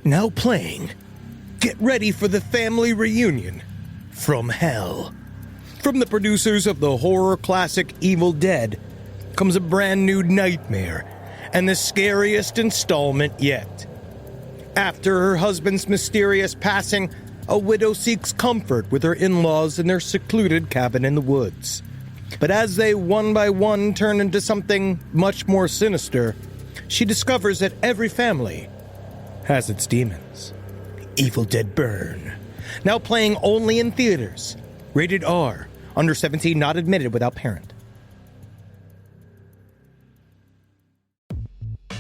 Now playing. Get ready for the family reunion from hell. From the producers of the horror classic Evil Dead comes a brand new nightmare and the scariest installment yet. After her husband's mysterious passing, a widow seeks comfort with her in-laws in their secluded cabin in the woods. But as they one by one turn into something much more sinister, she discovers that every family has its demons. Evil Dead Burn. Now playing only in theaters. Rated R. Under 17, not admitted without parent.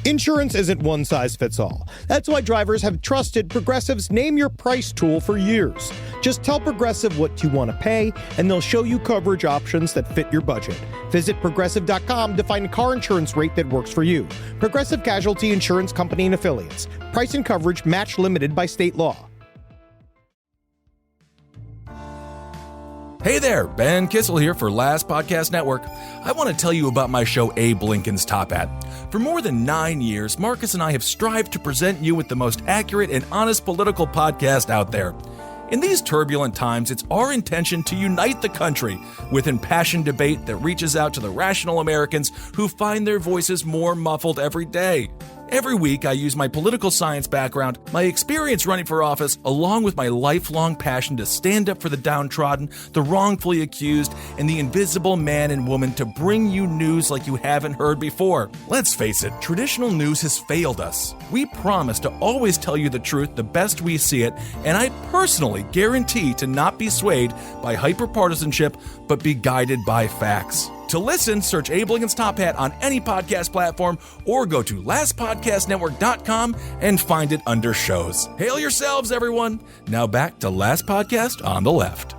Insurance isn't one size fits all. That's why drivers have trusted Progressive's Name Your Price tool for years. Just tell Progressive what you want to pay, and they'll show you coverage options that fit your budget. Visit Progressive.com to find a car insurance rate that works for you. Progressive Casualty Insurance Company and Affiliates. Price and coverage match limited by state law. Hey there, Ben Kissel here for Last Podcast Network. I want to tell you about my show Abe Lincoln's Top Hat. For more than 9 years, Marcus and I have strived to present you with the most accurate and honest political podcast out there. In these turbulent times, it's our intention to unite the country with impassioned debate that reaches out to the rational Americans who find their voices more muffled every day. Every week, I use my political science background, my experience running for office, along with my lifelong passion to stand up for the downtrodden, the wrongfully accused, and the invisible man and woman to bring you news like you haven't heard before. Let's face it, traditional news has failed us. We promise to always tell you the truth the best we see it, and I personally guarantee to not be swayed by hyperpartisanship, but be guided by facts. To listen, search Abe Lincoln's Top Hat on any podcast platform or go to lastpodcastnetwork.com and find it under shows. Hail yourselves, everyone. Now back to Last Podcast on the Left.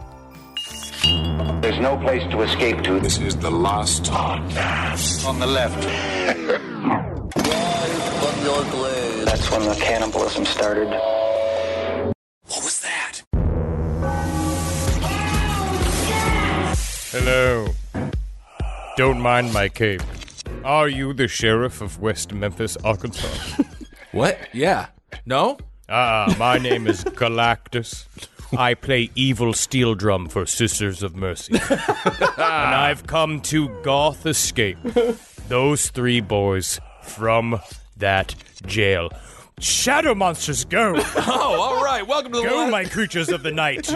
There's no place to escape to. This is the Last Podcast On the left. That's when the cannibalism started. What was that? Hello. Don't mind my cape. Are you the sheriff of West Memphis, Arkansas? What? Yeah. No? My name is Galactus. I play evil steel drum for Sisters of Mercy. And I've come to Goth escape those 3 boys from that jail. Shadow monsters, go! Oh, all right. Welcome to the Go, my creatures of the night.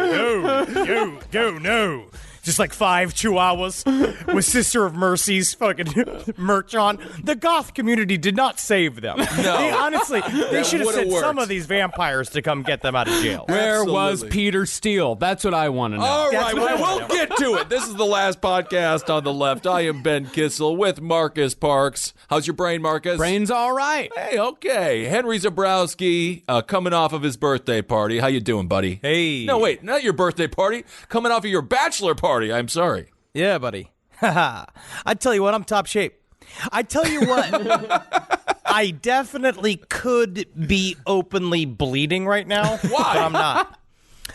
Go, no. Just like 5 chihuahuas with Sister of Mercy's fucking merch on. The goth community did not save them. No. They honestly, they should have would've sent some worked. of these vampires to come get them out of jail. Where was Absolutely. Peter Steele? That's what I want to know. All That's right, what I well, wanna we'll get to it. This is the Last Podcast on the Left. I am Ben Kissel with Marcus Parks. How's your brain, Marcus? Brain's all right. Hey, okay. Henry Zabrowski, coming off of his birthday party. How you doing, buddy? Hey. No, wait, not your birthday party. Coming off of your bachelor party. I'm sorry. Yeah, buddy. Haha. I tell you what, I'm top shape. I tell you what, I definitely could be openly bleeding right now. Why? But I'm not.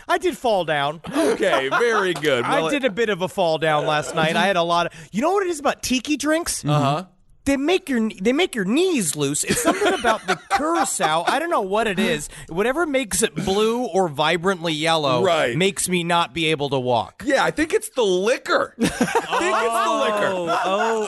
I did fall down. Okay, very good. I did a bit of a fall down last night. I had a lot of. You know what it is about tiki drinks? Uh-huh. They make your knees loose. It's something about the curacao. I don't know what it is. Whatever makes it blue or vibrantly yellow makes me not be able to walk. Yeah, I think it's the liquor. I think it's the liquor.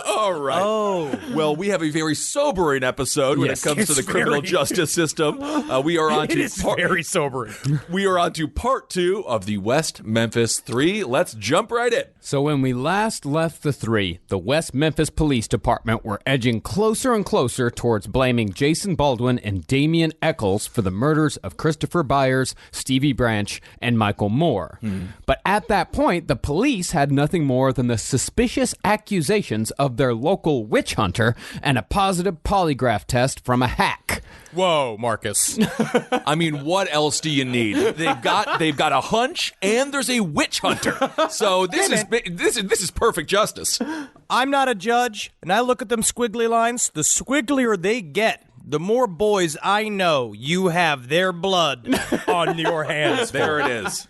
All right. Oh. Well, we have a very sobering episode when Yes, it comes to the it's criminal very- justice system. We are on It to is very sobering. We are on to part 2 of the West Memphis Three. Let's jump right in. So when we last left the 3, the West Memphis Police Department were edging closer and closer towards blaming Jason Baldwin and Damian Eccles for the murders of Christopher Byers, Stevie Branch, and Michael Moore. But at that point, the police had nothing more than the suspicious accusations of their local witch hunter and a positive polygraph test from a hack. Whoa, Marcus. I mean, what else do you need? They've got a hunch, and there's a witch hunter. So this is perfect justice. I'm not a judge, and I look at them squiggly lines. The squigglier they get, the more boys I know you have their blood on your hands. There it is.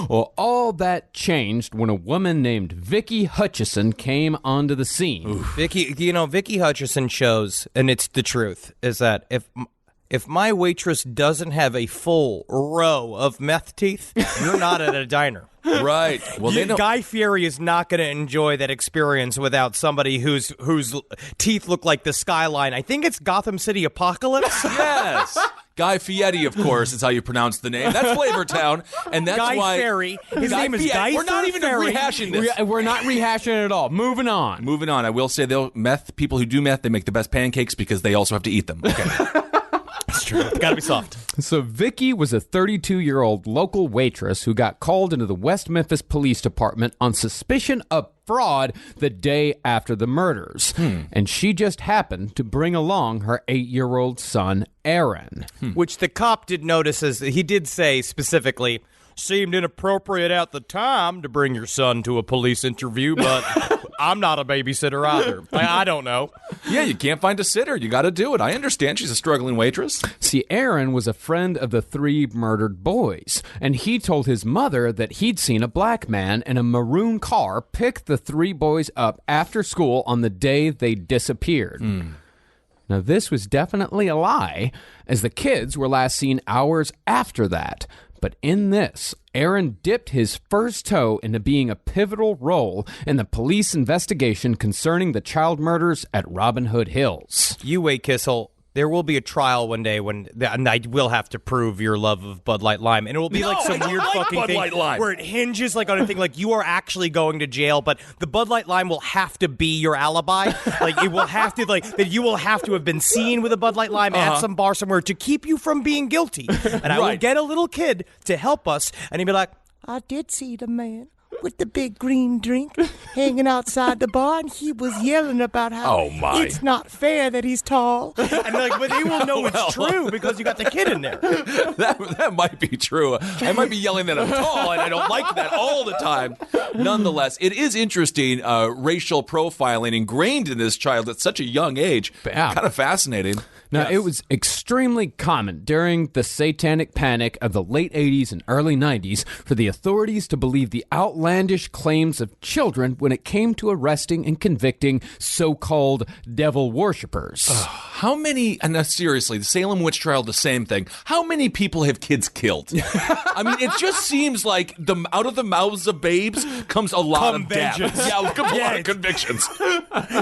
Well, all that changed when a woman named Vicky Hutchison came onto the scene. Vicky Hutchison shows, and it's the truth, is that if if my waitress doesn't have a full row of meth teeth, you're not at a diner. Right. Well, they don't. Guy Fieri is not going to enjoy that experience without somebody whose teeth look like the skyline. I think it's Gotham City Apocalypse. Yes. Guy Fieri, of course, is how you pronounce the name. That's Flavortown, and that's Guy why Fieri. His Guy name is Fieri. Guy. We're not even rehashing this. We're not rehashing it at all. Moving on. Moving on. I will say, people who do meth, they make the best pancakes because they also have to eat them. Okay. That's true. It's got to be soft. So Vicky was a 32-year-old local waitress who got called into the West Memphis Police Department on suspicion of fraud the day after the murders. And she just happened to bring along her 8-year-old son, Aaron. Which the cop did notice, as he did say specifically, seemed inappropriate at the time to bring your son to a police interview, but I'm not a babysitter either. I don't know. Yeah, you can't find a sitter. You got to do it. I understand she's a struggling waitress. See, Aaron was a friend of the 3 murdered boys, and he told his mother that he'd seen a black man in a maroon car pick the 3 boys up after school on the day they disappeared. Now, this was definitely a lie, as the kids were last seen hours after that. But in this, Aaron dipped his first toe into being a pivotal role in the police investigation concerning the child murders at Robin Hood Hills. You wait, Kissel. There will be a trial one day and I will have to prove your love of Bud Light Lime. And it will be like some weird fucking Bud thing Light Lime. where it hinges like on a thing like you are actually going to jail, but the Bud Light Lime will have to be your alibi. Like it will have to that you will have to have been seen with a Bud Light Lime at some bar somewhere to keep you from being guilty. And I will get a little kid to help us, and he'll be like, I did see the man with the big green drink hanging outside the bar, and he was yelling about how it's not fair that he's tall. And but they will know it's true because you got the kid in there. That might be true. I might be yelling that I'm tall, and I don't like that all the time. Nonetheless, it is interesting, racial profiling ingrained in this child at such a young age. Yeah. Kind of fascinating. Now, it was extremely common during the satanic panic of the late 80s and early 90s for the authorities to believe the outlandish claims of children when it came to arresting and convicting so-called devil worshippers. How many, and seriously, the Salem witch trial, the same thing. How many people have kids killed? I mean, it just seems like out of the mouths of babes comes a lot of death. Yeah, a lot of convictions.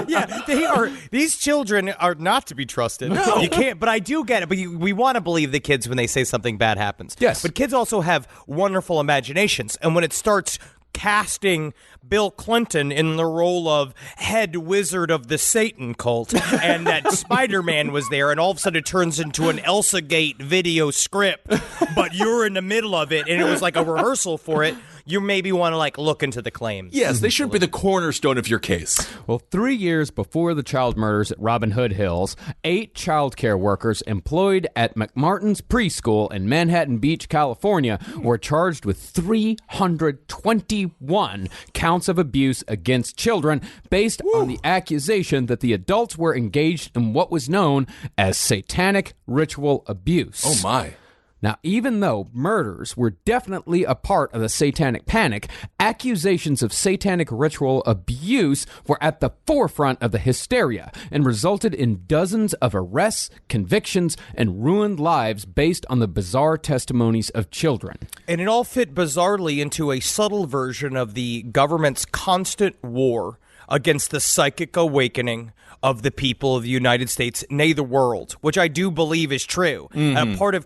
Yeah, these children are not to be trusted. No. You can't, but I do get it. But we want to believe the kids when they say something bad happens. Yes. But kids also have wonderful imaginations. And when it starts casting Bill Clinton in the role of head wizard of the Satan cult, and that Spider-Man was there, and all of a sudden it turns into an Elsa Gate video script, but you're in the middle of it, and it was like a rehearsal for it, you maybe want to look into the claims. Yes, they shouldn't be the cornerstone of your case. Well, 3 years before the child murders at Robin Hood Hills, 8 child care workers employed at McMartin's preschool in Manhattan Beach, California, were charged with 321 counts of abuse against children based on the accusation that the adults were engaged in what was known as satanic ritual abuse. Oh, my. Now, even though murders were definitely a part of the satanic panic, accusations of satanic ritual abuse were at the forefront of the hysteria and resulted in dozens of arrests, convictions, and ruined lives based on the bizarre testimonies of children. And it all fit bizarrely into a subtle version of the government's constant war against the psychic awakening of the people of the United States, nay, the world, which I do believe is true. Part of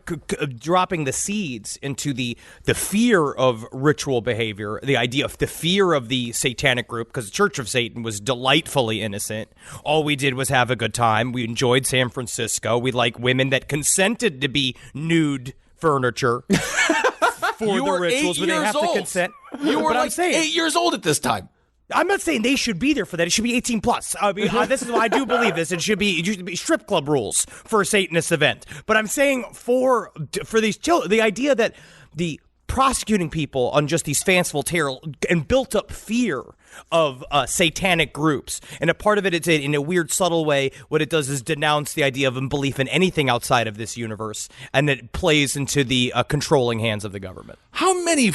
dropping the seeds into the fear of ritual behavior, the idea of the fear of the satanic group, because the Church of Satan was delightfully innocent. All we did was have a good time. We enjoyed San Francisco. We like women that consented to be nude furniture for the rituals, but they have to consent. You were I'm saying, 8 years old at this time. I'm not saying they should be there for that. It should be 18 plus. I mean, this is why I do believe this. It should be strip club rules for a Satanist event. But I'm saying for these children, the idea that the prosecuting people on just these fanciful tales and built up fear of satanic groups. And a part of it, it's in a weird, subtle way, what it does is denounce the idea of belief in anything outside of this universe, and it plays into the controlling hands of the government. How many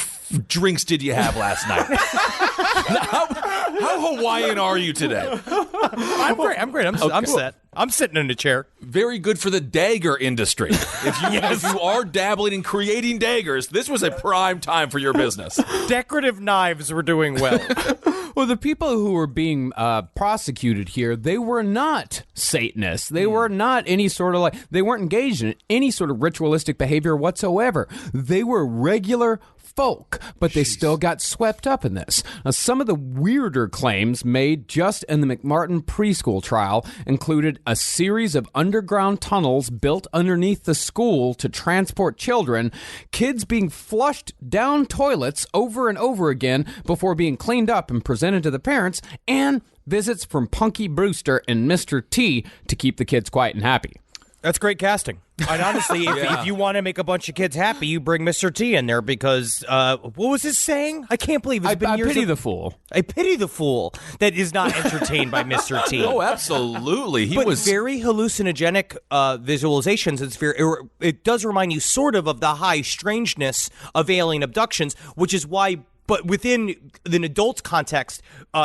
drinks did you have last night? How Hawaiian are you today? I'm great. I'm set. I'm sitting in a chair. Very good for the dagger industry. If you are dabbling in creating daggers, this was a prime time for your business. Decorative knives were doing well. Well, the people who were being prosecuted here, they were not Satanists. They were not any sort of they weren't engaged in any sort of ritualistic behavior whatsoever. They were regular folk, but they still got swept up in this. Now, some of the weirder claims made just in the McMartin preschool trial included a series of underground tunnels built underneath the school to transport children, kids being flushed down toilets over and over again before being cleaned up and presented to the parents, and visits from Punky Brewster and Mr. T to keep the kids quiet and happy. That's great casting. And honestly, if you want to make a bunch of kids happy, you bring Mr. T in there because, what was his saying? I can't believe it's been years. I pity the fool. I pity the fool that is not entertained by Mr. T. Oh, absolutely. He was very hallucinogenic visualizations. It does remind you sort of the high strangeness of alien abductions, which is why. But within an adult's context,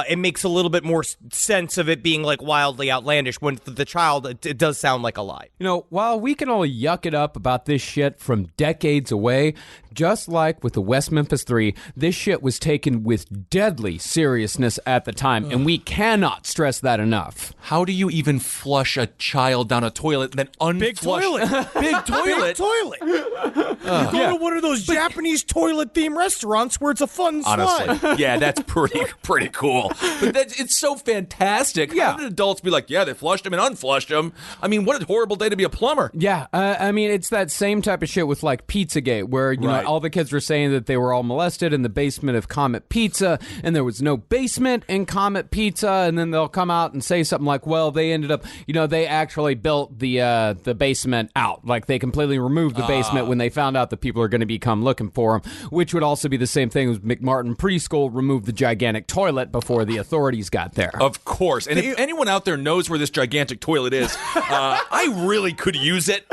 it makes a little bit more sense of it being wildly outlandish. When for the child, it does sound like a lie. While we can all yuck it up about this shit from decades away, just like with the West Memphis Three, this shit was taken with deadly seriousness at the time, and we cannot stress that enough. How do you even flush a child down a toilet and then unflush? Big toilet. Big toilet. Big toilet. You go to one of those Japanese toilet-themed restaurants where it's a fun slide. Honestly, yeah, that's pretty cool. But it's so fantastic. Yeah. How did adults be like, yeah, they flushed him and unflushed him? I mean, what a horrible day to be a plumber. Yeah, I mean, it's that same type of shit with Pizzagate, where you know all the kids were saying that they were all molested in the basement of Comet Pizza, and there was no basement in Comet Pizza, and then they'll come out and say something like, well, they ended up, they actually built the basement out. They completely removed the basement when they found out that people are going to come looking for them, which would also be the same thing as McMartin Preschool removed the gigantic toilet before the authorities got there. Of course. And if anyone out there knows where this gigantic toilet is, I really could use it.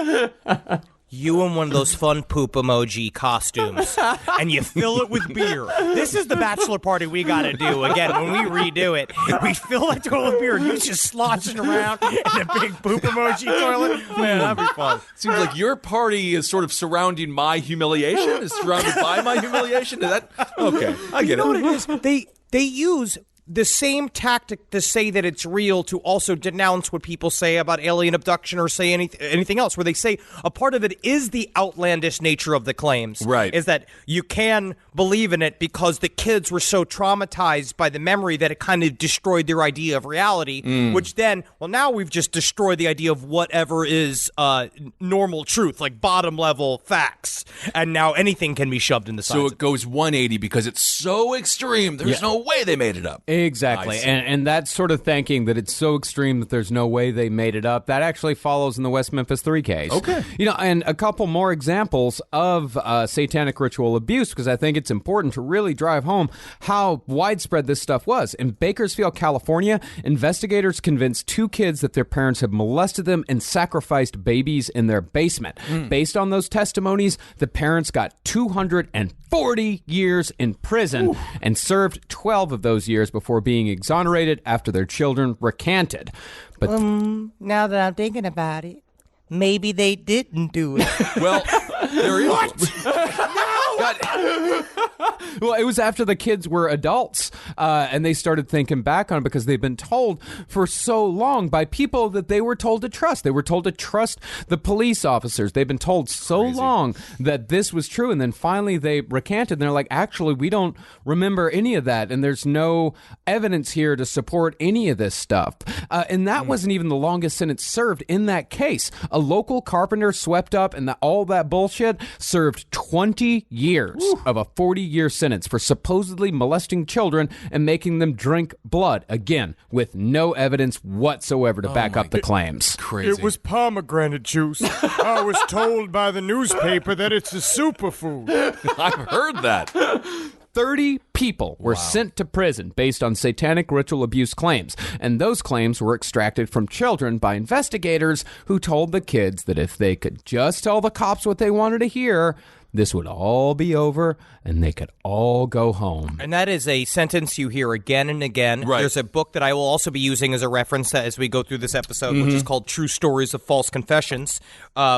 You in one of those fun poop emoji costumes, and you fill it with beer. This is the bachelor party we got to do. Again, when we redo it, we fill that toilet with beer, and you just sloshing around in a big poop emoji toilet. Man, that'd be fun. Seems like your party is sort of surrounding my humiliation, is surrounded by my humiliation. Is that okay? I get it. You know what it is? They use the same tactic to say that it's real to also denounce what people say about alien abduction or say anything else, where they say a part of it is the outlandish nature of the claims. Right. Is that you can believe in it because the kids were so traumatized by the memory that it kind of destroyed their idea of reality, which then, now we've just destroyed the idea of whatever is normal truth, like bottom level facts. And now anything can be shoved in the sides. So it goes 180 because it's so extreme. There's no way they made it up. Exactly. And that's sort of thinking that it's so extreme that there's no way they made it up. That actually follows in the West Memphis Three case. Okay. And a couple more examples of satanic ritual abuse, because I think it's important to really drive home how widespread this stuff was. In Bakersfield, California, investigators convinced two kids that their parents had molested them and sacrificed babies in their basement. Based on those testimonies, the parents got 240 years in prison and served 12 of those years before being exonerated after their children recanted. But now that I'm thinking about it, maybe they didn't do it. Well, there is. Well, it was after the kids were adults, and they started thinking back on it because they've been told for so long by people that they were told to trust. They were told to trust the police officers. They've been told so long that this was true, and then finally they recanted, and they're like, actually, we don't remember any of that, and there's no evidence here to support any of this stuff. And that wasn't even the longest sentence served in that case. A local carpenter swept up, and all that bullshit served 20 years of a 40-year sentence for supposedly molesting children and making them drink blood, again, with no evidence whatsoever to back up the claims. Crazy. It was pomegranate juice. I was told by the newspaper that it's a superfood. I've heard that. 30 people were sent to prison based on satanic ritual abuse claims, and those claims were extracted from children by investigators who told the kids that if they could just tell the cops what they wanted to hear, this would all be over, and they could all go home. And that is a sentence you hear again and again. Right. There's a book that I will also be using as a reference as we go through this episode, which is called True Stories of False Confessions,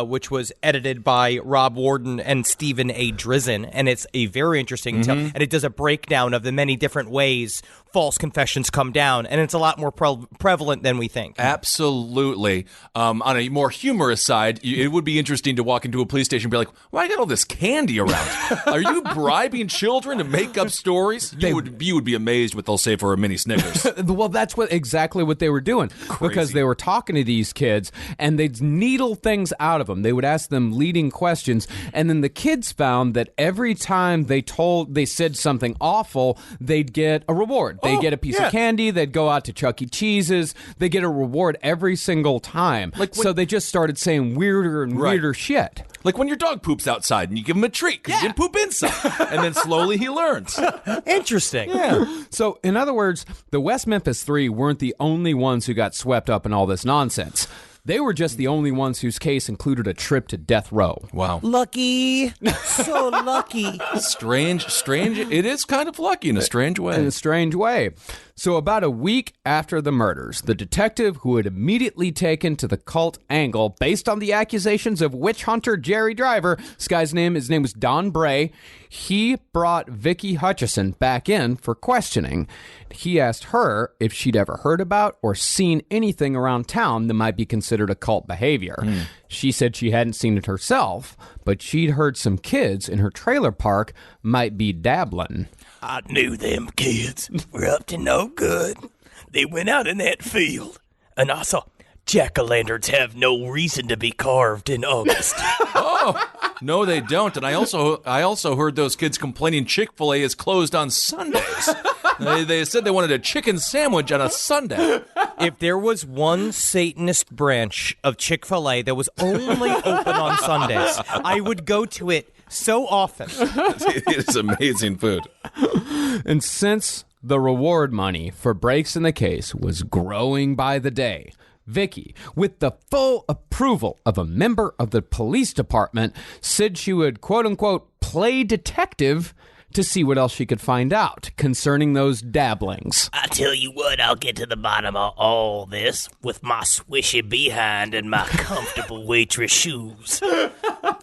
which was edited by Rob Warden and Stephen A. Drizzen. And it's a very interesting tale. And it does a breakdown of the many different ways false confessions come down. And it's a lot more prevalent than we think. Absolutely. On a more humorous side, it would be interesting to walk into a police station and be like, why I got all this candy around? Are you bribing children to make up stories? You would be amazed what they'll say for a mini Snickers. Well, that's exactly what they were doing. Because they were talking to these kids, and they'd needle things out of them. They would ask them leading questions, and then the kids found that every time they said something awful, they'd get a reward. They'd get a piece of candy. They'd go out to Chuck E. Cheese's. They get a reward every single time. So they just started saying weirder and weirder shit. Like when your dog poops outside and you give him a treat because he didn't poop inside. And then slowly he learns. Interesting. Yeah. So, in other words, the West Memphis Three weren't the only ones who got swept up in all this nonsense. They were just the only ones whose case included a trip to death row. Wow. Lucky. So lucky. Strange. It is kind of lucky in a strange way. In a strange way. So about a week after the murders, the detective who had immediately taken to the cult angle based on the accusations of witch hunter Jerry Driver, his name was Don Bray, he brought Vicky Hutchison back in for questioning. He asked her if she'd ever heard about or seen anything around town that might be considered occult behavior. She said she hadn't seen it herself, but she'd heard some kids in her trailer park might be dabbling. I knew them kids were up to no good. They went out in that field, and I saw jack-o'-lanterns have no reason to be carved in August. No, they don't. And I also heard those kids complaining Chick-fil-A is closed on Sundays. They said they wanted a chicken sandwich on a Sunday. If there was one Satanist branch of Chick-fil-A that was only open on Sundays, I would go to it so often. It is amazing food. And since the reward money for breaks in the case was growing by the day, Vicky, with the full approval of a member of the police department, said she would, quote-unquote, play detective to see what else she could find out concerning those dabblings. I tell you what, I'll get to the bottom of all this with my swishy behind and my comfortable waitress shoes.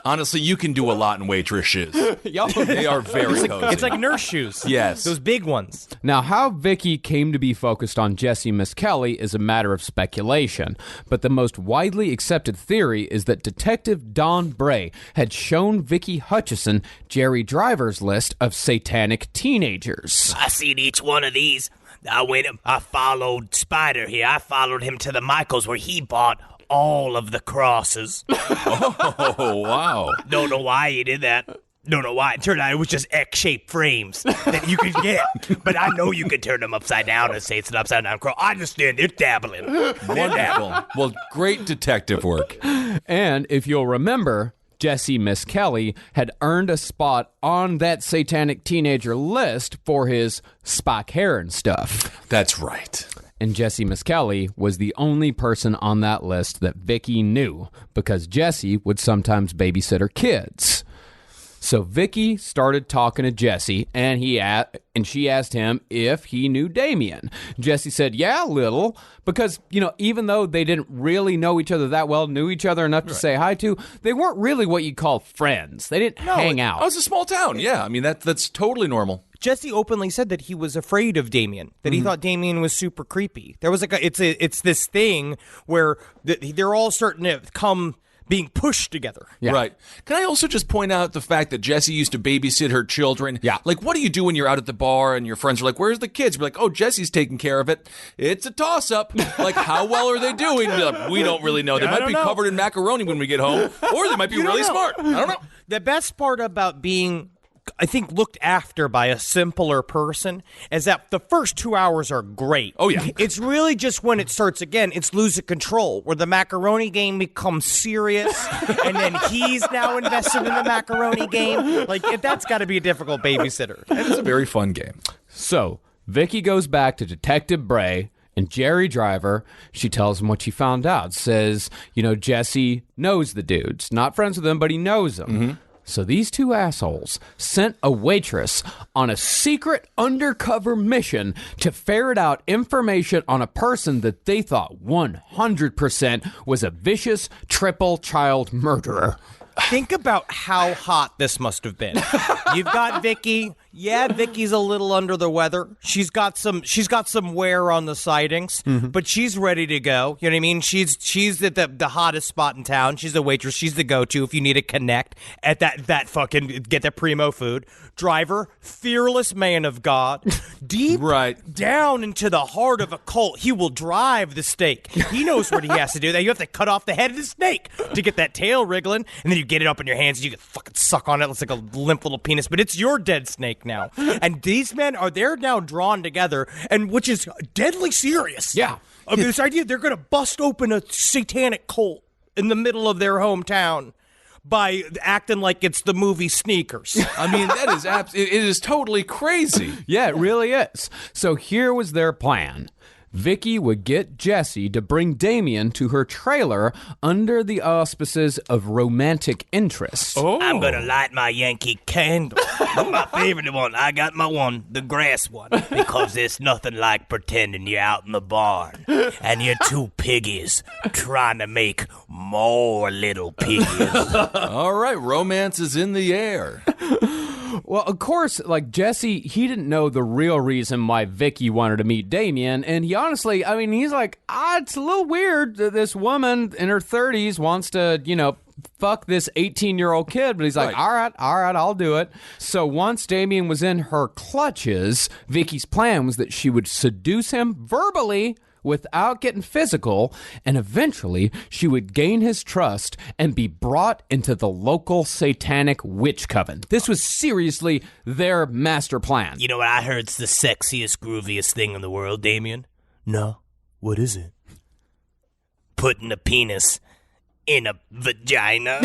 Honestly, you can do a lot in waitress shoes. They are very cozy. It's like nurse shoes. Yes. Those big ones. Now, how Vicky came to be focused on Jessie Misskelley is a matter of speculation, but the most widely accepted theory is that Detective Don Bray had shown Vicky Hutchison Jerry Driver's list of satanic teenagers. I seen each one of these. I followed Spider here. I followed him to the Michaels where he bought all of the crosses. Oh, wow. Don't know why he did that. Don't know why. It turned out it was just X-shaped frames that you could get. But I know you could turn them upside down and say it's an upside-down cross. I understand. They're dabbling. Wonderful. Well, great detective work. And if you'll remember, Jessie Misskelley had earned a spot on that satanic teenager list for his Spock hair and stuff. That's right. And Jessie Misskelley was the only person on that list that Vicky knew because Jessie would sometimes babysit her kids. So Vicky started talking to Jessie, and she asked him if he knew Damien. Jessie said, yeah, a little, because, even though they didn't really know each other that well, knew each other enough to say hi to, they weren't really what you'd call friends. They didn't hang out. Oh, it's a small town. Yeah, I mean, that's totally normal. Jessie openly said that he was afraid of Damien, that he thought Damien was super creepy. There was it's this thing where they're all starting to come being pushed together. Yeah. Right. Can I also just point out the fact that Jessie used to babysit her children? Yeah. Like, what do you do when you're out at the bar and your friends are like, where's the kids? You're like, oh, Jessie's taking care of it. It's a toss-up. Like, how well are they doing? Like, we don't really know. They might be covered in macaroni when we get home, or they might be really smart. I don't know. The best part about being I think, looked after by a simpler person, is that the first 2 hours are great. Oh, yeah. It's really just when it starts again, it's losing control, where the macaroni game becomes serious, and then he's now invested in the macaroni game. Like, that's got to be a difficult babysitter. It's a very fun game. So, Vicky goes back to Detective Bray and Jerry Driver. She tells him what she found out. Says, Jesse knows the dudes. Not friends with them, but he knows them. Mm-hmm. So these two assholes sent a waitress on a secret undercover mission to ferret out information on a person that they thought 100% was a vicious triple child murderer. Think about how hot this must have been. You've got Vicky. Yeah, Vicky's a little under the weather. She's got some wear on the sightings, but she's ready to go. You know what I mean? She's at the hottest spot in town. She's the waitress. She's the go-to if you need to connect at that fucking get that primo food. Driver, fearless man of God, deep down into the heart of a cult. He will drive the stake. He knows what he has to do. That you have to cut off the head of the snake to get that tail wriggling, and then you get it up in your hands and you can fucking suck on it. It's like a limp little penis, but it's your dead snake now. And these men they're now drawn together, and which is deadly serious. Yeah. This idea they're going to bust open a satanic cult in the middle of their hometown by acting like it's the movie Sneakers. I mean, that is it is totally crazy. Yeah, it really is. So here was their plan. Vicky would get Jessie to bring Damien to her trailer under the auspices of romantic interest. Oh. I'm going to light my Yankee candle. My favorite one. I got my one, the grass one, because there's nothing like pretending you're out in the barn and you're two piggies trying to make more little piggies. All right, romance is in the air. Well, of course, like Jesse, he didn't know the real reason why Vicky wanted to meet Damien, and he honestly, he's like, it's a little weird that this woman in her 30s wants to, fuck this 18-year-old kid, but he's like, all right, I'll do it. So once Damien was in her clutches, Vicky's plan was that she would seduce him verbally without getting physical, and eventually she would gain his trust and be brought into the local satanic witch coven. This was seriously their master plan. You know what I heard's the sexiest, grooviest thing in the world, Damien? No. What is it? Putting a penis in a vagina.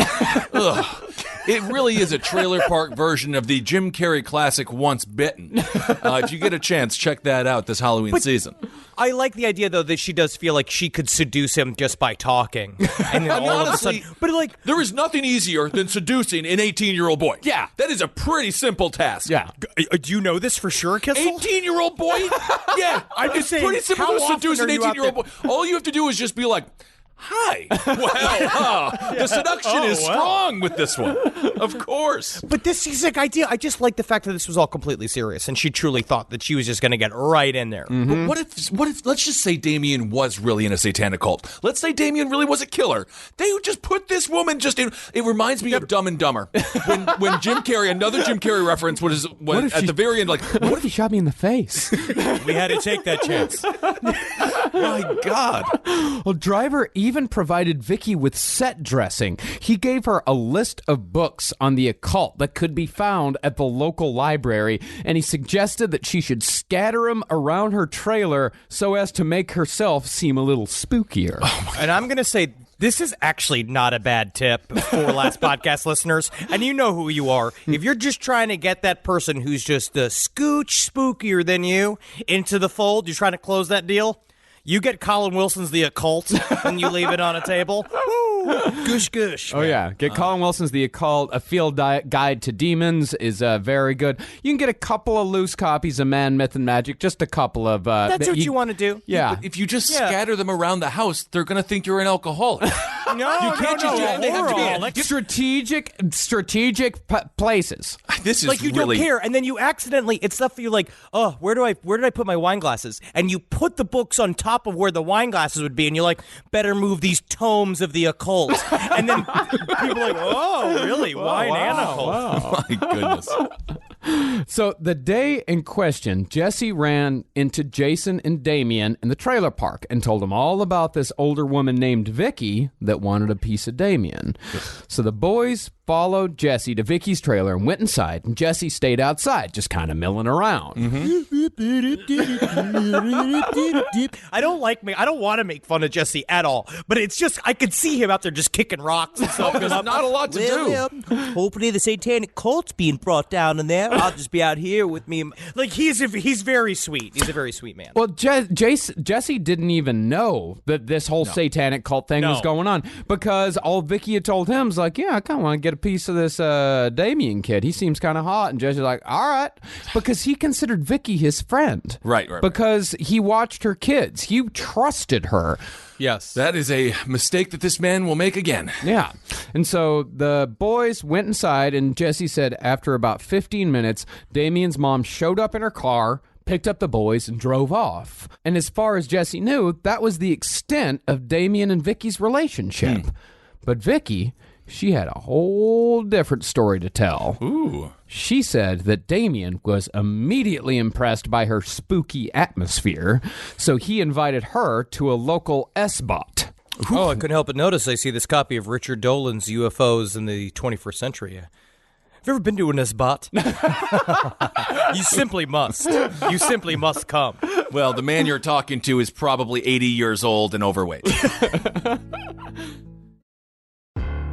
Ugh. It really is a trailer park version of the Jim Carrey classic Once Bitten. If you get a chance, check that out this Halloween season. I like the idea, though, that she does feel like she could seduce him just by talking. And then all honestly, of a sudden, but like, there is nothing easier than seducing an 18-year-old boy. Yeah. That is a pretty simple task. Yeah. Do you know this for sure, Kissel? 18-year-old boy? Yeah. I'm just saying, pretty simple how to seduce an often are you out 18-year-old boy. All you have to do is just be like, hi. Well, the seduction is strong with this one. Of course. But this is like idea. I just like the fact that this was all completely serious, and she truly thought that she was just going to get right in there. But what if? Let's just say Damien was really in a satanic cult. Let's say Damien really was a killer. They would just put this woman just in. It reminds me of Dumb and Dumber when Jim Carrey, another Jim Carrey reference was at the very end, like, what if he shot me in the face? We had to take that chance. My God. Well, Driver even provided Vicky with set dressing. He gave her a list of books on the occult that could be found at the local library, and he suggested that she should scatter them around her trailer so as to make herself seem a little spookier. And I'm going to say, this is actually not a bad tip for Last Podcast listeners, and you know who you are. If you're just trying to get that person who's just a scooch spookier than you into the fold, you're trying to close that deal, you get Colin Wilson's The Occult and you leave it on a table. Gush, gush. Oh, yeah. Get Colin Wilson's The Occult. A Field Guide to Demons is very good. You can get a couple of loose copies of Man, Myth, and Magic. Just a couple of... That's what you want to do. Yeah. But if you just scatter them around the house, they're going to think you're an alcoholic. No, you can't just do it. They have to be strategic places. This is like you really... don't care, and then you accidentally, it's stuff you're like, oh, where did I put my wine glasses? And you put the books on top of where the wine glasses would be, and you're like, better move these tomes of the occult. And then people are like, oh, really? Wine and occult. Wow. My goodness. So the day in question, Jesse ran into Jason and Damien in the trailer park and told them all about this older woman named Vicky that wanted a piece of Damien. So the boys followed Jessie to Vicky's trailer and went inside, and Jessie stayed outside, just kind of milling around. I don't want to make fun of Jesse at all, but it's just, I could see him out there just kicking rocks and stuff. There's not a lot to do. Hopefully the satanic cult's being brought down in there. I'll just be out here with me. Like, he's very sweet. He's a very sweet man. Well, Jesse didn't even know that this whole satanic cult thing was going on, because all Vicky had told him was like, yeah, I kind of want to get a piece of this Damien kid. He seems kind of hot. And Jesse's like, all right, because he considered Vicky his friend. Right. Because he watched her kids. He trusted her. Yes. That is a mistake that this man will make again. Yeah. And so the boys went inside, and Jesse said after about 15 minutes, Damien's mom showed up in her car, picked up the boys, and drove off. And as far as Jesse knew, that was the extent of Damien and Vicky's relationship. But Vicky, she had a whole different story to tell. Ooh. She said that Damien was immediately impressed by her spooky atmosphere, so he invited her to a local S-bot. Oh, I couldn't help but notice I see this copy of Richard Dolan's UFOs in the 21st century. Have you ever been to an S-bot? You simply must. You simply must come. Well, the man you're talking to is probably 80 years old and overweight.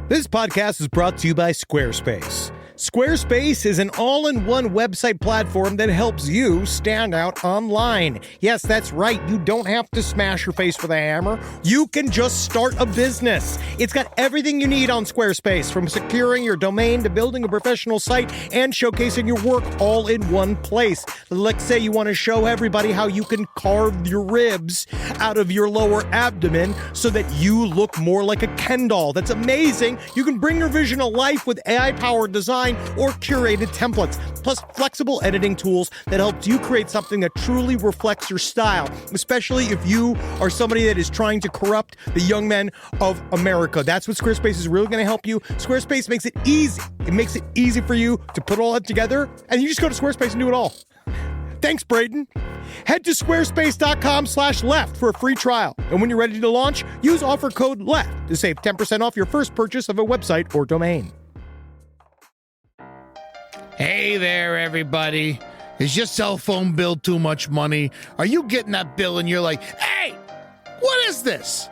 This podcast is brought to you by Squarespace. Squarespace is an all-in-one website platform that helps you stand out online. Yes, that's right. You don't have to smash your face with a hammer. You can just start a business. It's got everything you need on Squarespace, from securing your domain to building a professional site and showcasing your work all in one place. Let's say you want to show everybody how you can carve your ribs out of your lower abdomen so that you look more like a Ken doll. That's amazing. You can bring your vision to life with AI-powered design or curated templates, plus flexible editing tools that helps you create something that truly reflects your style, especially if you are somebody that is trying to corrupt the young men of America. That's what Squarespace is really going to help you. Squarespace makes it easy. It makes it easy for you to put all that together, and you just go to Squarespace and do it all. Thanks, Braden. Head to squarespace.com/left for a free trial. And when you're ready to launch, use offer code LEFT to save 10% off your first purchase of a website or domain. Hey there, everybody. Is your cell phone bill too much money? Are you getting that bill and you're like, hey, what is this?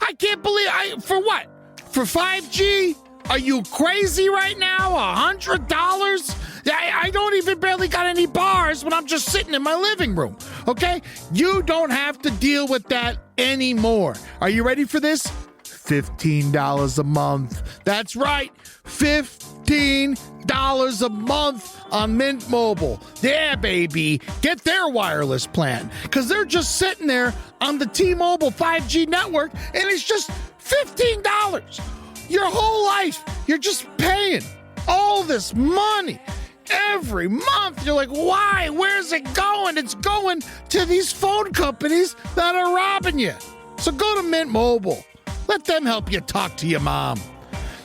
I can't believe for what? For 5G? Are you crazy right now? $100? I don't even barely got any bars when I'm just sitting in my living room, okay? You don't have to deal with that anymore. Are you ready for this? $15 a month. That's right, $15 a month on Mint Mobile. Yeah, baby. Get their wireless plan, because they're just sitting there on the T-Mobile 5G network, and it's just $15. Your whole life, you're just paying all this money every month. You're like, why? Where's it going? It's going to these phone companies that are robbing you. So go to Mint Mobile. Let them help you talk to your mom.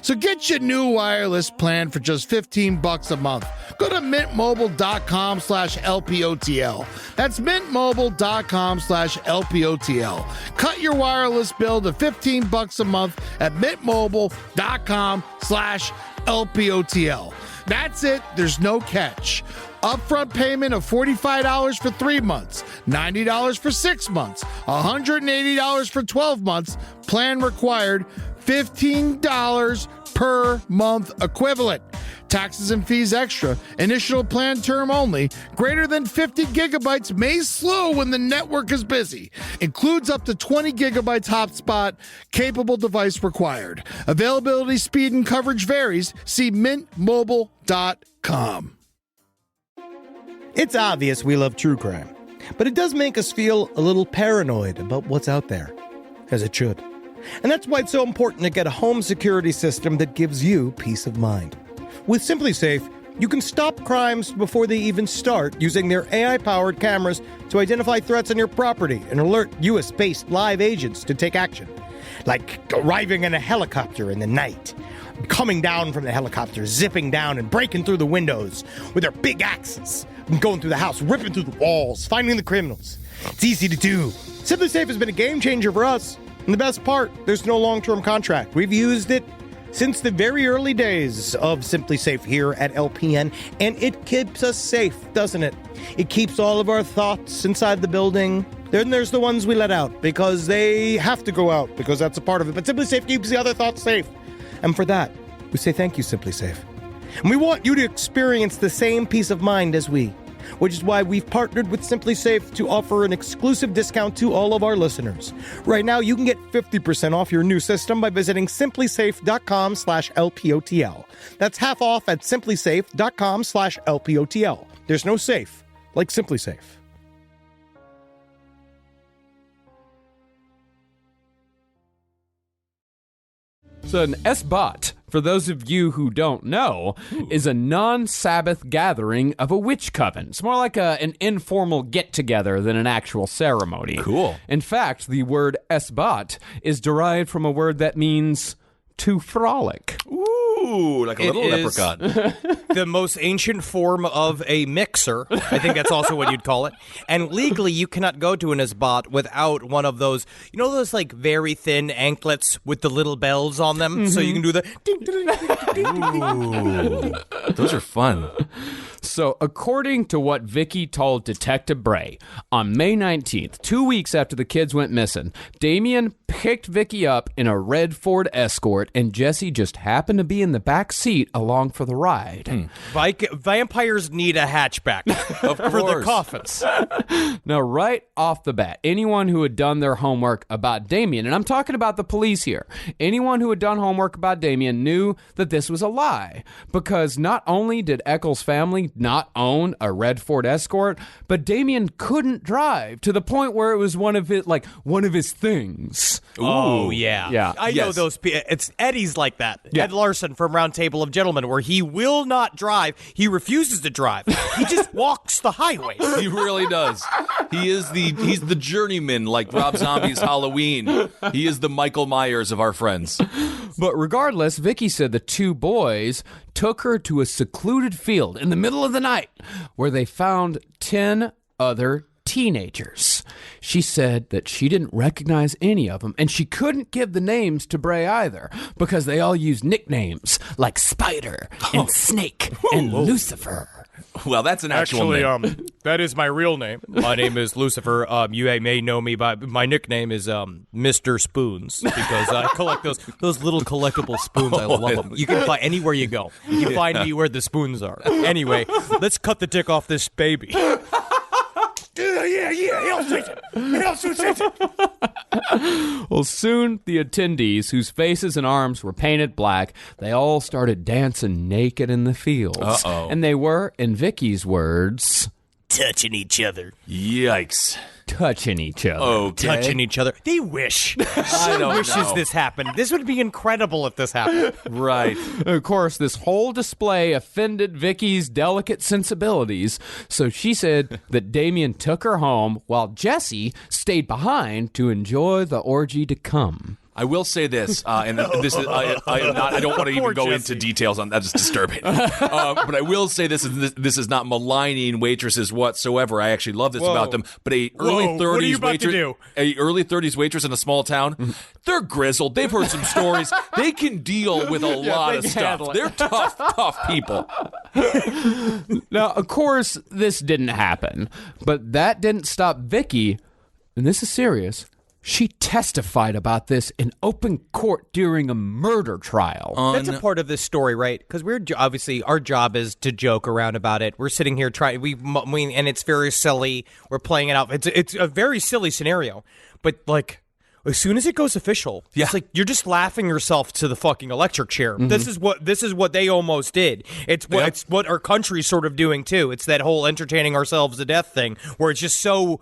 So get your new wireless plan for just $15 a month. Go to mintmobile.com/LPOTL. That's mintmobile.com/LPOTL. Cut your wireless bill to $15 a month at mintmobile.com/LPOTL. That's it. There's no catch. Upfront payment of $45 for 3 months, $90 for 6 months, $180 for 12 months. Plan required, $15 per month equivalent. Taxes and fees extra. Initial plan term only. Greater than 50 gigabytes may slow when the network is busy. Includes up to 20 gigabytes hotspot. Capable device required. Availability, speed, and coverage varies. See mintmobile.com. It's obvious we love true crime, but it does make us feel a little paranoid about what's out there, as it should. And that's why it's so important to get a home security system that gives you peace of mind. With SimpliSafe, you can stop crimes before they even start using their AI-powered cameras to identify threats on your property and alert US-based live agents to take action. Like arriving in a helicopter in the night, coming down from the helicopter, zipping down and breaking through the windows with their big axes, and going through the house, ripping through the walls, finding the criminals. It's easy to do. SimpliSafe has been a game changer for us. And the best part, there's no long-term contract. We've used it since the very early days of Simply Safe here at LPN, and it keeps us safe, doesn't it? It keeps all of our thoughts inside the building. Then there's the ones we let out because they have to go out because that's a part of it. But Simply Safe keeps the other thoughts safe. And for that, we say thank you, Simply Safe. And we want you to experience the same peace of mind as we, which is why we've partnered with Simply Safe to offer an exclusive discount to all of our listeners. Right now, you can get 50% off your new system by visiting simplysafe.com/LPOTL. That's half off at simplysafe.com/LPOTL. There's no safe like Simply Safe. So an Esbat, for those of you who don't know, is a non-Sabbath gathering of a witch coven. It's more like an informal get-together than an actual ceremony. Cool. In fact, the word Esbat is derived from a word that means to frolic. Ooh, like a little leprechaun. The most ancient form of a mixer. I think that's also what you'd call it. And legally, you cannot go to an Esbat without one of those, you know, those like very thin anklets with the little bells on them, so you can do the. Ooh, those are fun. So, according to what Vicky told Detective Bray, on May 19th, 2 weeks after the kids went missing, Damien picked Vicky up in a red Ford Escort, and Jessie just happened to be in the back seat along for the ride. Vampires need a hatchback for the coffins. Now, right off the bat, anyone who had done their homework about Damien, and I'm talking about the police here, anyone who had done homework about Damien knew that this was a lie, because not only did Eccles' family not own a red Ford Escort, but Damien couldn't drive to the point where it was one of his things. Ooh. Oh, yeah. Yeah. I know those people. It's Eddie's like that. Yeah. Ed Larson from Round Table of Gentlemen, where he will not drive. He refuses to drive. He just walks the highways. He really does. He's the journeyman, like Rob Zombie's Halloween. He is the Michael Myers of our friends. But regardless, Vicky said the two boys took her to a secluded field in the middle of the night where they found 10 other teenagers. She said that she didn't recognize any of them, and she couldn't give the names to Bray either because they all used nicknames like Spider and Snake and Lucifer. Well, that's an actual name. That is my real name. My name is Lucifer. You may know me by my nickname is Mr. Spoons because I collect those little collectible spoons. I love them. You can find anywhere you go. You can find me where the spoons are. Anyway, let's cut the dick off this baby. Well, soon the attendees, whose faces and arms were painted black, they all started dancing naked in the fields. Uh-oh. And they were, in Vicky's words, Touching each other. Yikes. touching each other. Okay. Touching each other. They wish. I don't wishes know. this happened. This would be incredible if this happened. Right. Of course, this whole display offended Vicky's delicate sensibilities, so she said that Damien took her home while Jessie stayed behind to enjoy the orgy to come. I will say this, and this is I don't want to even go into details on that. It's disturbing. But I will say this is not maligning waitresses whatsoever. I actually love this about them. But a early 30s waitress in a small town, they're grizzled. They've heard some stories. They can deal with a lot of stuff. They're tough people. Now, of course, this didn't happen, but that didn't stop Vicky, and this is serious. She testified about this in open court during a murder trial. That's a part of this story, right? Because we're obviously, our job is to joke around about it. We're sitting here trying, and it's very silly. We're playing it out. It's a very silly scenario. But, like, as soon as it goes official, it's like you're just laughing yourself to the fucking electric chair. Mm-hmm. This is what they almost did. It's what our country's sort of doing, too. It's that whole entertaining ourselves to death thing where it's just so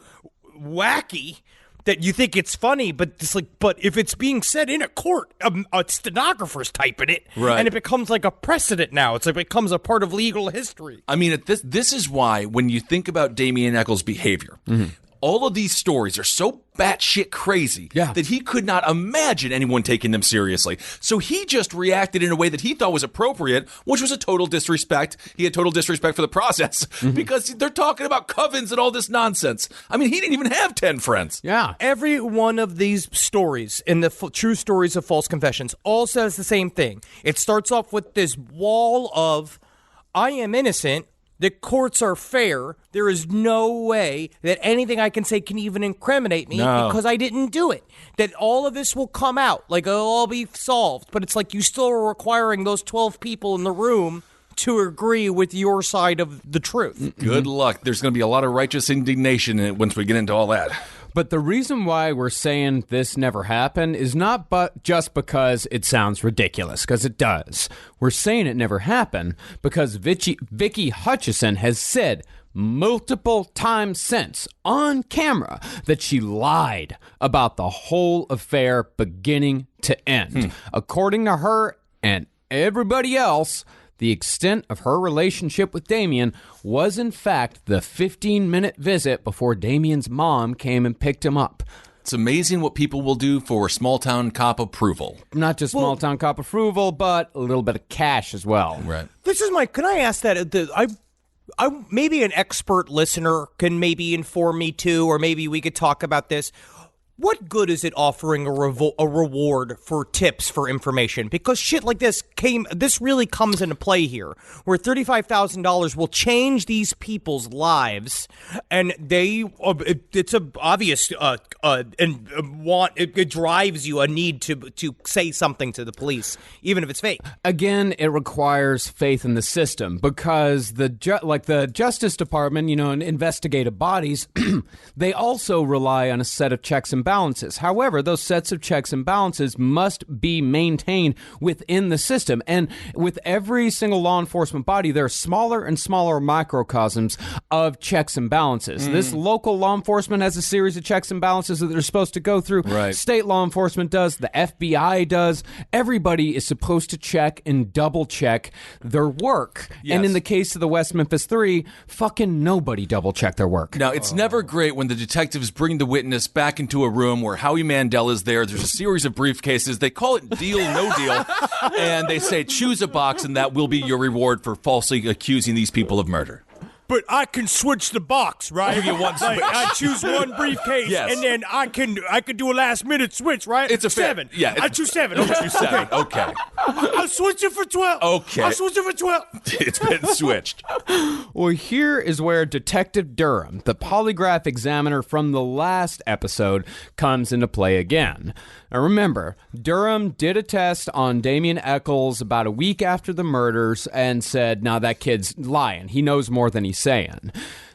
wacky that you think it's funny, but it's like, but if it's being said in a court, a stenographer's typing it, right, and it becomes like a precedent now. It's like it becomes a part of legal history. I mean, this is why when you think about Damien Eccles' behavior, all of these stories are so batshit crazy that he could not imagine anyone taking them seriously. So he just reacted in a way that he thought was appropriate, which was a total disrespect. He had total disrespect for the process because they're talking about covens and all this nonsense. I mean, he didn't even have 10 friends. Yeah. Every one of these stories in the true stories of false confessions all says the same thing. It starts off with this wall of, I am innocent. The courts are fair. There is no way that anything I can say can even incriminate me because I didn't do it. That all of this will come out, like it'll all be solved. But it's like you still are requiring those 12 people in the room to agree with your side of the truth. Good luck. There's going to be a lot of righteous indignation once we get into all that. But the reason why we're saying this never happened is not just because it sounds ridiculous, because it does. We're saying it never happened because Vicky Hutchison has said multiple times since on camera that she lied about the whole affair beginning to end. According to her and everybody else, the extent of her relationship with Damien was, in fact, the 15-minute visit before Damien's mom came and picked him up. It's amazing what people will do for small-town cop approval. Not just small-town cop approval, but a little bit of cash as well. Right. Can I ask that? I maybe an expert listener can maybe inform me too, or maybe we could talk about this. What good is it offering a reward for tips for information? Because shit like this really comes into play here, where $35,000 will change these people's lives, and it's a obvious it drives you a need to say something to the police, even if it's fake. Again, it requires faith in the system because the Justice Department, and investigative bodies, they also rely on a set of checks and balances. However, those sets of checks and balances must be maintained within the system. And with every single law enforcement body, there are smaller and smaller microcosms of checks and balances. This local law enforcement has a series of checks and balances that they're supposed to go through. Right. State law enforcement does. The FBI does. Everybody is supposed to check and double check their work. Yes. And in the case of the West Memphis Three, fucking nobody double checked their work. Now, it's never great when the detectives bring the witness back into a room where Howie Mandel is there. There's a series of briefcases. They call it deal, no deal. And they say, choose a box and that will be your reward for falsely accusing these people of murder. But I can switch the box, right? Give you one switch. I choose one briefcase, Yes. and then I can do a last minute switch, right? It's a fair- 7. yeah, I choose 7. You choose 7. Okay. I'll switch it for 12. Okay. I'll switch it for 12. It's been switched. Well, here is where Detective Durham, the polygraph examiner from the last episode, comes into play again. Now remember, Durham did a test on Damien Eccles about a week after the murders and said, "Now that kid's lying. He knows more than he's saying."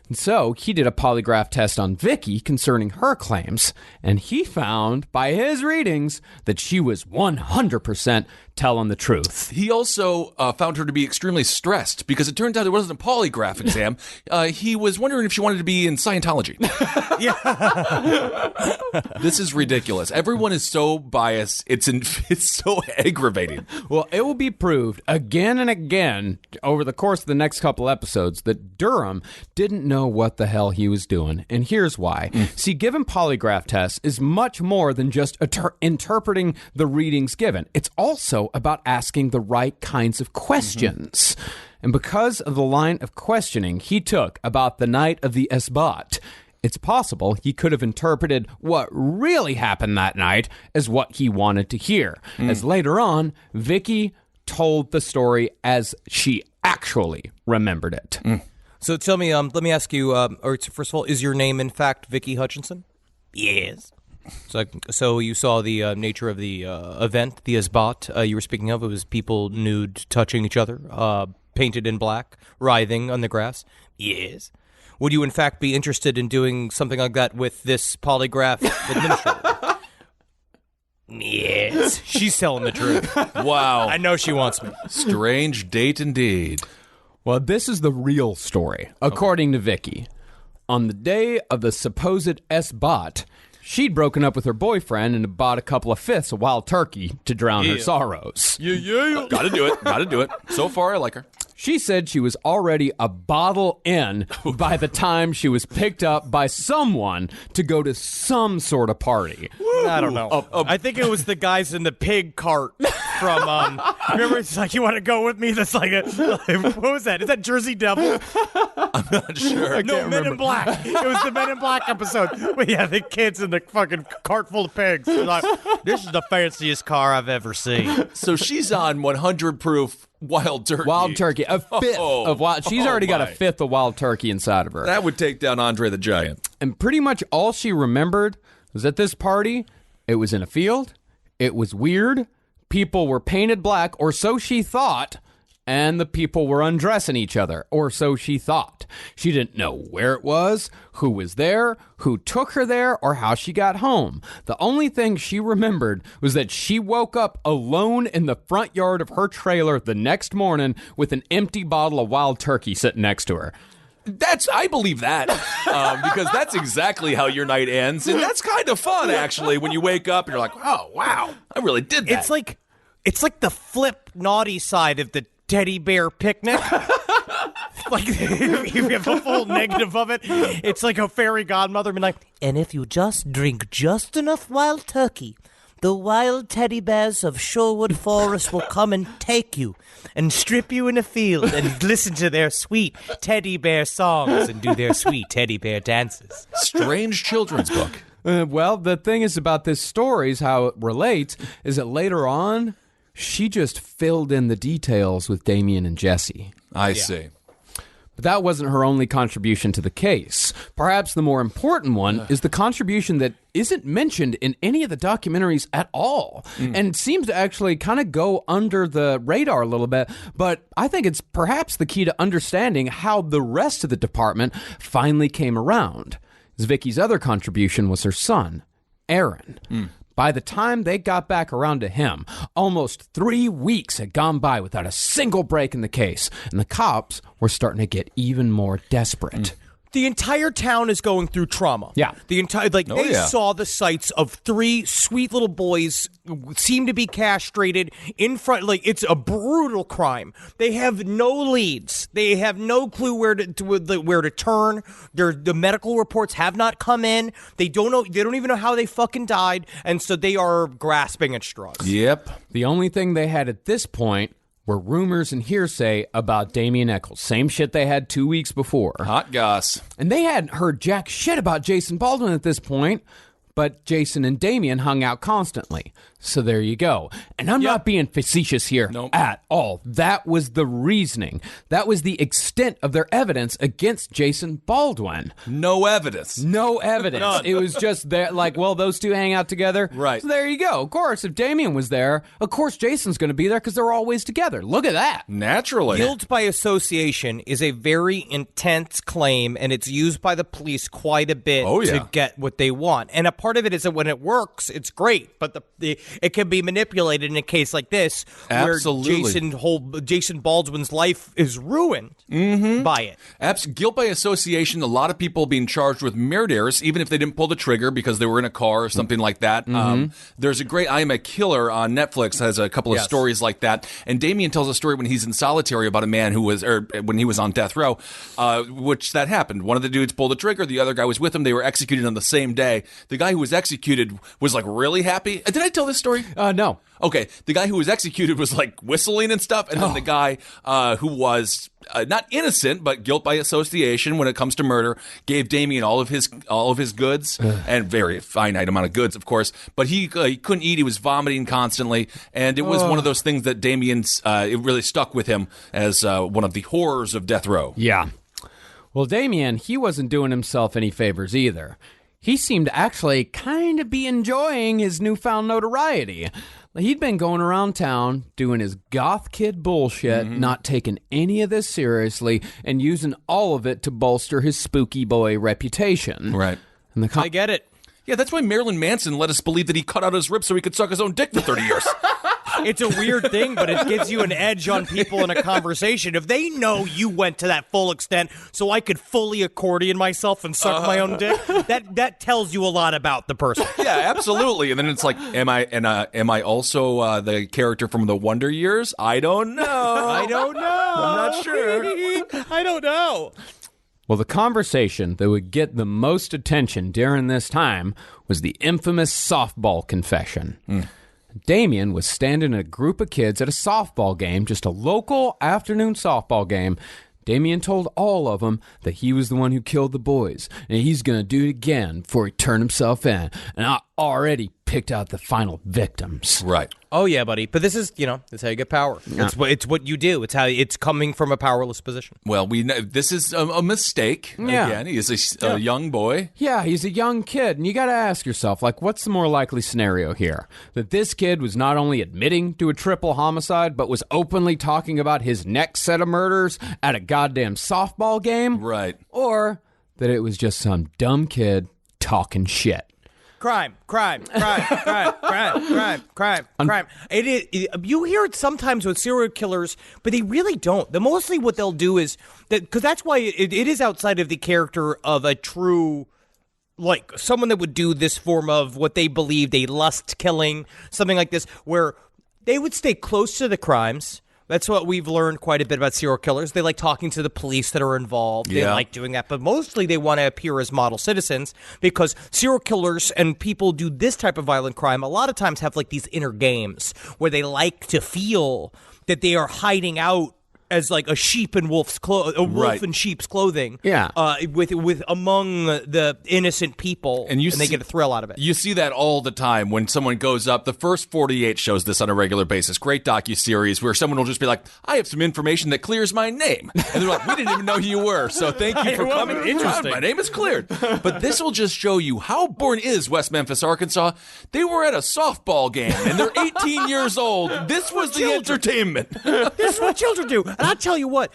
And so he did a polygraph test on Vicky concerning her claims, and he found, by his readings, that she was 100% telling the truth. He also found her to be extremely stressed because it turns out it wasn't a polygraph exam. He was wondering if she wanted to be in Scientology. This is ridiculous. Everyone is so biased. It's so aggravating. Well, it will be proved again and again over the course of the next couple episodes that Durham didn't know what the hell he was doing. And here's why. See, giving polygraph tests is much more than just interpreting the readings given. It's also about asking the right kinds of questions. And because of the line of questioning he took about the night of the Esbat, it's possible he could have interpreted what really happened that night as what he wanted to hear. As later on, Vicky told the story as she actually remembered it. So tell me, let me ask you, first of all, is your name in fact Vicky Hutchinson? Yes. So you saw the nature of the event, the Esbat you were speaking of. It was people nude touching each other, painted in black, writhing on the grass. Yes. Would you in fact be interested in doing something like that with this polygraph administrator? Yes. She's telling the truth. Wow. I know she wants me. Strange date indeed. Well, this is the real story, according to Vicky. On the day of the supposed Esbat, she'd broken up with her boyfriend and had bought a couple of fifths of wild turkey to drown her sorrows. Gotta do it. So far, I like her. She said she was already a bottle in by the time she was picked up by someone to go to some sort of party. I don't know. I think it was the guys in the pig cart from, remember, it's like, you want to go with me? That's like, what was that? Is that Jersey Devil? I'm not sure. No, Men in Black. It was the Men in Black episode. But yeah, the kids in the fucking cart full of pigs. They're like, this is the fanciest car I've ever seen. So she's on 100 proof wild turkey. Wild turkey. A fifth of wild. She's already got a fifth of wild turkey inside of her. That would take down Andre the Giant. And pretty much all she remembered was at this party, it was in a field, it was weird, people were painted black, or so she thought, and the people were undressing each other, or so she thought. She didn't know where it was, who was there, who took her there, or how she got home. The only thing she remembered was that she woke up alone in the front yard of her trailer the next morning with an empty bottle of wild turkey sitting next to her. I believe that, because that's exactly how your night ends, and that's kind of fun, actually, when you wake up and you're like, oh, wow, I really did that. It's like the flip naughty side of the teddy bear picnic. Like, if you have a full negative of it, it's like a fairy godmother being like, And if you just drink just enough wild turkey, the wild teddy bears of Shorewood Forest will come and take you and strip you in a field and listen to their sweet teddy bear songs and do their sweet teddy bear dances. Strange children's book. Well, the thing is about this story is how it relates is that later on, she just filled in the details with Damien and Jessie. I see. But that wasn't her only contribution to the case. Perhaps the more important one is the contribution that isn't mentioned in any of the documentaries at all, and seems to actually kind of go under the radar a little bit, but I think it's perhaps the key to understanding how the rest of the department finally came around. Vicky's other contribution was her son, Aaron. By the time they got back around to him, almost 3 weeks had gone by without a single break in the case, and the cops were starting to get even more desperate. the entire town is going through trauma. Yeah. The entire, they saw the sights of 3 sweet little boys seem to be castrated in front. Like, it's a brutal crime. They have no leads. They have no clue where to turn. The medical reports have not come in. They don't know. They don't even know how they fucking died. And so they are grasping at straws. Yep. The only thing they had at this point were rumors and hearsay about Damien Eccles. Same shit they had 2 weeks before. Hot goss. And they hadn't heard jack shit about Jason Baldwin at this point, but Jason and Damien hung out constantly. So there you go. And I'm not being facetious here at all. That was the reasoning. That was the extent of their evidence against Jason Baldwin. No evidence. No evidence. None. It was just there, like, well, those two hang out together. Right. So there you go. Of course, if Damien was there, of course Jason's going to be there because they're always together. Look at that. Naturally. Guilt by association is a very intense claim, and it's used by the police quite a bit to get what they want. And a part of it is that when it works, it's great, but it can be manipulated in a case like this, Absolutely. where Jason Baldwin's life is ruined by it. Guilt by association, a lot of people being charged with murders, even if they didn't pull the trigger because they were in a car or something like that. There's a great I Am a Killer on Netflix, has a couple of stories like that. And Damien tells a story when he's in solitary about a man who was, or when he was on death row, which that happened. One of the dudes pulled the trigger, the other guy was with him. They were executed on the same day. The guy who was executed was like really happy. Did I tell this story? No. Okay, the guy who was executed was like whistling and stuff, and then the guy who was not innocent but guilt by association when it comes to murder gave Damien all of his goods and very finite amount of goods, of course. But he couldn't eat; he was vomiting constantly, and it was one of those things that Damien's it really stuck with him as one of the horrors of death row. Yeah. Well, Damien, he wasn't doing himself any favors either. He seemed to actually kind of be enjoying his newfound notoriety. He'd been going around town doing his goth kid bullshit, not taking any of this seriously, and using all of it to bolster his spooky boy reputation. Right. And I get it. Yeah, that's why Marilyn Manson let us believe that he cut out his ribs so he could suck his own dick for 30 years. It's a weird thing, but it gives you an edge on people in a conversation. If they know you went to that full extent so I could fully accordion myself and suck my own dick, that tells you a lot about the person. Yeah, absolutely. And then it's like, am I also the character from the Wonder Years? I don't know. I don't know. I'm not sure. I don't know. Well, the conversation that would get the most attention during this time was the infamous softball confession. Damien was standing in a group of kids at a softball game, just a local afternoon softball game. Damien told all of them that he was the one who killed the boys, and he's going to do it again before he turned himself in. And I already picked out the final victims. Right. Oh, yeah, buddy. But this is, that's how you get power. Yeah. It's what you do. It's coming from a powerless position. Well, we know this is a mistake. Yeah. Again, he is a young boy. Yeah, he's a young kid, and you got to ask yourself, what's the more likely scenario here? That this kid was not only admitting to a triple homicide, but was openly talking about his next set of murders at a goddamn softball game? Right. Or that it was just some dumb kid talking shit. Crime. It is. You hear it sometimes with serial killers, but they really don't. Mostly what they'll do is that, because that's why it is outside of the character of a true, like someone that would do this form of what they believed a lust killing, something like this, where they would stay close to the crimes. That's what we've learned quite a bit about serial killers. They like talking to the police that are involved. They like doing that. But mostly they want to appear as model citizens, because serial killers and people do this type of violent crime a lot of times have like these inner games where they like to feel that they are hiding out as like a sheep in wolf's wolf in sheep's clothing. Yeah. With among the innocent people, and they get a thrill out of it. You see that all the time when someone goes up. The First 48 shows this on a regular basis. Great docuseries where someone will just be like, I have some information that clears my name. And they're like, we didn't even know who you were, so thank you for coming. Interesting. My name is cleared. But this will just show you how boring is West Memphis, Arkansas. They were at a softball game, and they're 18 years old. This was the entertainment. This is what children do. And I'll tell you what,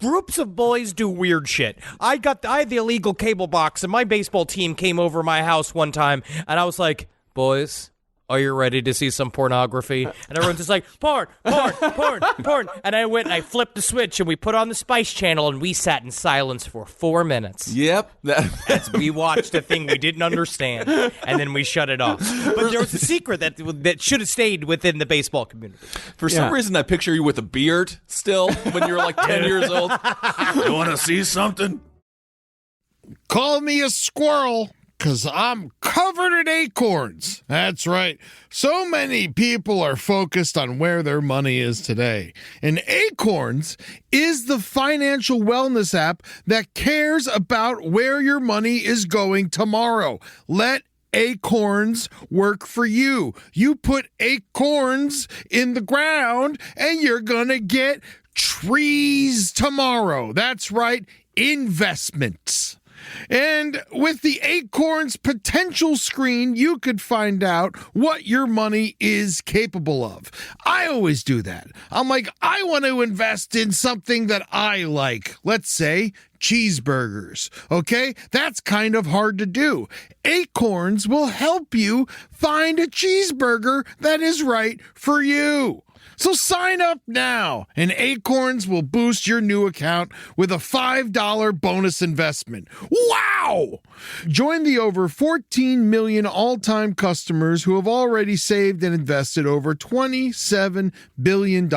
groups of boys do weird shit. I had the illegal cable box, and my baseball team came over my house one time, and I was like, boys, are you ready to see some pornography? And everyone's just like, porn. And I went and I flipped the switch, and we put on the Spice Channel, and we sat in silence for 4 minutes. Yep. As we watched a thing we didn't understand, and then we shut it off. But there was a secret that should have stayed within the baseball community. For some reason, I picture you with a beard still when you were like 10 years old. You want to see something? Call me a squirrel, 'cause I'm covered in acorns. That's right. So many people are focused on where their money is today. And Acorns is the financial wellness app that cares about where your money is going tomorrow. Let Acorns work for you. You put acorns in the ground and you're gonna get trees tomorrow. That's right, investments. And with the Acorns potential screen, you could find out what your money is capable of. I always do that. I'm like, I want to invest in something that I like. Let's say cheeseburgers. Okay? That's kind of hard to do. Acorns will help you find a cheeseburger that is right for you. So sign up now, and Acorns will boost your new account with a $5 bonus investment. Wow! Join the over 14 million all-time customers who have already saved and invested over $27 billion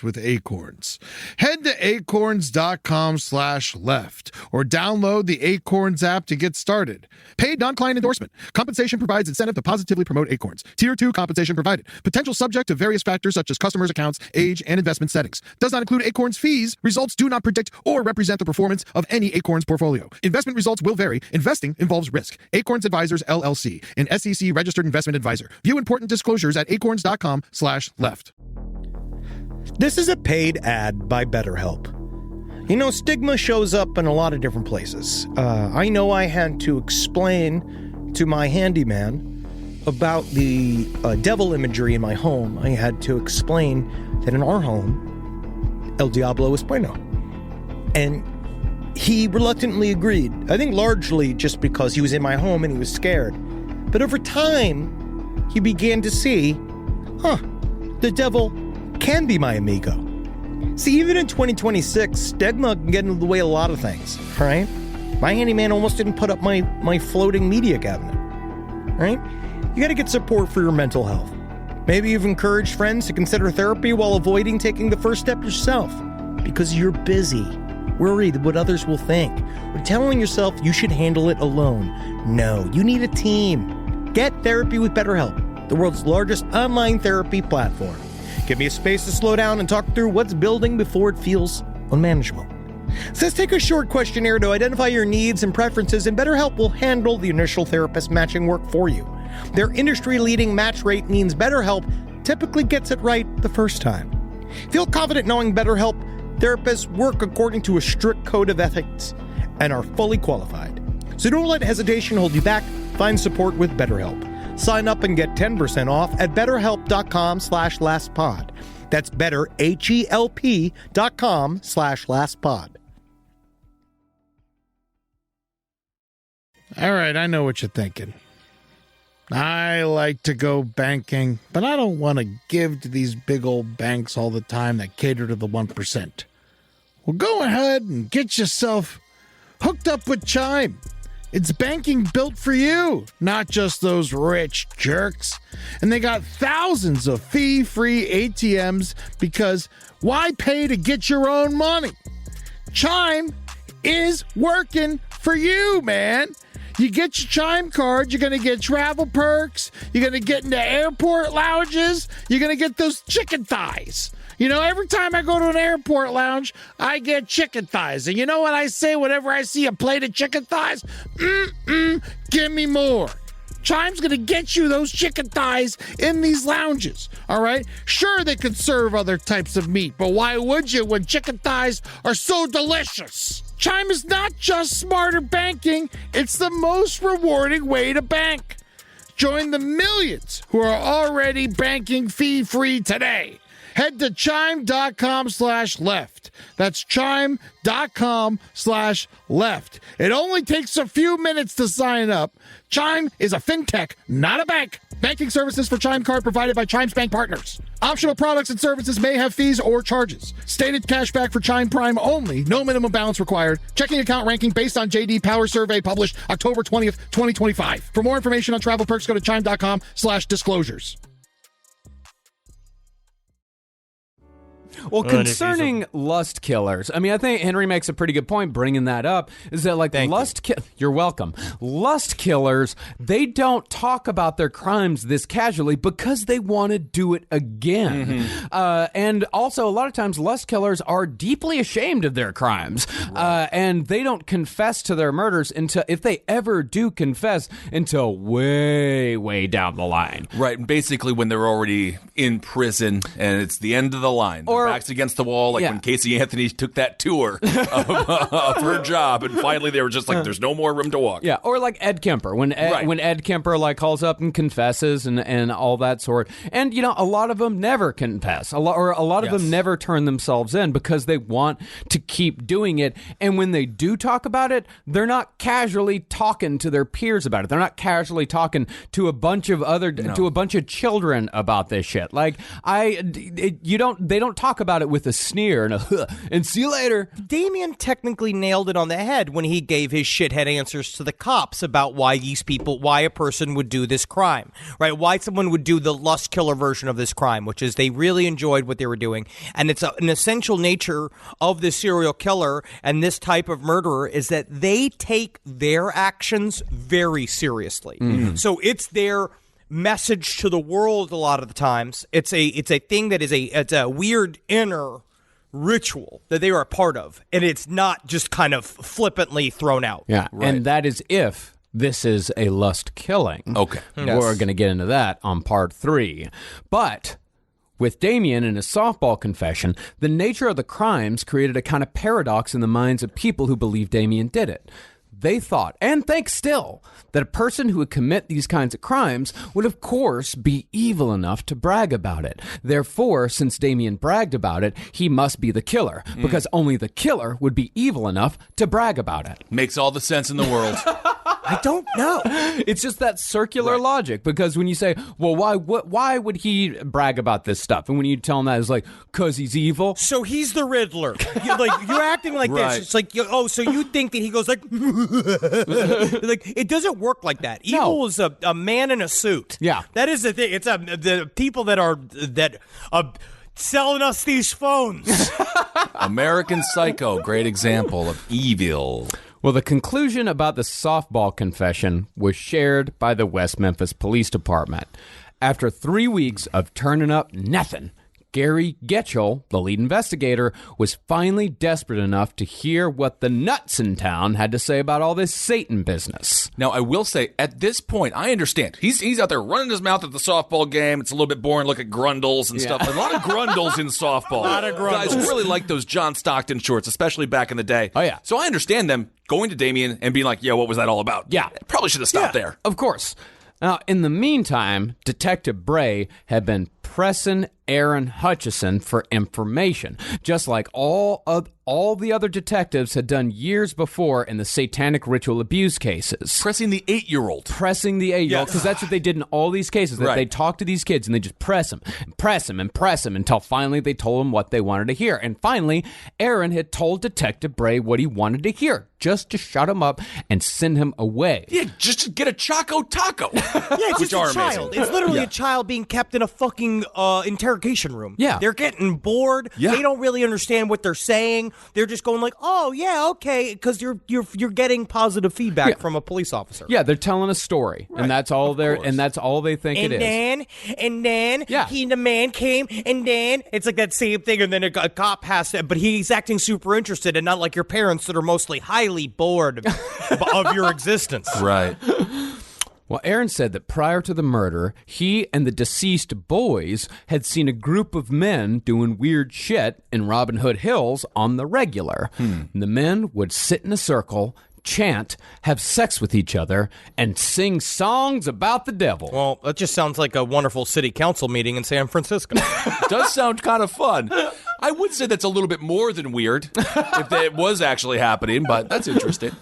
with Acorns. Head to acorns.com/left or download the Acorns app to get started. Paid non-client endorsement. Compensation provides incentive to positively promote Acorns. Tier 2 compensation provided. Potential subject to various factors such as customers' accounts, age, and investment settings. Does not include Acorns fees. Results do not predict or represent the performance of any Acorns portfolio. Investment results will vary. Investing involves risk. Acorns Advisors, LLC, an SEC registered investment advisor. View important disclosures at acorns.com/left. This is a paid ad by BetterHelp. You know, stigma shows up in a lot of different places. I know I had to explain to my handyman about the devil imagery in my home. I had to explain that in our home, El Diablo es bueno. And he reluctantly agreed. I think largely just because he was in my home and he was scared. But over time, he began to see, the devil can be my amigo. See, even in 2026, stigma can get in the way of a lot of things, right? My handyman almost didn't put up my floating media cabinet, right? You gotta get support for your mental health. Maybe you've encouraged friends to consider therapy while avoiding taking the first step yourself because you're busy, worried what others will think, or telling yourself you should handle it alone. No, you need a team. Get therapy with BetterHelp, the world's largest online therapy platform. Give me a space to slow down and talk through what's building before it feels unmanageable. So let's take a short questionnaire to identify your needs and preferences, and BetterHelp will handle the initial therapist matching work for you. Their industry-leading match rate means BetterHelp typically gets it right the first time. Feel confident knowing BetterHelp therapists work according to a strict code of ethics and are fully qualified. So don't let hesitation hold you back. Find support with BetterHelp. Sign up and get 10% off at betterhelp.com/lastpod. That's betterhelp.com/lastpod. All right, I know what you're thinking. I like to go banking, but I don't want to give to these big old banks all the time that cater to the 1%. Well, go ahead and get yourself hooked up with Chime. It's banking built for you, not just those rich jerks. And they got thousands of fee-free ATMs because why pay to get your own money? Chime is working for you, man. You get your Chime card, you're going to get travel perks, you're going to get into airport lounges, you're going to get those chicken thighs. You know, every time I go to an airport lounge, I get chicken thighs. And you know what I say whenever I see a plate of chicken thighs? Give me more. Chime's going to get you those chicken thighs in these lounges, all right? Sure, they could serve other types of meat, but why would you when chicken thighs are so delicious? Chime is not just smarter banking, it's the most rewarding way to bank. Join the millions who are already banking fee-free today. Head to chime.com/left. That's chime.com/left. It only takes a few minutes to sign up. Chime is a fintech, not a bank. Banking services for Chime Card provided by Chime's bank partners. Optional products and services may have fees or charges. Stated cashback for Chime Prime only. No minimum balance required. Checking account ranking based on JD Power Survey published October 20th, 2025. For more information on travel perks, go to chime.com/disclosures. Well, concerning lust killers, I mean, I think Henry makes a pretty good point bringing that up, is that, like, you're welcome. Lust killers, they don't talk about their crimes this casually because they want to do it again. And also, a lot of times, lust killers are deeply ashamed of their crimes, and they don't confess to their murders until, if they ever do confess, until way, way down the line. Right, and basically when they're already in prison and it's the end of the line. Or backs against the wall, like when Casey Anthony took that tour of her job, and finally they were just like, "There's no more room to walk." Yeah, or like Ed Kemper, when Ed Kemper like calls up and confesses and all that sort. And you know, a lot of them never confess, a lot of them never turn themselves in because they want to keep doing it. And when they do talk about it, they're not casually talking to their peers about it. They're not casually talking to a bunch of to a bunch of children about this shit. Like they don't talk about it with a sneer and and see you later. Damien technically nailed it on the head when he gave his shithead answers to the cops about why a person would do this crime, right? Why someone would do the lust killer version of this crime, which is they really enjoyed what they were doing. And it's an essential nature of the serial killer and this type of murderer is that they take their actions very seriously. So it's their message to the world a lot of the times. It's a thing that it's a weird inner ritual that they are a part of, and it's not just kind of flippantly thrown out. Yeah, right. And that is if this is a lust killing. Okay. We're going to get into that on part 3. But with Damien and his softball confession, the nature of the crimes created a kind of paradox in the minds of people who believed Damien did it. They thought, and think still, that a person who would commit these kinds of crimes would, of course, be evil enough to brag about it. Therefore, since Damien bragged about it, he must be the killer, because only the killer would be evil enough to brag about it. Makes all the sense in the world. I don't know. It's just that circular logic, because when you say, well, why would he brag about this stuff? And when you tell him that, it's like, because he's evil. So he's the Riddler. You're acting like this. It's like, so you think that he goes like, like, it doesn't work like that. Evil is a man in a suit. Yeah. That is the thing. It's the people that are selling us these phones. American Psycho, great example of evil. Well, the conclusion about the softball confession was shared by the West Memphis Police Department. After 3 weeks of turning up nothing, Gary Getchell, the lead investigator, was finally desperate enough to hear what the nuts in town had to say about all this Satan business. Now, I will say, at this point, I understand. He's out there running his mouth at the softball game. It's a little bit boring. Look at grundles and stuff. A lot of grundles in softball. A lot of grundles. Guys really like those John Stockton shorts, especially back in the day. Oh, yeah. So I understand them going to Damien and being like, yeah, what was that all about? Yeah. Probably should have stopped there. Of course. Now, in the meantime, Detective Bray had been pressing Aaron Hutchison for information, just like all the other detectives had done years before in the satanic ritual abuse cases. Pressing the 8-year-old. Pressing the 8-year-old, because that's what they did in all these cases. That They talk to these kids and they just press them and press them and press them until finally they told them what they wanted to hear. And finally, Aaron had told Detective Bray what he wanted to hear, just to shut him up and send him away. Yeah, just to get a Choco Taco. Yeah, it's Which just are a child. amazing. It's literally a child being kept in a fucking interrogation room. Yeah. They're getting bored. Yeah. They don't really understand what they're saying. They're just going like, oh, yeah, okay, because you're getting positive feedback from a police officer. Yeah, they're telling a story, and that's all they think it is. And then the man came, and then it's like that same thing, and then a cop has to, but he's acting super interested, and not like your parents that are mostly highly bored of your existence. Right. Well, Aaron said that prior to the murder, he and the deceased boys had seen a group of men doing weird shit in Robin Hood Hills on the regular. The men would sit in a circle, chant, have sex with each other, and sing songs about the devil. Well, that just sounds like a wonderful city council meeting in San Francisco. Does sound kind of fun. I would say that's a little bit more than weird if it was actually happening, but that's interesting.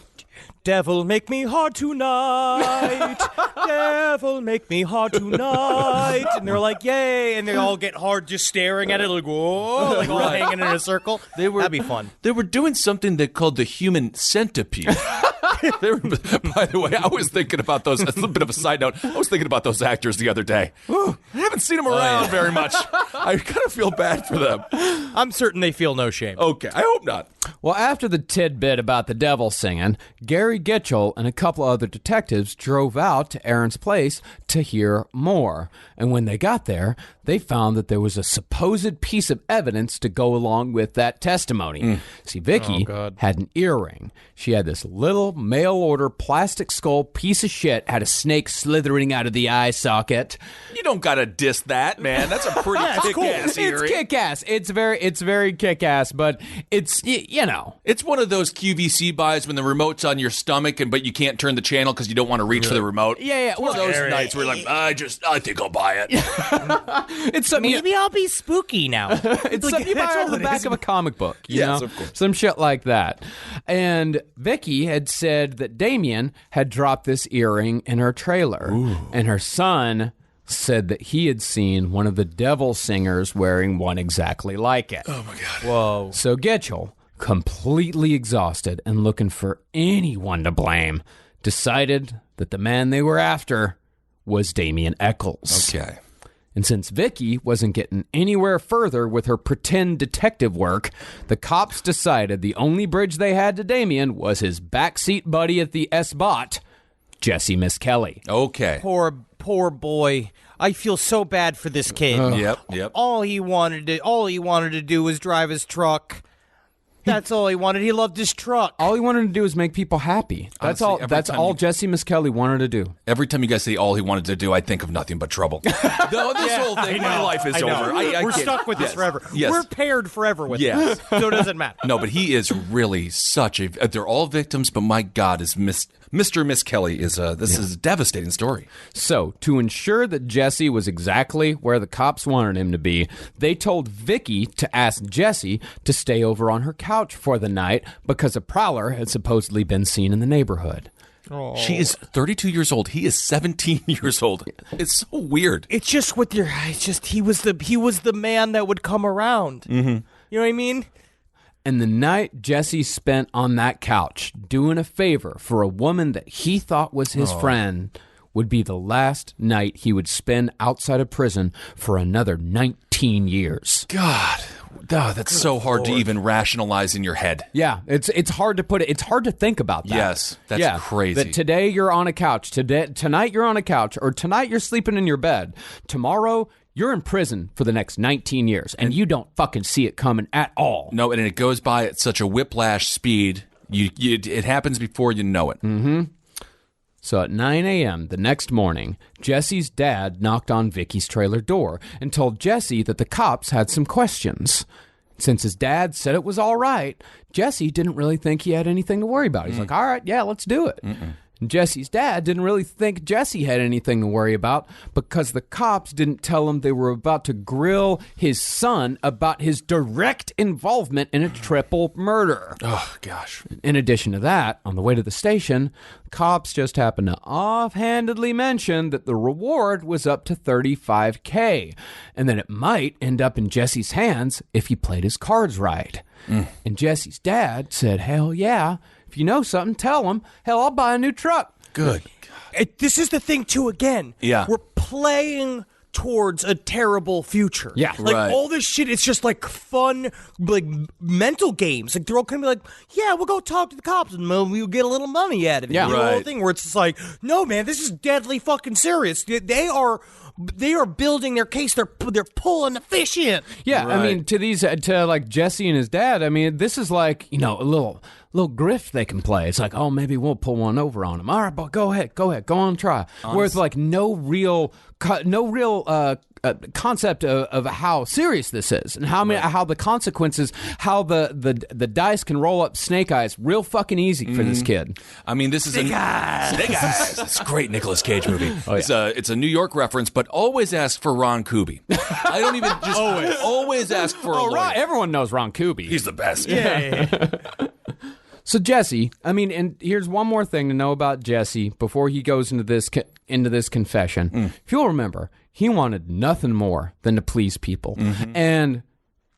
Devil, make me hard tonight. Devil, make me hard tonight. And they're like, yay. And they all get hard just staring at it like, whoa, like all hanging in a circle. That'd be fun. They were doing something they called the human centipede. By the way, I was thinking about those. A little bit of a side note. I was thinking about those actors the other day. I haven't seen them around very much. I kind of feel bad for them. I'm certain they feel no shame. Okay, I hope not. Well, after the tidbit about the devil singing, Gary Getchell and a couple other detectives drove out to Aaron's place to hear more. And when they got there, they found that there was a supposed piece of evidence to go along with that testimony. See, Vicky had an earring. She had this little mail-order plastic skull piece of shit, had a snake slithering out of the eye socket. You don't gotta diss that, man. That's a pretty kick-ass earring. It's kick-ass. It's very kick-ass, but it's, you know. It's one of those QVC buys when the remote's on your stomach, but you can't turn the channel because you don't want to reach for the remote. Yeah. It's one of those nights where you're like, I think I'll buy it. It's something Maybe I'll be spooky now. It's something you buy out of the back of a comic book. You Yes, know? of course. Some shit like that. And Vicky had said that Damien had dropped this earring in her trailer. And her son said that he had seen one of the devil singers wearing one exactly like it. Oh, my God. Whoa. So Getchell, completely exhausted and looking for anyone to blame, decided that the man they were after was Damien Eccles. Okay. And since Vicky wasn't getting anywhere further with her pretend detective work, the cops decided the only bridge they had to Damien was his backseat buddy at the S-Bot, Jessie Misskelley. Okay. Poor boy. I feel so bad for this kid. Yep. All he wanted to do was drive his truck. That's all he wanted. He loved his truck. All he wanted to do was make people happy. That's Honestly, That's all Jessie Misskelley wanted to do. Every time you guys say all he wanted to do, I think of nothing but trouble. This whole thing, my life is over. We're stuck with this forever. Yes. We're paired forever with this, so it doesn't matter. No, but he is really such a... They're all victims, but my God, is Mr. Misskelley is this is a devastating story. So, to ensure that Jessie was exactly where the cops wanted him to be, they told Vicky to ask Jessie to stay over on her couch for the night because a prowler had supposedly been seen in the neighborhood. She is 32 years old. He is 17 years old. It's so weird. It's just with your. It's just he was the man that would come around. Mm-hmm. You know what I mean? And the night Jesse spent on that couch doing a favor for a woman that he thought was his friend would be the last night he would spend outside of prison for another 19 years. God, that's so hard to even rationalize in your head. Yeah, it's hard to put it. It's hard to think about that. Yes, that's crazy. That today you're on a couch. Tonight you're on a couch, or tonight you're sleeping in your bed. Tomorrow you're in prison for the next 19 years, and you don't fucking see it coming at all. No, and it goes by at such a whiplash speed. It happens before you know it. Mm-hmm. So at 9 a.m. the next morning, Jesse's dad knocked on Vicky's trailer door and told Jesse that the cops had some questions. Since his dad said it was all right, Jesse didn't really think he had anything to worry about. He's like, all right, yeah, let's do it. And Jesse's dad didn't really think Jesse had anything to worry about because the cops didn't tell him they were about to grill his son about his direct involvement in a triple murder. Oh, gosh. In addition to that, on the way to the station, cops just happened to offhandedly mention that the reward was up to $35K, and that it might end up in Jesse's hands if he played his cards right. And Jesse's dad said, hell yeah. If you know something, tell them. Hell, I'll buy a new truck. Good. This is the thing, too, again. Yeah. We're playing towards a terrible future. Yeah. Like, right. all this shit, it's just, like, fun, like, mental games. Like, they're all going to be like, yeah, we'll go talk to the cops, and we'll get a little money out of it. Yeah. You know, the whole Right. thing where it's just like, no, man, this is deadly fucking serious. They are building their case. They're pulling the fish in. Yeah, Right. I mean, to like Jesse and his dad, I mean, this is like, you know, a little grift they can play. It's like, oh, maybe we'll pull one over on him. All right, but go ahead, go on, try. Whereas like no real concept of how serious this is and how the consequences, how the dice can roll up snake eyes real fucking easy for this kid. I mean, this is Snake Eyes. It's a great Nicolas Cage movie. Oh, yeah. It's a New York reference, but always ask for Ron Kuby. I don't even just always ask for a lawyer. Right, everyone knows Ron Kuby. He's the best. Yeah. So Jesse, I mean, and here's one more thing to know about Jesse before he goes into this confession. If you'll remember, he wanted nothing more than to please people, and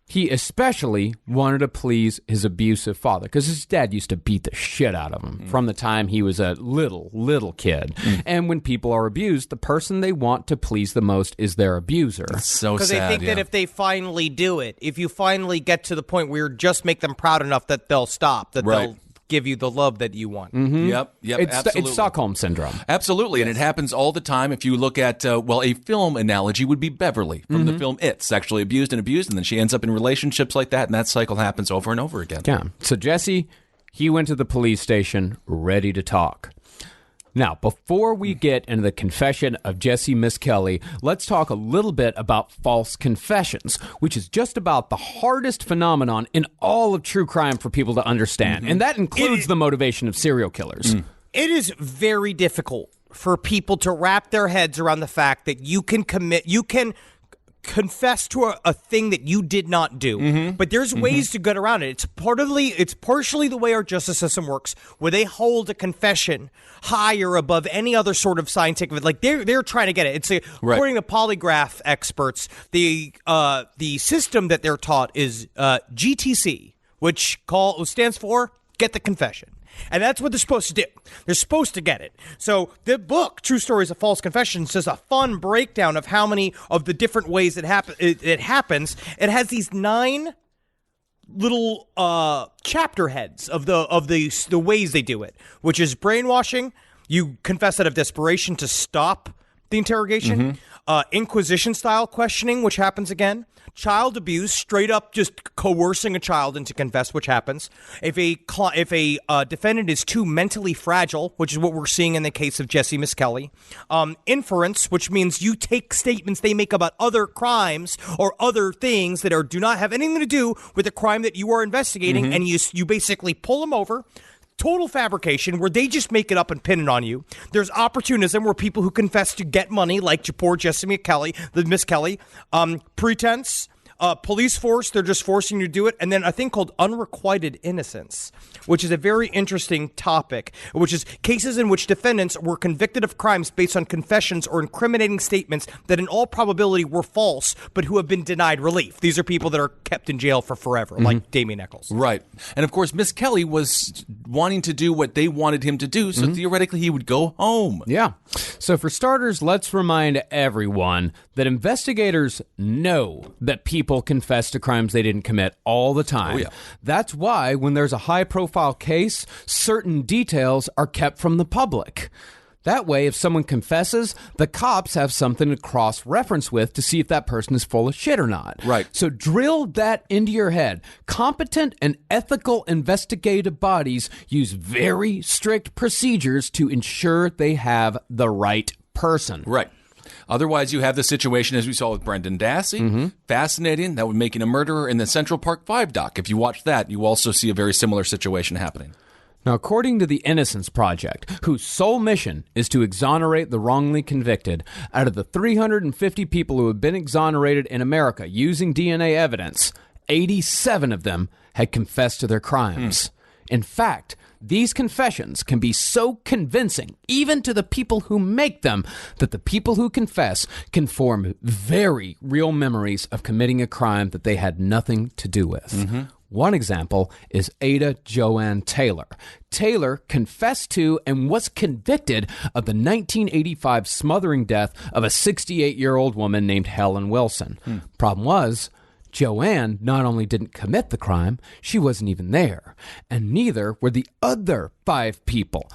he especially wanted to please his abusive father because his dad used to beat the shit out of him from the time he was a little kid. And when people are abused, the person they want to please the most is their abuser. So Because sad. they think that if they finally do it, if you finally get to the point where you just make them proud enough that they'll stop, that Right. they'll give you the love that you want. Yep, absolutely. It's Stockholm Syndrome. Absolutely, and it happens all the time. If you look at, a film analogy would be Beverly from the film It. Sexually abused, and then she ends up in relationships like that, and that cycle happens over and over again. Yeah. So Jesse, he went to the police station ready to talk. Now, before we get into the confession of Jessie Misskelley, let's talk a little bit about false confessions, which is just about the hardest phenomenon in all of true crime for people to understand. And that includes the motivation of serial killers. It is very difficult for people to wrap their heads around the fact that you can confess to a thing that you did not do, but there's ways to get around it. It's partially the way our justice system works, where they hold a confession higher above any other sort of scientific. Like they're trying to get it. It's according to polygraph experts, the system that they're taught is GTC, which stands for get the confession. And that's what they're supposed to do. They're supposed to get it. So the book, True Stories of False Confessions, does a fun breakdown of how many of the different ways it happens. It has these 9 little chapter heads of the ways they do it, which is brainwashing. You confess out of desperation to stop the interrogation. Inquisition-style questioning, which happens again. Child abuse, straight up just coercing a child into confess, which happens. If a defendant is too mentally fragile, which is what we're seeing in the case of Jessie Misskelley. Inference, which means you take statements they make about other crimes or other things that do not have anything to do with the crime that you are investigating, and you basically pull them over. Total fabrication, where they just make it up and pin it on you. There's opportunism, where people who confess to get money, like poor Jessie Misskelley. Pretense, Police force, they're just forcing you to do it. And then a thing called unrequited innocence, which is a very interesting topic, which is cases in which defendants were convicted of crimes based on confessions or incriminating statements that in all probability were false, but who have been denied relief. These are people that are kept in jail for forever, like Damien Eccles. Right. And of course, Misskelley was wanting to do what they wanted him to do, so theoretically he would go home. Yeah. So for starters, let's remind everyone that investigators know that people confess to crimes they didn't commit all the time. Oh, yeah. That's why when there's a high-profile case, certain details are kept from the public. That way, if someone confesses, the cops have something to cross-reference with to see if that person is full of shit or not. Right. So drill that into your head. Competent and ethical investigative bodies use very strict procedures to ensure they have the right person. Right. Otherwise, you have the situation as we saw with Brendan Dassey. Fascinating. That would make him a murderer in the Central Park 5 doc. If you watch that, you also see a very similar situation happening. Now, according to the Innocence Project, whose sole mission is to exonerate the wrongly convicted, out of the 350 people who have been exonerated in America using DNA evidence, 87 of them had confessed to their crimes. In fact, these confessions can be so convincing, even to the people who make them, that the people who confess can form very real memories of committing a crime that they had nothing to do with. One example is Ada Joanne Taylor. Taylor confessed to and was convicted of the 1985 smothering death of a 68-year-old woman named Helen Wilson. Problem was, Joanne not only didn't commit the crime, she wasn't even there. And neither were the other 5 people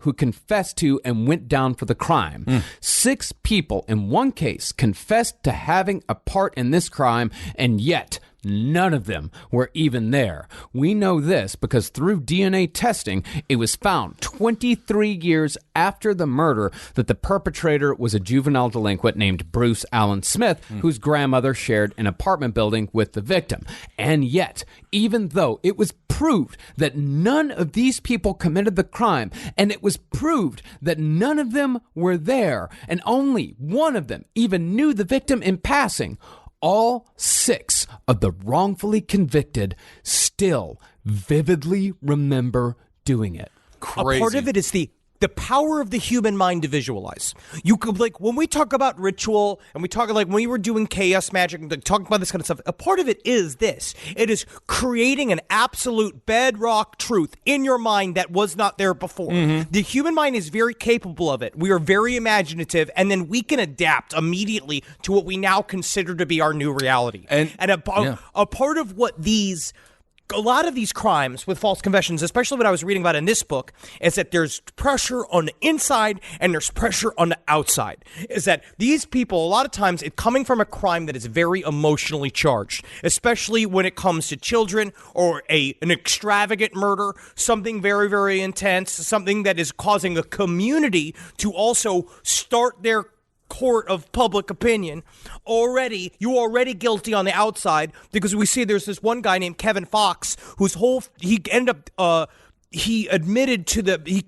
who confessed to and went down for the crime. 6 people in one case confessed to having a part in this crime, and yet none of them were even there. We know this because through DNA testing, it was found 23 years after the murder that the perpetrator was a juvenile delinquent named Bruce Allen Smith, whose grandmother shared an apartment building with the victim. And yet, even though it was proved that none of these people committed the crime, and it was proved that none of them were there, and only one of them even knew the victim in passing, all 6 of the wrongfully convicted still vividly remember doing it. Crazy. A part of it is the power of the human mind to visualize. You could, like, when we talk about ritual and we talk, like, when we were doing chaos magic and talking about this kind of stuff, a part of it is this. It is creating an absolute bedrock truth in your mind that was not there before. The human mind is very capable of it. We are very imaginative, and then we can adapt immediately to what we now consider to be our new reality. And a part of what a lot of these crimes with false confessions, especially what I was reading about in this book, is that there's pressure on the inside and there's pressure on the outside. Is that these people, a lot of times, it's coming from a crime that is very emotionally charged, especially when it comes to children or an extravagant murder, something very, very intense, something that is causing a community to also start their court of public opinion. You're already guilty on the outside, because we see there's this one guy named Kevin Fox he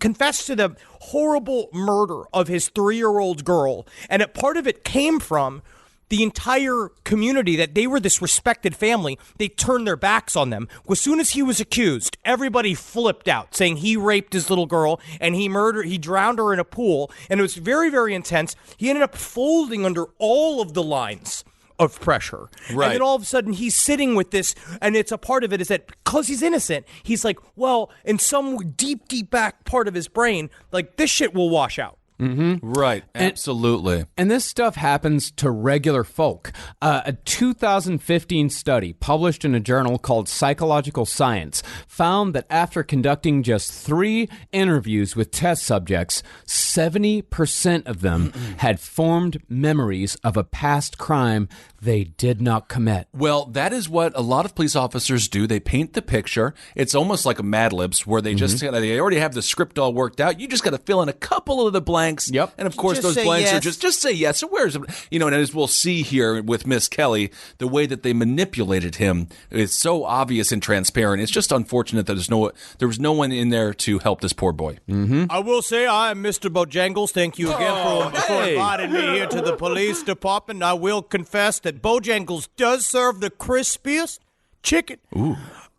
confessed to the horrible murder of his 3-year-old girl, and part of it came from the entire community, that they were this respected family. They turned their backs on them. As soon as he was accused, everybody flipped out, saying he raped his little girl and he drowned her in a pool. And it was very, very intense. He ended up folding under all of the lines of pressure. Right. And then all of a sudden he's sitting with this, and it's a part of it is that because he's innocent, he's like, well, in some deep, deep back part of his brain, like, this shit will wash out. Right, absolutely. And this stuff happens to regular folk. A 2015 study published in a journal called Psychological Science found that after conducting just 3 interviews with test subjects, 70% of them had formed memories of a past crime they did not commit. Well, that is what a lot of police officers do. They paint the picture. It's almost like a Mad Libs, where they they already have the script all worked out. You just got to fill in a couple of the blanks. Yep. And of course, Just those blanks yes. are just say yes. So where's, and as we'll see here with Misskelley, the way that they manipulated him is so obvious and transparent. It's just unfortunate that there was no one in there to help this poor boy. I will say I'm Mr. Bojangles. Thank you again for inviting me here to the police department. I will confess that that Bojangles does serve the crispiest chicken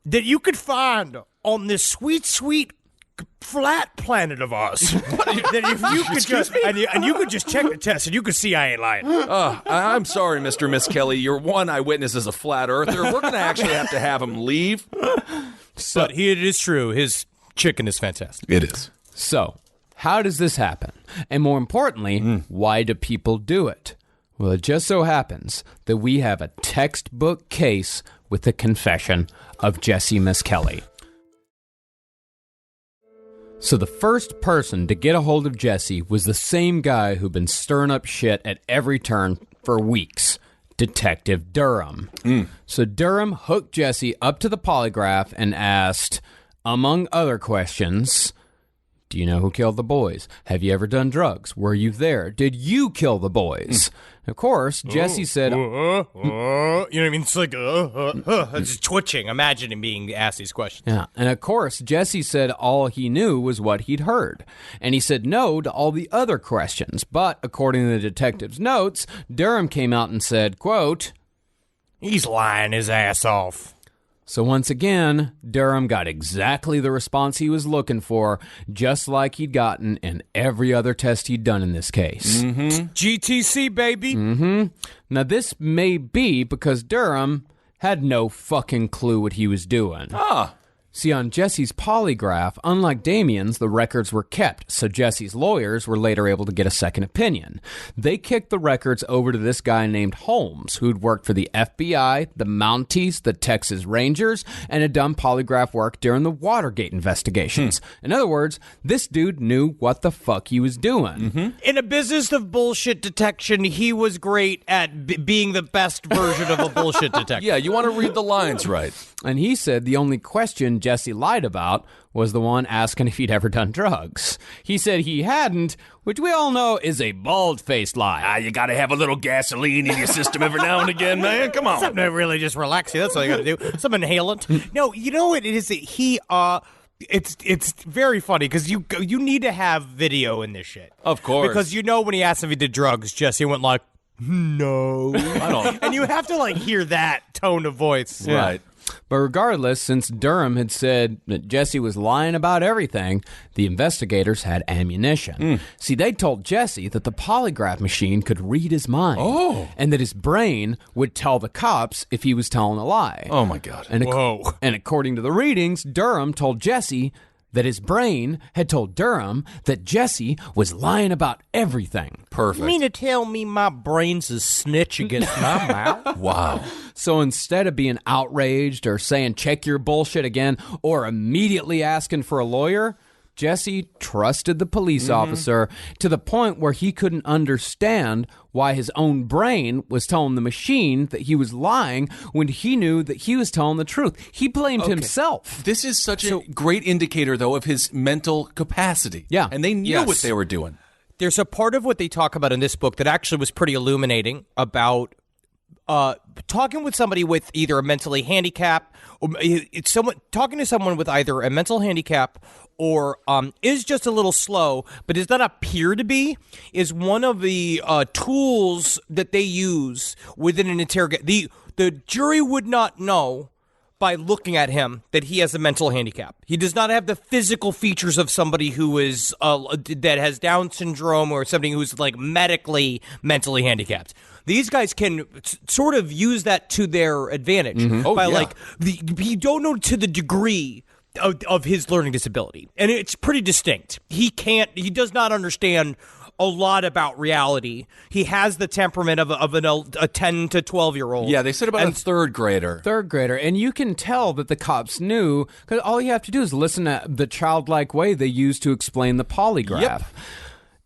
that you could find on this sweet, sweet flat planet of ours. That if you could just and you could just check the test and you could see I ain't lying. I'm sorry, Mr. Misskelley. Your one eyewitness is a flat earther. We're going to actually have him leave. But it is true. His chicken is fantastic. It is. So, how does this happen? And more importantly, why do people do it? Well, it just so happens that we have a textbook case with the confession of Jessie Misskelley. So the first person to get a hold of Jessie was the same guy who'd been stirring up shit at every turn for weeks, Detective Durham. So Durham hooked Jessie up to the polygraph and asked, among other questions, do you know who killed the boys? Have you ever done drugs? Were you there? Did you kill the boys? Of course, Jessie said... you know what I mean? It's like, it's just twitching. Imagine him being asked these questions. Yeah, and of course, Jessie said all he knew was what he'd heard. And he said no to all the other questions. But according to the detective's notes, Durham came out and said, quote, he's lying his ass off. So once again, Durham got exactly the response he was looking for, just like he'd gotten in every other test he'd done in this case. GTC, baby. Now, this may be because Durham had no fucking clue what he was doing. See, on Jessie's polygraph, unlike Damien's, the records were kept, so Jessie's lawyers were later able to get a second opinion. They kicked the records over to this guy named Holmes, who'd worked for the FBI, the Mounties, the Texas Rangers, and had done polygraph work during the Watergate investigations. In other words, this dude knew what the fuck he was doing. In a business of bullshit detection, he was great at being the best version of a bullshit detector. Yeah, you want to read the lines right. And he said the only question Jessie lied about was the one asking if he'd ever done drugs. He said he hadn't, which we all know is a bald-faced lie. You got to have a little gasoline in your system every now and again, man. Come on. Something to really just relax you. That's all you got to do. Some inhalant. No, you know what it is? It's very funny because you need to have video in this shit. Of course. Because you know when he asked if he did drugs, Jessie went like, no. I don't. And you have to like hear that tone of voice. Right. But regardless, since Durham had said that Jessie was lying about everything, the investigators had ammunition. See, they told Jessie that the polygraph machine could read his mind. And that his brain would tell the cops if he was telling a lie. Oh, my God. And according to the readings, Durham told Jessie that his brain had told Durham that Jessie was lying about everything. Perfect. You mean to tell me my brain's a snitch against my mouth? Wow. So instead of being outraged or saying, check your bullshit again, or immediately asking for a lawyer, Jessie trusted the police officer to the point where he couldn't understand why his own brain was telling the machine that he was lying when he knew that he was telling the truth. He blamed himself. This is such a great indicator, though, of his mental capacity. Yeah. And they knew what they were doing. There's a part of what they talk about in this book that actually was pretty illuminating about talking with somebody with either a mentally handicapped, or talking to someone with either a mental handicap or is just a little slow, but does not appear to be, is one of the tools that they use within an interrogation. The jury would not know by looking at him that he has a mental handicap. He does not have the physical features of somebody who is that has Down syndrome or somebody who's like medically mentally handicapped. These guys can sort of use that to their advantage you don't know to the degree of his learning disability, and it's pretty distinct. He does not understand a lot about reality. He has the temperament of a 10 to 12-year-old. Yeah, they said about a third grader. And you can tell that the cops knew, because all you have to do is listen to the childlike way they use to explain the polygraph. Yep.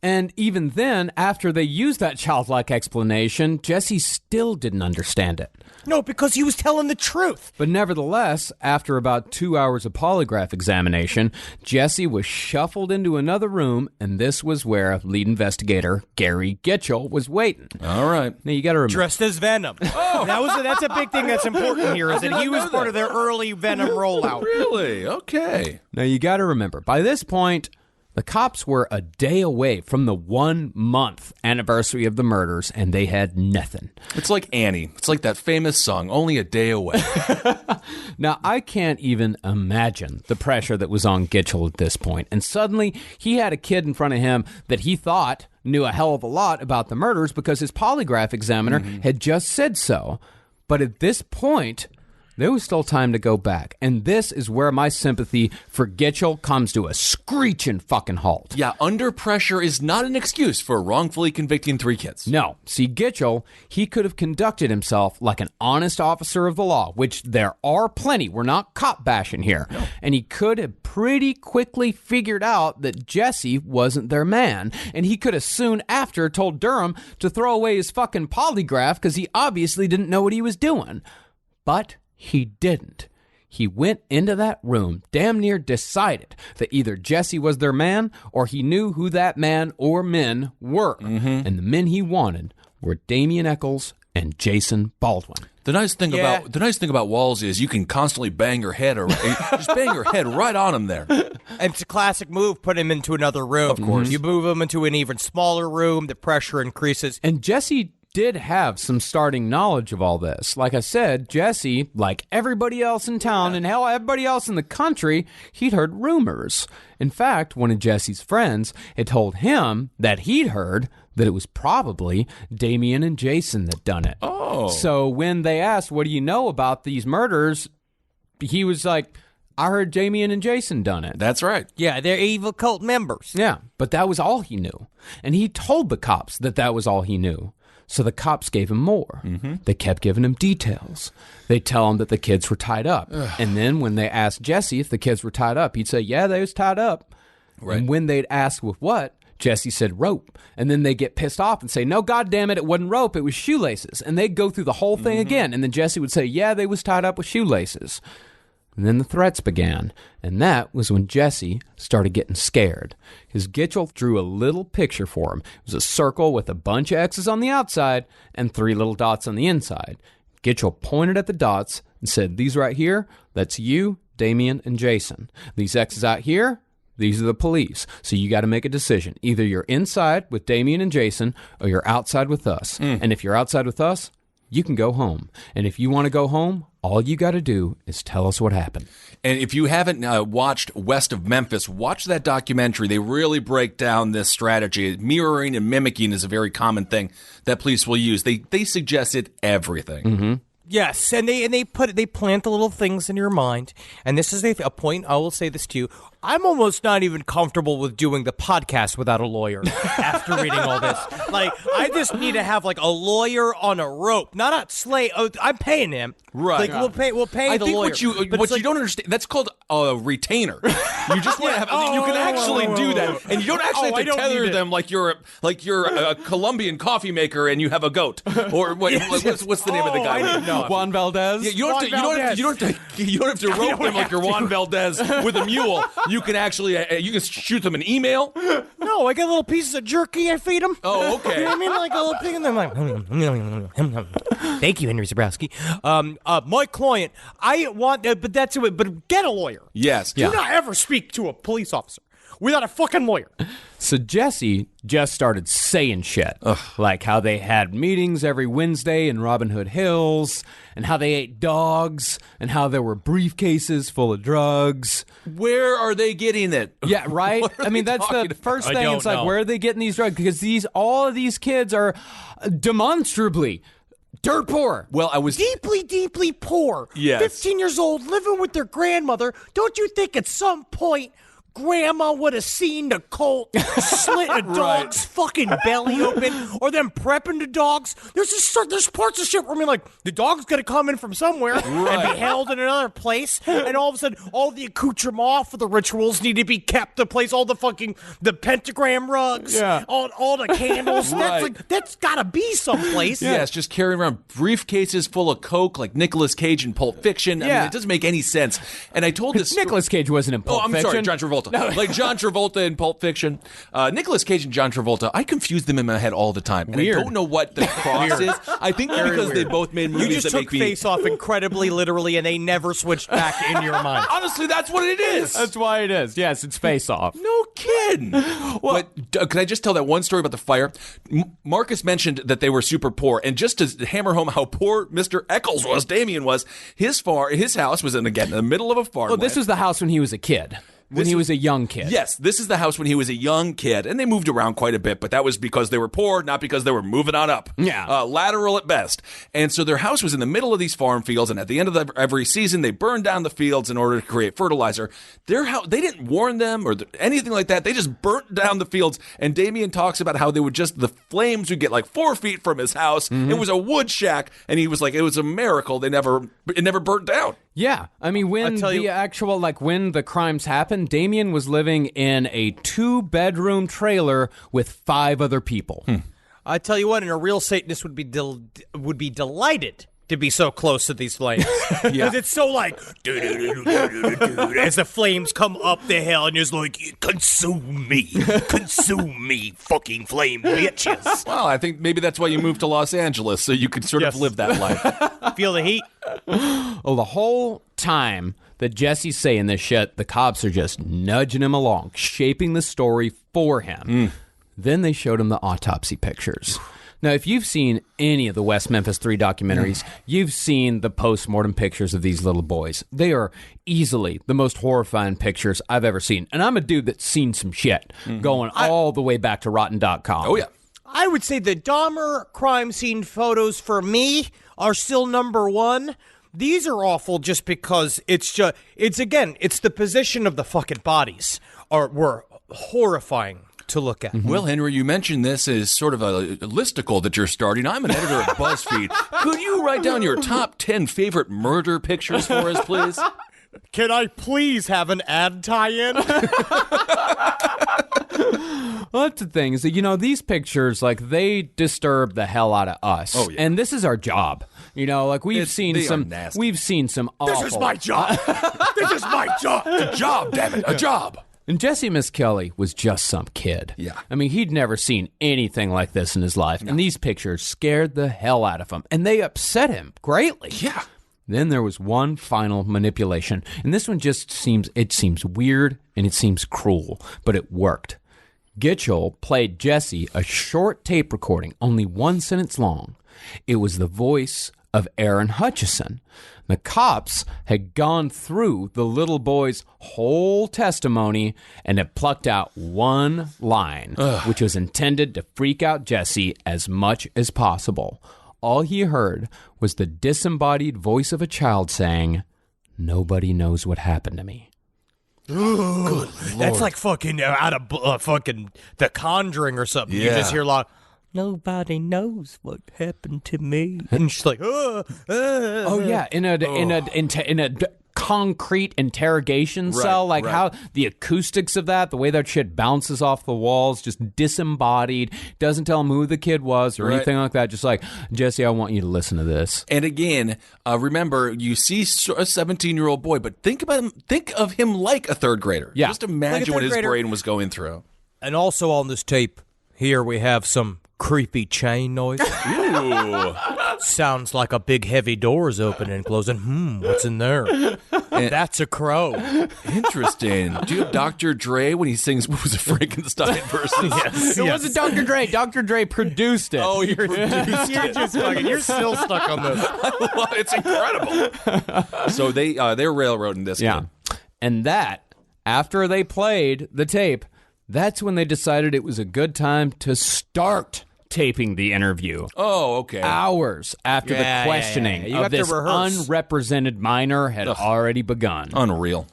And even then, after they used that childlike explanation, Jessie still didn't understand it. No, because he was telling the truth. But nevertheless, after about 2 hours of polygraph examination, Jessie was shuffled into another room, and this was where lead investigator Gary Gitchell was waiting. All right. Now, you got to remember. Dressed as Venom. That's a big thing that's important here, is that he was part of their early Venom rollout. Really? Okay. Now, you got to remember, by this point, The cops were a day away from the 1-month anniversary of the murders, and they had nothing. It's like Annie. It's like that famous song, Only a Day Away. Now, I can't even imagine the pressure that was on Gitchell at this point. And suddenly, he had a kid in front of him that he thought knew a hell of a lot about the murders because his polygraph examiner had just said so. But at this point, there was still time to go back. And this is where my sympathy for Gitchell comes to a screeching fucking halt. Yeah, under pressure is not an excuse for wrongfully convicting 3 kids. No. See, Gitchell, he could have conducted himself like an honest officer of the law, which there are plenty. We're not cop bashing here. No. And he could have pretty quickly figured out that Jessie wasn't their man. And he could have soon after told Durham to throw away his fucking polygraph because he obviously didn't know what he was doing. But he didn't. He went into that room, damn near decided that either Jessie was their man or he knew who that man or men were. And the men he wanted were Damien Eccles and Jason Baldwin. The nice thing about walls is you can constantly bang your head or just bang your head right on him there. And it's a classic move, put him into another room. Of course. You move him into an even smaller room, the pressure increases. And Jessie did have some starting knowledge of all this. Like I said, Jessie, like everybody else in town and hell, everybody else in the country, he'd heard rumors. In fact, one of Jessie's friends had told him that he'd heard that it was probably Damien and Jason that done it. Oh. So when they asked, what do you know about these murders? He was like, I heard Damien and Jason done it. That's right. Yeah, they're evil cult members. Yeah, but that was all he knew. And he told the cops that that was all he knew. So the cops gave him more. They kept giving him details. They'd tell him that the kids were tied up. And then when they asked Jessie if the kids were tied up, he'd say, yeah, they was tied up. Right. And when they'd ask with what, Jessie said rope. And then they'd get pissed off and say, no, goddamn it wasn't rope, it was shoelaces. And they'd go through the whole thing again. And then Jessie would say, yeah, they was tied up with shoelaces. And then the threats began, and that was when Jessie started getting scared. His Gitchell drew a little picture for him. It was a circle with a bunch of X's on the outside and 3 little dots on the inside. Gitchell pointed at the dots and said, these right here, that's you, Damien, and Jason. These X's out here, these are the police. So you got to make a decision. Either you're inside with Damien and Jason, or you're outside with us. And if you're outside with us, you can go home. And if you want to go home, all you got to do is tell us what happened. And if you haven't watched West of Memphis, watch that documentary. They really break down this strategy. Mirroring and mimicking is a very common thing that police will use. They suggested everything. Yes, and they plant the little things in your mind. And this is a point, I will say this to you. I'm almost not even comfortable with doing the podcast without a lawyer after reading all this. Like, I just need to have like a lawyer on a rope, not a slave. Oh, I'm paying him. Right. Like, we'll pay the lawyer. What you don't understand, that's called a retainer. You just want to have, you can actually do that. And you don't actually have to tether them like you're a Colombian coffee maker and you have a goat. Or what's the name of the guy? Juan Valdez? Yeah, you don't have to rope them like you're Juan Valdez with a mule. You can actually you can shoot them an email. No, I got little pieces of jerky I feed them. Oh, okay. You know what I mean? Like a little thing, and they're like, thank you, Henry Zabrowski. My client, I want, but that's it. But get a lawyer. Yes. Do not ever speak to a police officer without a fucking lawyer. So Jessie just started saying shit. Like how they had meetings every Wednesday in Robin Hood Hills, and how they ate dogs, and how there were briefcases full of drugs. Where are they getting it? Yeah, right? I mean, that's the first thing. It's like, where are they getting these drugs? Because all of these kids are demonstrably dirt poor. Well, I was deeply, deeply poor. Yes. 15 years old, living with their grandmother. Don't you think at some point Grandma would have seen the Colt slit a dog's fucking belly open, or them prepping the dogs? There's parts of shit where I mean, like, the dog's gonna come in from somewhere and be held in another place, and all of a sudden, all the accoutrement for the rituals need to be kept in place. All the pentagram rugs, all the candles. That's gotta be someplace. Yeah, it's just carrying around briefcases full of coke, like Nicolas Cage in Pulp Fiction. I mean, it doesn't make any sense. And I told this Nicolas Cage wasn't in Pulp Fiction. I'm sorry, John Travolta. Travolta. Like John Travolta in Pulp Fiction. Nicolas Cage and John Travolta, I confuse them in my head all the time. And Weird. I don't know what the cross is. I think because they both made movies You just that took make me... Face Off incredibly literally, and they never switched back in your mind. Honestly, that's what it is. That's why it is. Yes, it's Face Off. No kidding. But can I just tell that one story about the fire? Marcus mentioned that they were super poor, and just to hammer home how poor Mr. Eccles was, Damien was, his house was in the middle of a farmland. Well, this was the house when he was a kid. When he was a young kid. Yes, this is the house when he was a young kid, and they moved around quite a bit, but that was because they were poor, not because they were moving on up. Yeah. Lateral at best. And so their house was in the middle of these farm fields, and at the end of every season, they burned down the fields in order to create fertilizer. Their house, they didn't warn them or anything like that. They just burnt down the fields, and Damien talks about how the flames would get like 4 feet from his house. Mm-hmm. It was a wood shack, and he was like, it was a miracle. It never burnt down. Yeah, I mean, when the crimes happened, Damien was living in a 2-bedroom trailer with 5 other people. I tell you what, and a real Satanist would be delighted to be so close to these flames. Because it's so like, as the flames come up the hill, and it's like, consume me, fucking flame bitches. Well, I think maybe that's why you moved to Los Angeles, so you could sort of live that life. Feel the heat. Well, the whole time that Jesse's saying this shit, the cops are just nudging him along, shaping the story for him. Then they showed him the autopsy pictures. Now, if you've seen any of the West Memphis Three documentaries, you've seen the post-mortem pictures of these little boys. They are easily the most horrifying pictures I've ever seen. And I'm a dude that's seen some shit going all the way back to Rotten.com. Oh, yeah. I would say the Dahmer crime scene photos for me are still number one. These are awful just because it's the position of the fucking bodies were horrifying to look at. Well, Henry, you mentioned this as sort of a listicle that you're starting. I'm an editor at BuzzFeed. Could you write down your top 10 favorite murder pictures for us, please? Can I please have an ad tie-in? Well, that's the thing is that, these pictures, like, they disturb the hell out of us. Oh, yeah. And this is our job. We've seen some awful... This is my job. This is my job. A job, damn it. A job. And Jessie Misskelley was just some kid. Yeah. I mean, he'd never seen anything like this in his life. No. And these pictures scared the hell out of him. And they upset him greatly. Yeah. Then there was one final manipulation. And this one just seems weird and it seems cruel. But it worked. Gitchell played Jessie a short tape recording, only 1 sentence long. It was the voice of Aaron Hutchison. The cops had gone through the little boy's whole testimony and had plucked out one line, which was intended to freak out Jessie as much as possible. All he heard was the disembodied voice of a child saying, "Nobody knows what happened to me." Good That's like fucking out of fucking The Conjuring or something. Yeah. You just hear a lot. Nobody knows what happened to me, and she's like, "Oh yeah," in a concrete interrogation cell, like how the acoustics of the way that shit bounces off the walls, just disembodied, doesn't tell him who the kid was or anything like that. Just like, Jessie, I want you to listen to this. And again, remember, you see a 17-year-old boy, but think of him like a third grader. Yeah. Just imagine what his brain was going through. And also on this tape, here we have some creepy chain noise. Ooh. Sounds like a big heavy door is opening and closing. What's in there? That's a crow. Interesting. Do you have Dr. Dre when he sings, what was it, Frankenstein versus? Yes. It wasn't Dr. Dre. Dr. Dre produced it. Oh, he produced it. You're still stuck on this. It's incredible. So they're railroading this kid. And that, after they played the tape, that's when they decided it was a good time to start taping the interview. Oh, okay. Hours after the questioning of this unrepresented minor had already begun. Unreal.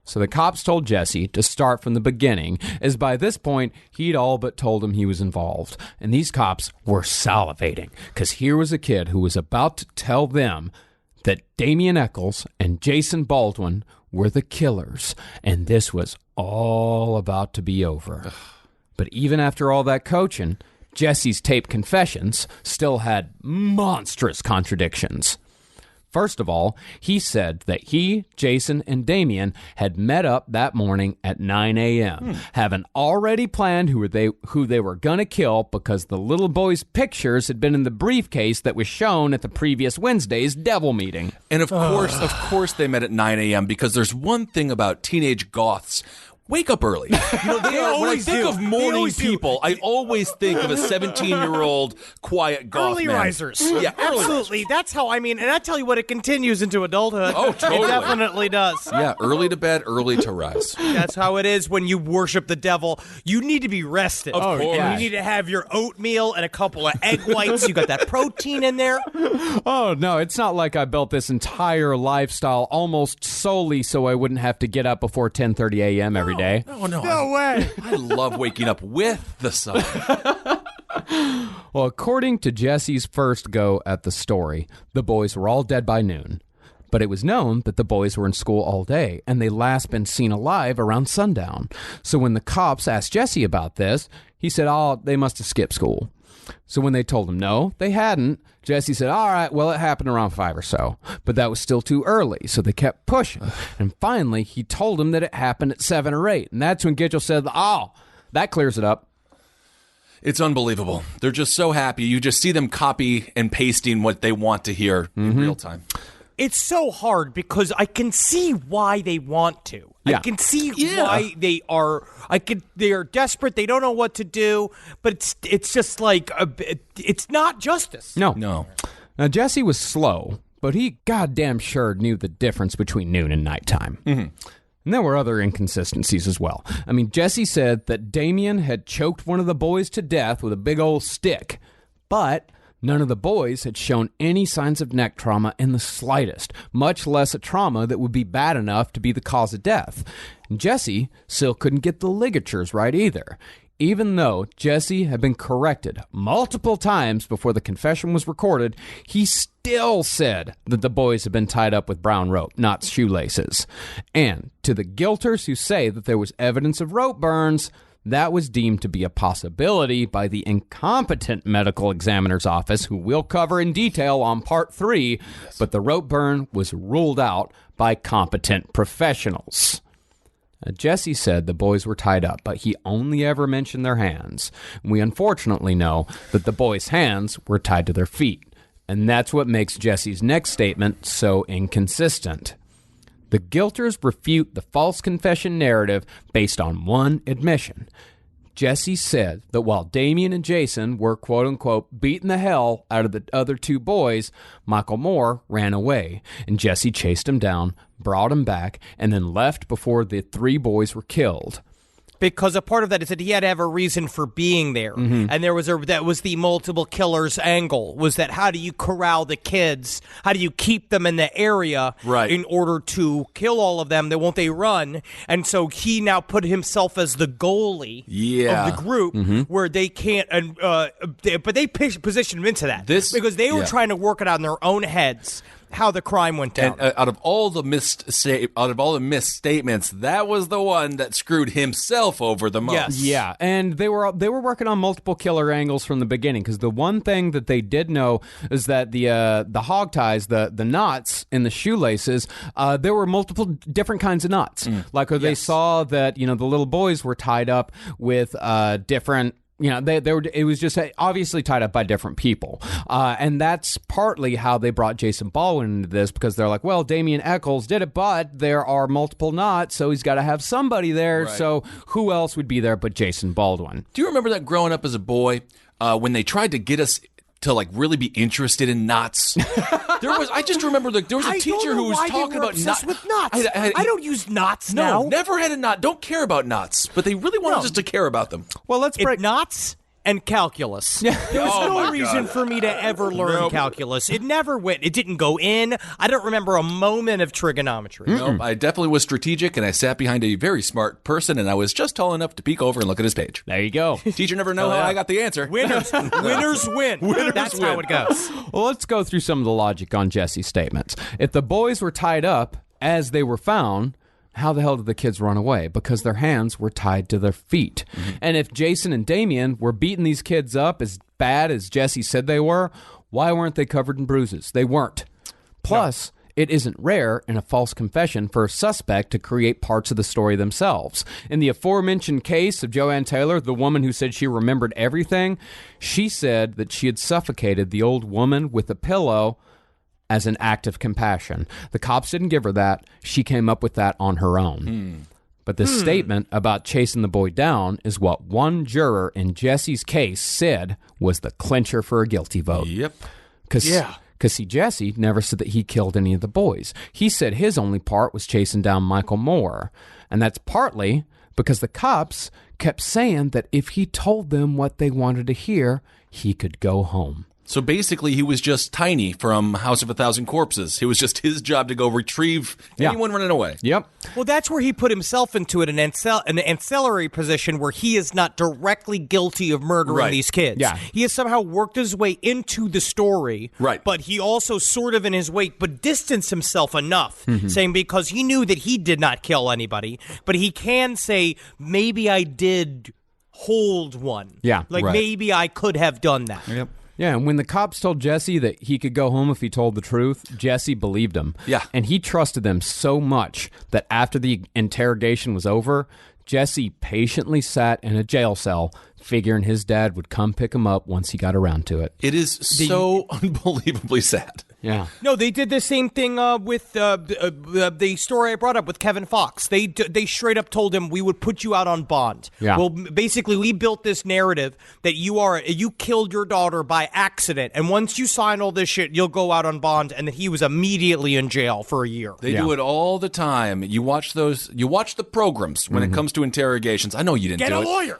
So the cops told Jessie to start from the beginning, as by this point, he'd all but told him he was involved. And these cops were salivating, because here was a kid who was about to tell them that Damien Eccles and Jason Baldwin were the killers, and this was all about to be over. But even after all that coaching, Jessie's tape confessions still had monstrous contradictions. First of all, he said that he, Jason, and Damien had met up that morning at 9 a.m., having already planned who they were going to kill because the little boy's pictures had been in the briefcase that was shown at the previous Wednesday's devil meeting. And of course they met at 9 a.m. because there's one thing about teenage goths. Wake up early. When I think of morning people, I always think of a 17-year-old quiet goth Early man. risers. Yeah, absolutely. That's how, and I tell you what, it continues into adulthood. Oh, totally. It definitely does. Yeah, early to bed, early to rise. That's how it is when you worship the devil. You need to be rested. Of course. And you need to have your oatmeal and a couple of egg whites. You got that protein in there. Oh, no, it's not like I built this entire lifestyle almost solely so I wouldn't have to get up before 10:30 a.m. every day. Oh, no. No way. I love waking up with the sun. Well, according to Jesse's first go at the story, the boys were all dead by noon. But it was known that the boys were in school all day, and they last been seen alive around sundown. So when the cops asked Jesse about this, he said, they must have skipped school. So when they told him no, they hadn't, Jesse said, all right, well, it happened around 5 or so. But that was still too early, so they kept pushing. And finally, he told him that it happened at 7 or 8. And that's when Gitchell said, that clears it up. It's unbelievable. They're just so happy. You just see them copy and pasting what they want to hear in real time. It's so hard because I can see why they want to. Yeah. I can see why they are. They are desperate. They don't know what to do. But it's just like it's not justice. No. Now, Jesse was slow, but he goddamn sure knew the difference between noon and nighttime. Mm-hmm. And there were other inconsistencies as well. I mean, Jesse said that Damien had choked one of the boys to death with a big old stick, but none of the boys had shown any signs of neck trauma in the slightest, much less a trauma that would be bad enough to be the cause of death. And Jesse still couldn't get the ligatures right either. Even though Jesse had been corrected multiple times before the confession was recorded, he still said that the boys had been tied up with brown rope, not shoelaces. And to the guilters who say that there was evidence of rope burns, that was deemed to be a possibility by the incompetent medical examiner's office, who we'll cover in detail on part 3, but the rope burn was ruled out by competent professionals. Jesse said the boys were tied up, but he only ever mentioned their hands. We unfortunately know that the boys' hands were tied to their feet, and that's what makes Jesse's next statement so inconsistent. The guilters refute the false confession narrative based on one admission. Jesse said that while Damien and Jason were, quote-unquote, beating the hell out of the other two boys, Michael Moore ran away, and Jesse chased him down, brought him back, and then left before the 3 boys were killed. Because a part of that is that he had to have a reason for being there. Mm-hmm. And that was the multiple killers angle, was that how do you corral the kids? How do you keep them in the area in order to kill all of them? Won't they run? And so he now put himself as the goalie of the group where they can't, but they positioned him into that. Because they were trying to work it out in their own heads. How the crime went down. And out of all the misstatements, that was the one that screwed himself over the most. Yes. Yeah, and they were working on multiple killer angles from the beginning, because the one thing that they did know is that the hog ties, the knots in the shoelaces, there were multiple different kinds of knots. They saw that the little boys were tied up with different. They were. It was just obviously tied up by different people, and that's partly how they brought Jason Baldwin into this, because they're like, well, Damien Eccles did it, but there are multiple knots, so he's got to have somebody there. Right. So who else would be there but Jason Baldwin? Do you remember that growing up as a boy, when they tried to get us to really be interested in knots? I just remember there was a teacher who was talking about knots. With knots. I don't use knots now. No, never had a knot. Don't care about knots, but they really wanted us to care about them. Well, let's break knots and calculus. There was no reason for me to ever learn calculus. It never went. It didn't go in. I don't remember a moment of trigonometry. Nope, I definitely was strategic, and I sat behind a very smart person, and I was just tall enough to peek over and look at his page. There you go. Teacher never know how I got the answer. Winners win. That's how it goes. Well, let's go through some of the logic on Jesse's statements. If the boys were tied up as they were found, how the hell did the kids run away? Because their hands were tied to their feet. And if Jason and Damien were beating these kids up as bad as Jesse said they were, why weren't they covered in bruises? They weren't. Plus, it isn't rare in a false confession for a suspect to create parts of the story themselves. In the aforementioned case of Joanne Taylor, the woman who said she remembered everything, she said that she had suffocated the old woman with a pillow as an act of compassion. The cops didn't give her that. She came up with that on her own. But the statement about chasing the boy down is what one juror in Jesse's case said was the clincher for a guilty vote. Yep. Because, see, Jesse never said that he killed any of the boys. He said his only part was chasing down Michael Moore. And that's partly because the cops kept saying that if he told them what they wanted to hear, he could go home. So basically, he was just Tiny from House of a Thousand Corpses. It was just his job to go retrieve anyone running away. Yep. Well, that's where he put himself into an ancillary position where he is not directly guilty of murdering these kids. Yeah. He has somehow worked his way into the story. Right. But he also sort of in his wake, but distanced himself enough, saying because he knew that he did not kill anybody, but he can say, maybe I did hold one. Yeah. Like Right. maybe I could have done that. Yep. Yeah, and when the cops told Jesse that he could go home if he told the truth, Jesse believed him. Yeah. And he trusted them so much that after the interrogation was over, Jesse patiently sat in a jail cell, figuring his dad would come pick him up once he got around to it. It is so unbelievably sad. Yeah. No, they did the same thing with the story I brought up with Kevin Fox. They straight up told him we would put you out on bond. Yeah. Well, basically, we built this narrative that you killed your daughter by accident, and once you sign all this shit, you'll go out on bond, and that he was immediately in jail for a year. They do it all the time. You watch the programs when it comes to interrogations. I know you didn't do it. lawyer.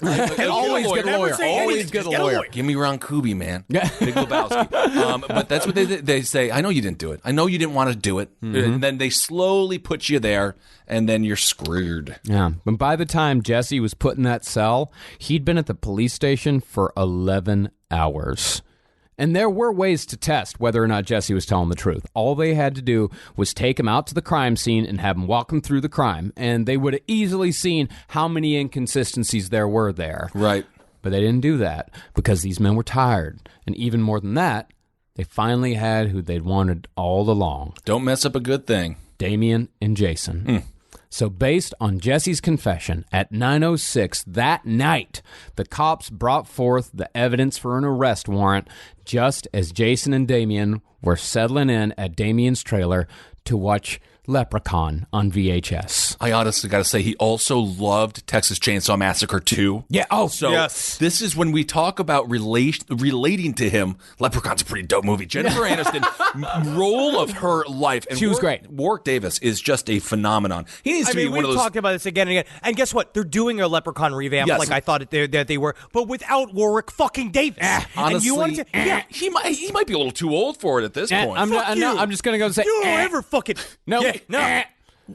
Always get a lawyer. Always get a lawyer. Give me Ron Kuby, man. Big Lebowski. But that's what they say. I know you didn't do it. I know you didn't want to do it. And then they slowly put you there, and then you're screwed. Yeah. But by the time Jesse was put in that cell, he'd been at the police station for 11 hours. And there were ways to test whether or not Jesse was telling the truth. All they had to do was take him out to the crime scene and have him walk him through the crime, and they would have easily seen how many inconsistencies there were there. Right. But they didn't do that because these men were tired. And even more than that, they finally had who they'd wanted all along. Don't mess up a good thing. Damien and Jason. So based on Jesse's confession, at 9:06 that night, the cops brought forth the evidence for an arrest warrant just as Jason and Damien were settling in at Damien's trailer to watch Leprechaun on VHS. I honestly got to say, he also loved Texas Chainsaw Massacre 2. Yeah. Oh, So yes. this is when we talk about relating to him. Leprechaun's a pretty dope movie. Jennifer Aniston, role of her life. And She was great. Warwick Davis is just a phenomenon. He needs to be one we've of those. talked about this again and again. And guess what? They're doing a Leprechaun revamp Yes. like I thought that they were, but without Warwick fucking Davis. Honestly, and you wanted to, he might be a little too old for it at this point. I'm just going to go say, you don't ever fucking no. Yeah. no.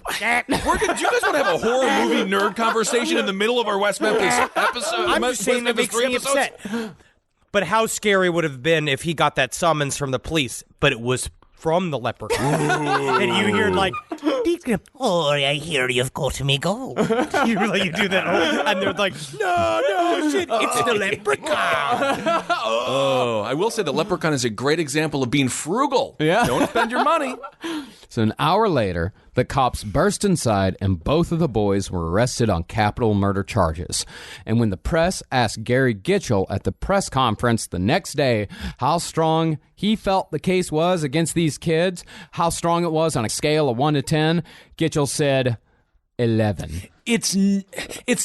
Do you guys want to have a horror movie nerd conversation in the middle of our West Memphis episode? I'm just saying that West makes Memphis 3 me episodes? upset. But how scary would it have been if he got that summons from the police, but it was from the Leprechaun, and you hear like, Oh, I hear you've got me go. you do that, and they're like, no, shit, it's the Leprechaun. Oh, I will say the Leprechaun is a great example of being frugal. Yeah. Don't spend your money. So an hour later, the cops burst inside and both of the boys were arrested on capital murder charges. And when the press asked Gary Gitchell at the press conference the next day how strong he felt the case was against these kids, how strong it was on a scale of 1 to 10, Gitchell said 11. It's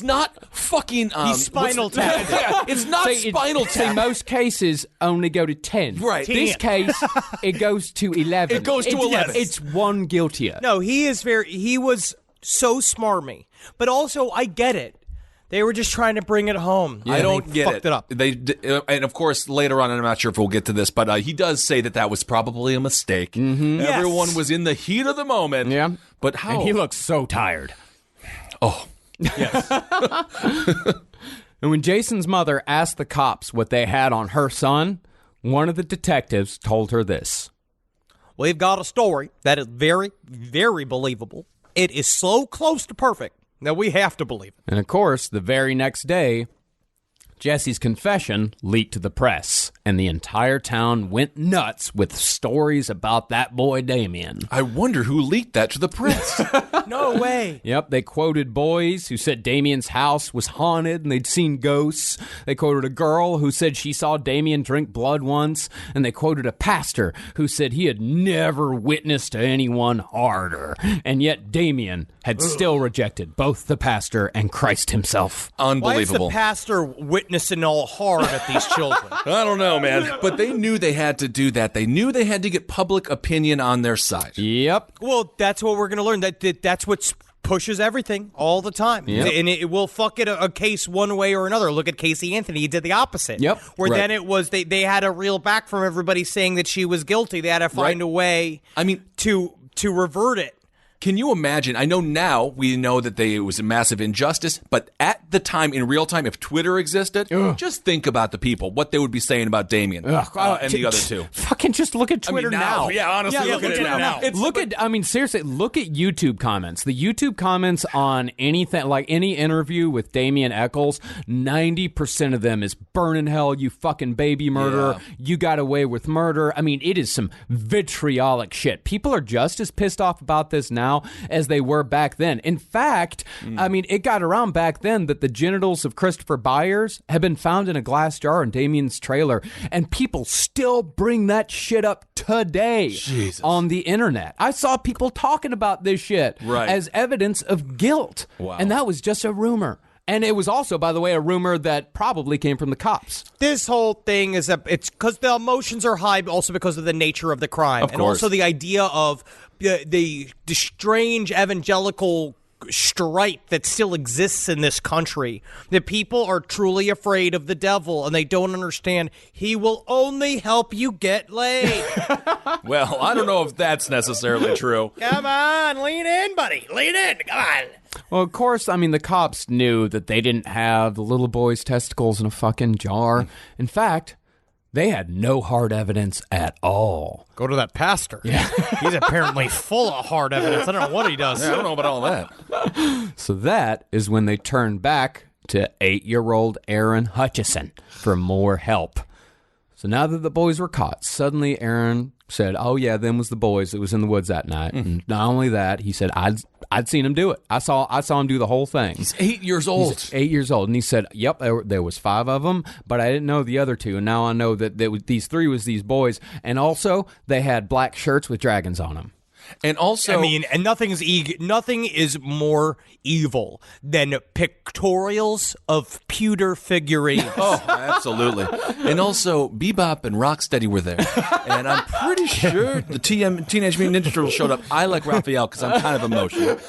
not fucking. He's Spinal Tap. It's not Spinal See, Tap. most cases only go to 10. Right. This case, it goes to 11. It goes to 11. It's one guiltier. No, he was so smarmy, but also I get it. They were just trying to bring it home. I don't get fucked it up. And of course, later on, and I'm not sure if we'll get to this, but he does say that was probably a mistake. Mm-hmm. Yes. Everyone was in the heat of the moment. Yeah. But how? And he looks so tired. Oh. Yes. And when Jason's mother asked the cops what they had on her son, one of the detectives told her this. We've got a story that is very, very believable. It is so close to perfect that we have to believe it. And of course, the very next day, Jesse's confession leaked to the press. and the entire town went nuts with stories about that boy Damien. I wonder who leaked that to the press. No way. Yep, they quoted boys who said Damien's house was haunted and they'd seen ghosts. They quoted a girl who said she saw Damien drink blood once, and they quoted a pastor who said he had never witnessed anyone harder. And yet Damien had still rejected both the pastor and Christ himself. Why is the Unbelievable. pastor witnessing all hard at these children? I don't know, man. But they knew they had to do that. They knew they had to get public opinion on their side. Yep. Well, that's what we're going to learn. That's what pushes everything all the time. Yep. And it will fuck it a case one way or another. Look at Casey Anthony. He did the opposite. Yep. Where Right. then it was they had to reel back from everybody saying that she was guilty. They had to find Right. a way to revert it. Can you imagine? I know now we know that it was a massive injustice, but at the time, in real time, if Twitter existed, just think about the people, what they would be saying about Damien and the other two. Fucking just look at Twitter now. Yeah, honestly, look at it now. Seriously, look at YouTube comments. The YouTube comments on anything, like any interview with Damien Eccles, 90% of them is burn in hell, you fucking baby murderer. Yeah. You got away with murder. I mean, it is some vitriolic shit. People are just as pissed off about this now as they were back then. In fact, I mean, it got around back then that the genitals of Christopher Byers had been found in a glass jar in Damien's trailer, and people still bring that shit up today on the internet. I saw people talking about this shit as evidence of guilt, and that was just a rumor. And it was also, by the way, a rumor that probably came from the cops. This whole thing it's because the emotions are high, also because of the nature of the crime. Of and course. also the idea of the strange evangelical stripe that still exists in this country. That people are truly afraid of the devil, and they don't understand he will only help you get laid. Well, I don't know if that's necessarily true. Come on, lean in, buddy. Lean in. Come on. Well, of course, I mean, the cops knew that they didn't have the little boy's testicles in a fucking jar. In fact, they had no hard evidence at all. Go to that pastor. Yeah. He's apparently full of hard evidence. I don't know what he does. I don't know about all that. So that is when they turned back to 8-year-old Aaron Hutchison for more help. So now that the boys were caught, suddenly Aaron said, "Oh yeah, them was the boys that was in the woods that night." And not only that, he said, I'd seen him do it. I saw him do the whole thing. He's 8 years old. He's 8 years old, and he said, "Yep, there was 5 of them, but I didn't know the other 2, and now I know that these 3 was these boys, and also they had black shirts with dragons on them." And also, I mean, and nothing is more evil than pictorials of pewter figurines. Oh, absolutely. And also, Bebop and Rocksteady were there. And I'm pretty sure the Teenage Mutant Ninja Turtles showed up. I like Raphael because I'm kind of emotional.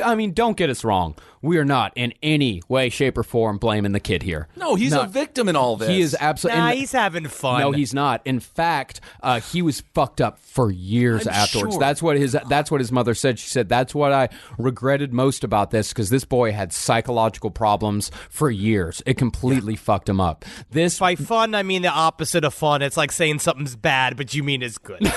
I mean, don't get us wrong. We are not in any way, shape, or form blaming the kid here. No, he's a victim in all this. He is absolutely. Nah, he's having fun. No, he's not. In fact, he was fucked up for years afterwards. Sure. That's what his mother said. She said, "That's what I regretted most about this, because this boy had psychological problems for years. It completely fucked him up." This By fun, I mean the opposite of fun. It's like saying something's bad, but you mean it's good.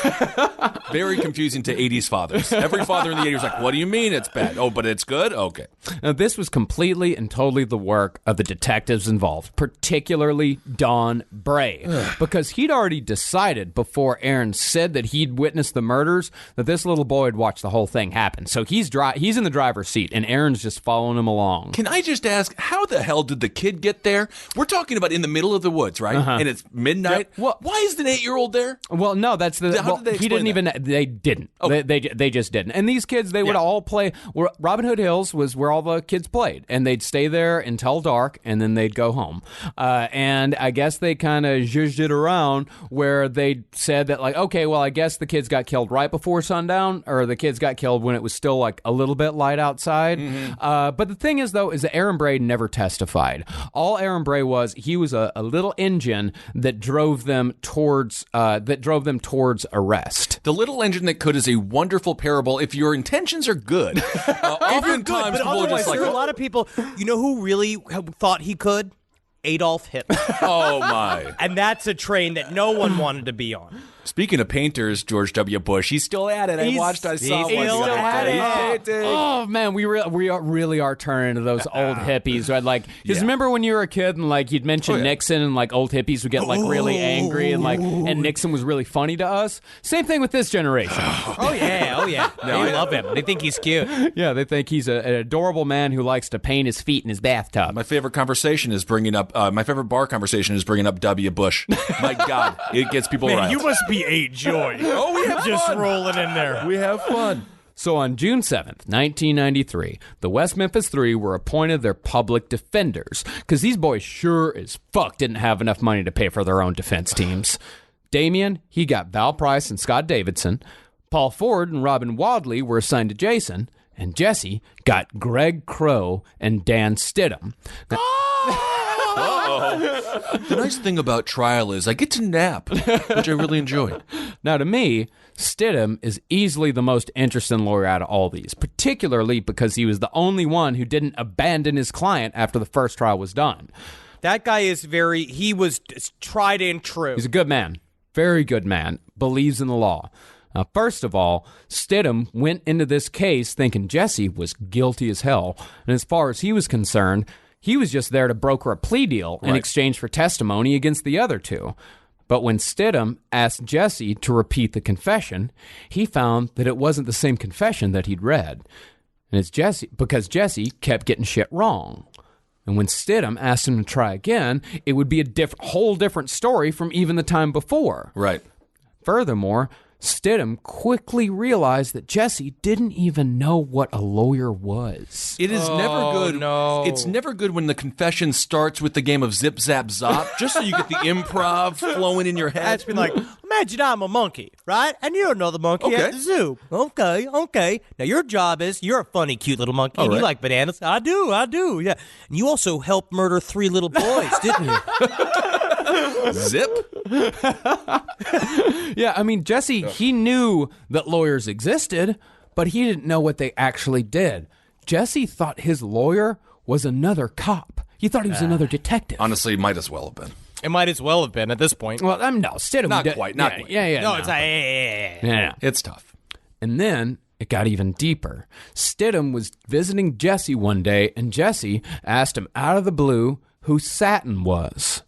very confusing to 80s fathers. Every father in the 80s was like, "What do you mean it's bad? Oh, but it's good? Okay." Now, this was completely and totally the work of the detectives involved, particularly Don Bray, because he'd already decided before Aaron said that he'd witnessed the murders that this little boy had watched the whole thing happen. So he's in the driver's seat, and Aaron's just following him along. Can I just ask, how the hell did the kid get there? We're talking about in the middle of the woods, right? And it's midnight. Yeah, well, why is an 8-year-old there? Well, no, that's the. How did they explain They didn't. Okay. They just didn't. And these kids, they would all play. Robin Hood Hills was where all the kids played, and they'd stay there until dark, and then they'd go home. And I guess they kind of zhuzhed it around where they said that, like, okay, well, I guess the kids got killed right before sundown, or the kids got killed when it was still like a little bit light outside. But the thing is, though, is that Aaron Bray never testified. All Aaron Bray was, he was a little engine that drove them towards arrest. The little engine that could is a wonderful parable if your intentions are good. Oftentimes, but people are otherwise, just like, there are a lot of people. You know who really thought he could? Adolf Hitler. "Oh my." And that's a train that no one wanted to be on. Speaking of painters, George W. Bush, he's still at it. I saw one. He's still at it. Oh man, we really are turning into those old hippies. Right? Like, because remember when you were a kid and like you'd mention Nixon and like old hippies would get like really angry and Nixon was really funny to us. Same thing with this generation. Oh yeah. They love him. They think he's cute. Yeah, they think he's an adorable man who likes to paint his feet in his bathtub. My favorite conversation is bringing up. My favorite bar conversation is bringing up W. Bush. My God, it gets people riled. You must be a joy. Oh, we have just fun. rolling in there. We have fun. So on June 7th, 1993, the West Memphis Three were appointed their public defenders because these boys sure as fuck didn't have enough money to pay for their own defense teams. Damien, he got Val Price and Scott Davidson. Paul Ford and Robin Wadley were assigned to Jason. And Jessie got Greg Crow and Dan Stidham. Now, The nice thing about trial is I get to nap, which I really enjoy. Now, to me, Stidham is easily the most interesting lawyer out of all these, particularly because he was the only one who didn't abandon his client after the first trial was done. That guy is he was tried and true. He's a good man, very good man, believes in the law. Now, first of all, Stidham went into this case thinking Jessie was guilty as hell, and as far as he was concerned, he was just there to broker a plea deal in exchange for testimony against the other two. But when Stidham asked Jessie to repeat the confession, he found that it wasn't the same confession that he'd read. And it's because Jessie kept getting shit wrong. And when Stidham asked him to try again, it would be a whole different story from even the time before. Right. Furthermore, Stidham quickly realized that Jessie didn't even know what a lawyer was. It is never good. No. It's never good when the confession starts with the game of zip, zap, zop, just so you get the improv flowing in your head. That's been like, imagine I'm a monkey, right? And you don't know the monkey at the zoo. Okay. Now your job is you're a funny, cute little monkey, and you like bananas. I do. Yeah. And you also helped murder 3 little boys, didn't you? Zip. Yeah, I mean, Jessie, he knew that lawyers existed, but he didn't know what they actually did. Jessie thought his lawyer was another cop. He thought he was another detective. Honestly, might as well have been. It might as well have been at this point. Well, no, Stidham. Not quite. Yeah. No, it's like, Yeah. It's tough. And then it got even deeper. Stidham was visiting Jessie one day, and Jessie asked him out of the blue who Satin was.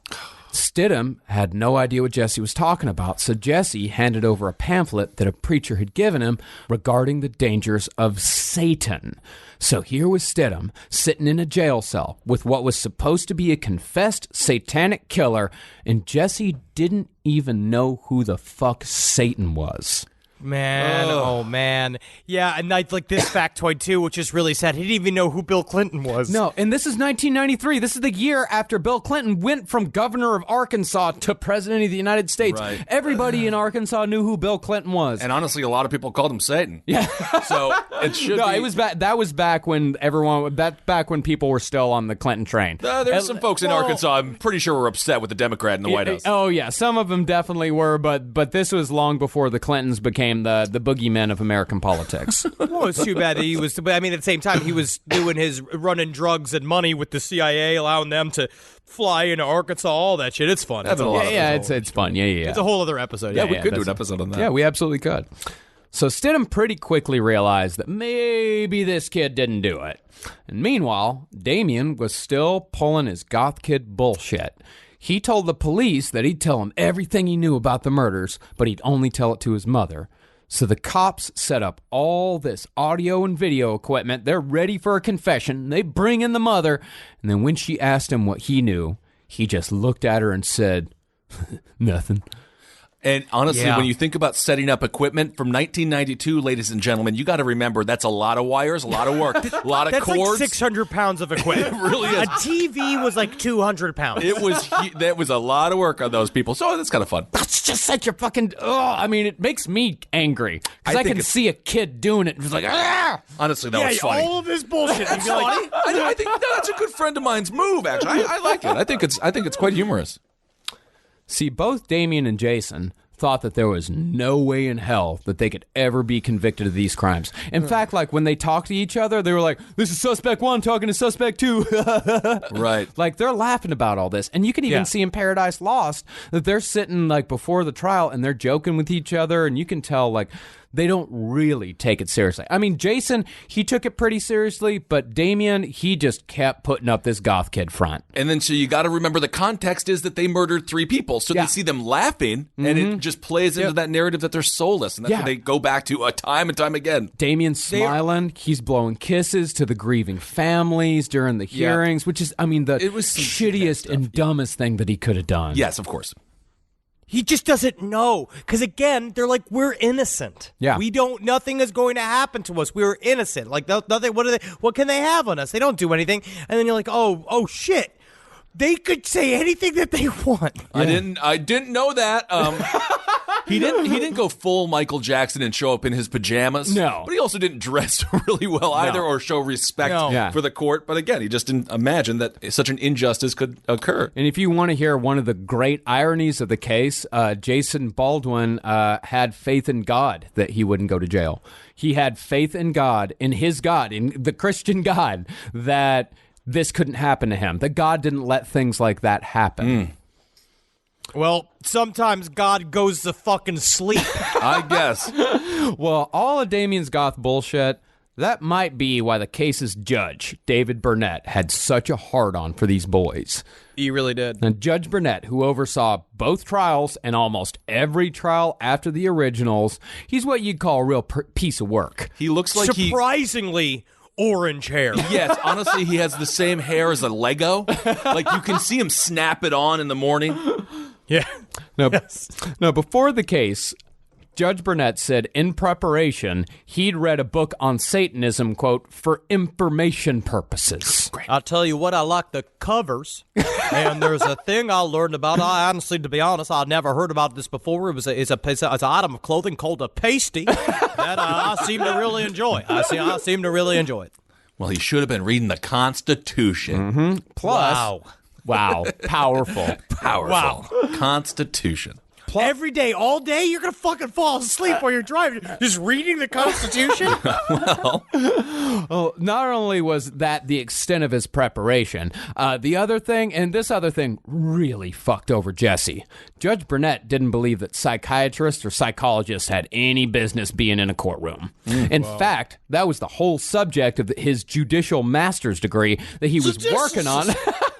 Stidham had no idea what Jessie was talking about, so Jessie handed over a pamphlet that a preacher had given him regarding the dangers of Satan. So here was Stidham sitting in a jail cell with what was supposed to be a confessed satanic killer, and Jessie didn't even know who the fuck Satan was. Man. Yeah, and like this factoid too, which is really sad. He didn't even know who Bill Clinton was. No, and this is 1993. This is the year after Bill Clinton went from governor of Arkansas to president of the United States. Right. Everybody in Arkansas knew who Bill Clinton was. And honestly, a lot of people called him Satan. Yeah. So it should be. It was back. That was back when back when people were still on the Clinton train. There's some folks in Arkansas I'm pretty sure were upset with the Democrat in the White House. Oh yeah, some of them definitely were, but this was long before the Clintons became the boogeymen of American politics. Well, it's too bad that he was. But I mean, at the same time, he was doing his running drugs and money with the CIA, allowing them to fly into Arkansas, all that shit. It's fun. It's fun. Yeah. It's a whole other episode. Yeah, we could do an episode on that. Yeah, we absolutely could. So Stidham pretty quickly realized that maybe this kid didn't do it. And meanwhile, Damien was still pulling his goth kid bullshit. He told the police that he'd tell him everything he knew about the murders, but he'd only tell it to his mother. So the cops set up all this audio and video equipment. They're ready for a confession. They bring in the mother. And then when she asked him what he knew, he just looked at her and said, nothing. And honestly, when you think about setting up equipment from 1992, ladies and gentlemen, you got to remember that's a lot of wires, a lot of work, a lot of that's cords. Like 600 pounds of equipment. It really is. A TV was like 200 pounds. That was a lot of work on those people. So that's kind of fun. That's just such a fucking. I mean, it makes me angry because I can see a kid doing it. It's like, ah! Honestly, that was funny. All of this bullshit. That's funny. I think that's a good friend of mine's move. Actually, I like it. I think it's quite humorous. See, both Damien and Jason thought that there was no way in hell that they could ever be convicted of these crimes. In fact, like when they talked to each other, they were like, this is suspect 1 talking to suspect 2. Right. Like they're laughing about all this. And you can even see in Paradise Lost that they're sitting like before the trial and they're joking with each other, and you can tell like they don't really take it seriously. I mean, Jason, he took it pretty seriously, but Damien, he just kept putting up this goth kid front. And then so you got to remember the context is that they murdered 3 people. So they see them laughing, and it just plays into that narrative that they're soulless. And that's what they go back to time and time again. Damien's smiling. He's blowing kisses to the grieving families during the hearings, which is, I mean, it was shittiest and dumbest thing that he could have done. Yes, of course. He just doesn't know. Because again, they're like, we're innocent. Yeah. Nothing is going to happen to us. We're innocent. Like, nothing, what can they have on us? They don't do anything. And then you're like, oh shit. They could say anything that they want. Yeah. I didn't know that. He didn't go full Michael Jackson and show up in his pajamas. No. But he also didn't dress really well either or show respect for the court. But again, he just didn't imagine that such an injustice could occur. And if you want to hear one of the great ironies of the case, Jason Baldwin had faith in God that he wouldn't go to jail. He had faith in God, in the Christian God, that this couldn't happen to him. That God didn't let things like that happen. Well, sometimes God goes to fucking sleep. I guess. Well, all of Damien's goth bullshit, that might be why the case's judge, David Burnett, had such a hard-on for these boys. He really did. And Judge Burnett, who oversaw both trials and almost every trial after the originals, he's what you'd call a real piece of work. He looks like surprisingly orange hair. Yes, honestly, he has the same hair as a Lego. Like, you can see him snap it on in the morning. Yeah. Now, before the case, Judge Burnett said in preparation he'd read a book on Satanism, quote, for information purposes. I'll tell you what, I like the covers. And there's a thing I learned about. I honestly, to be honest, I'd never heard about this before. It's an item of clothing called a pasty that I seem to really enjoy. I seem to really enjoy it. Well, he should have been reading the Constitution. Mm-hmm. Plus, wow. Powerful. Wow. Constitution. Every day, all day, you're going to fucking fall asleep while you're driving. Just reading the Constitution? Well, not only was that the extent of his preparation, the other thing, and this other thing really fucked over Jessie. Judge Burnett didn't believe that psychiatrists or psychologists had any business being in a courtroom. In fact, that was the whole subject of his judicial master's degree that he was working on.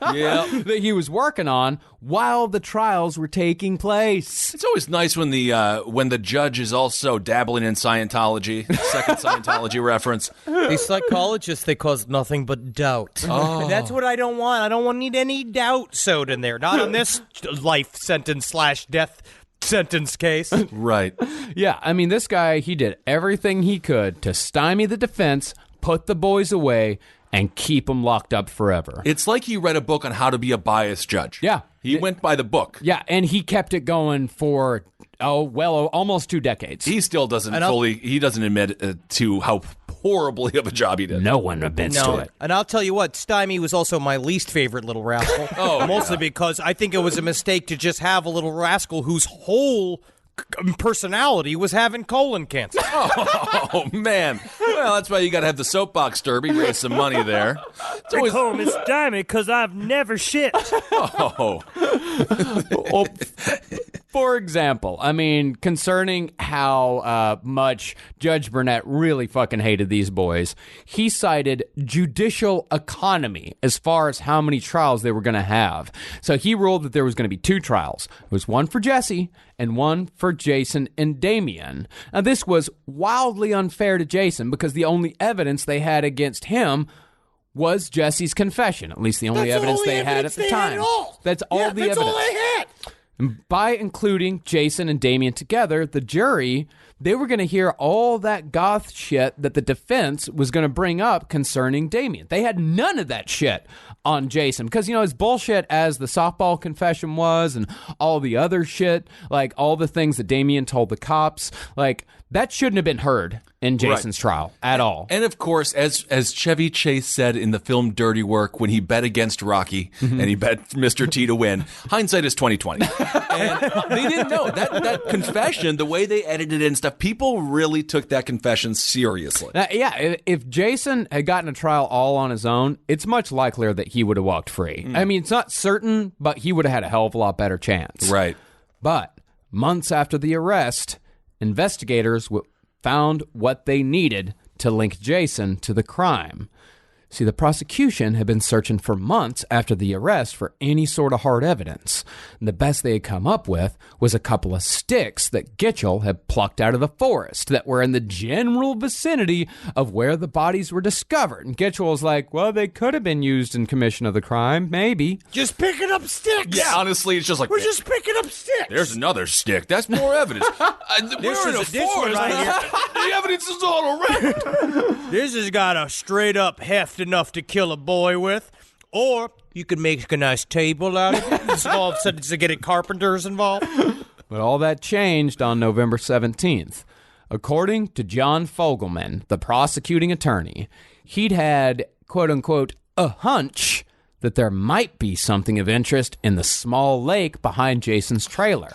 That he was working on while the trials were taking place. It's always nice when the judge is also dabbling in Scientology. Second Scientology reference. These psychologists, they cause nothing but doubt. Oh. And that's what I don't want. I don't need any doubt sewed in there. Not on this life sentence / death sentence case. Right. Yeah, I mean, this guy, he did everything he could to stymie the defense, put the boys away, and keep them locked up forever. It's like he read a book on how to be a biased judge. Yeah. He went by the book. Yeah, and he kept it going for, almost 2 decades. He still doesn't he doesn't admit to how horribly of a job he did. No one admits to it. And I'll tell you what, Stymie was also my least favorite little rascal. Mostly because I think it was a mistake to just have a little rascal whose whole personality was having colon cancer. Oh, man. Well, that's why you got to have the soapbox derby, raise some money there. It's always call me Stymie because I've never shit. Oh. Well, for example, I mean, concerning how much Judge Burnett really fucking hated these boys, he cited judicial economy as far as how many trials they were going to have. So he ruled that there was going to be 2 trials. It was one for Jessie and one for Jason and Damien. Now, this was wildly unfair to Jason because the only evidence they had against him was Jessie's confession, at least the only evidence they had at the time. That's all the evidence. That's all they had. And by including Jason and Damien together, the jury, they were going to hear all that goth shit that the defense was going to bring up concerning Damien. They had none of that shit on Jason because, as bullshit as the softball confession was and all the other shit, like all the things that Damien told the cops, like That shouldn't have been heard in Jason's trial at all. And of course, as Chevy Chase said in the film Dirty Work, when he bet against Rocky and he bet Mr. T to win, hindsight is 20/20. And they didn't know that confession, the way they edited it and stuff. People really took that confession seriously. Now, if Jason had gotten a trial all on his own, it's much likelier that he would have walked free. I mean, it's not certain, but he would have had a hell of a lot better chance. Right. But months after the arrest, investigators found what they needed to link Jason to the crime. See, the prosecution had been searching for months after the arrest for any sort of hard evidence. And the best they had come up with was a couple of sticks that Gitchell had plucked out of the forest that were in the general vicinity of where the bodies were discovered. And Gitchell was like, well, they could have been used in commission of the crime, maybe. Just picking up sticks. Yeah, honestly, it's just like, We're just picking up sticks. there's another stick. That's more evidence. We're in a forest. The evidence is all around. This has got a straight up heft enough to kill a boy with. Or you could make a nice table out of it. It's all of a sudden to get carpenters involved. But all that changed on November 17th. According to John Fogelman, the prosecuting attorney, he'd had, quote-unquote, a hunch that there might be something of interest in the small lake behind Jason's trailer.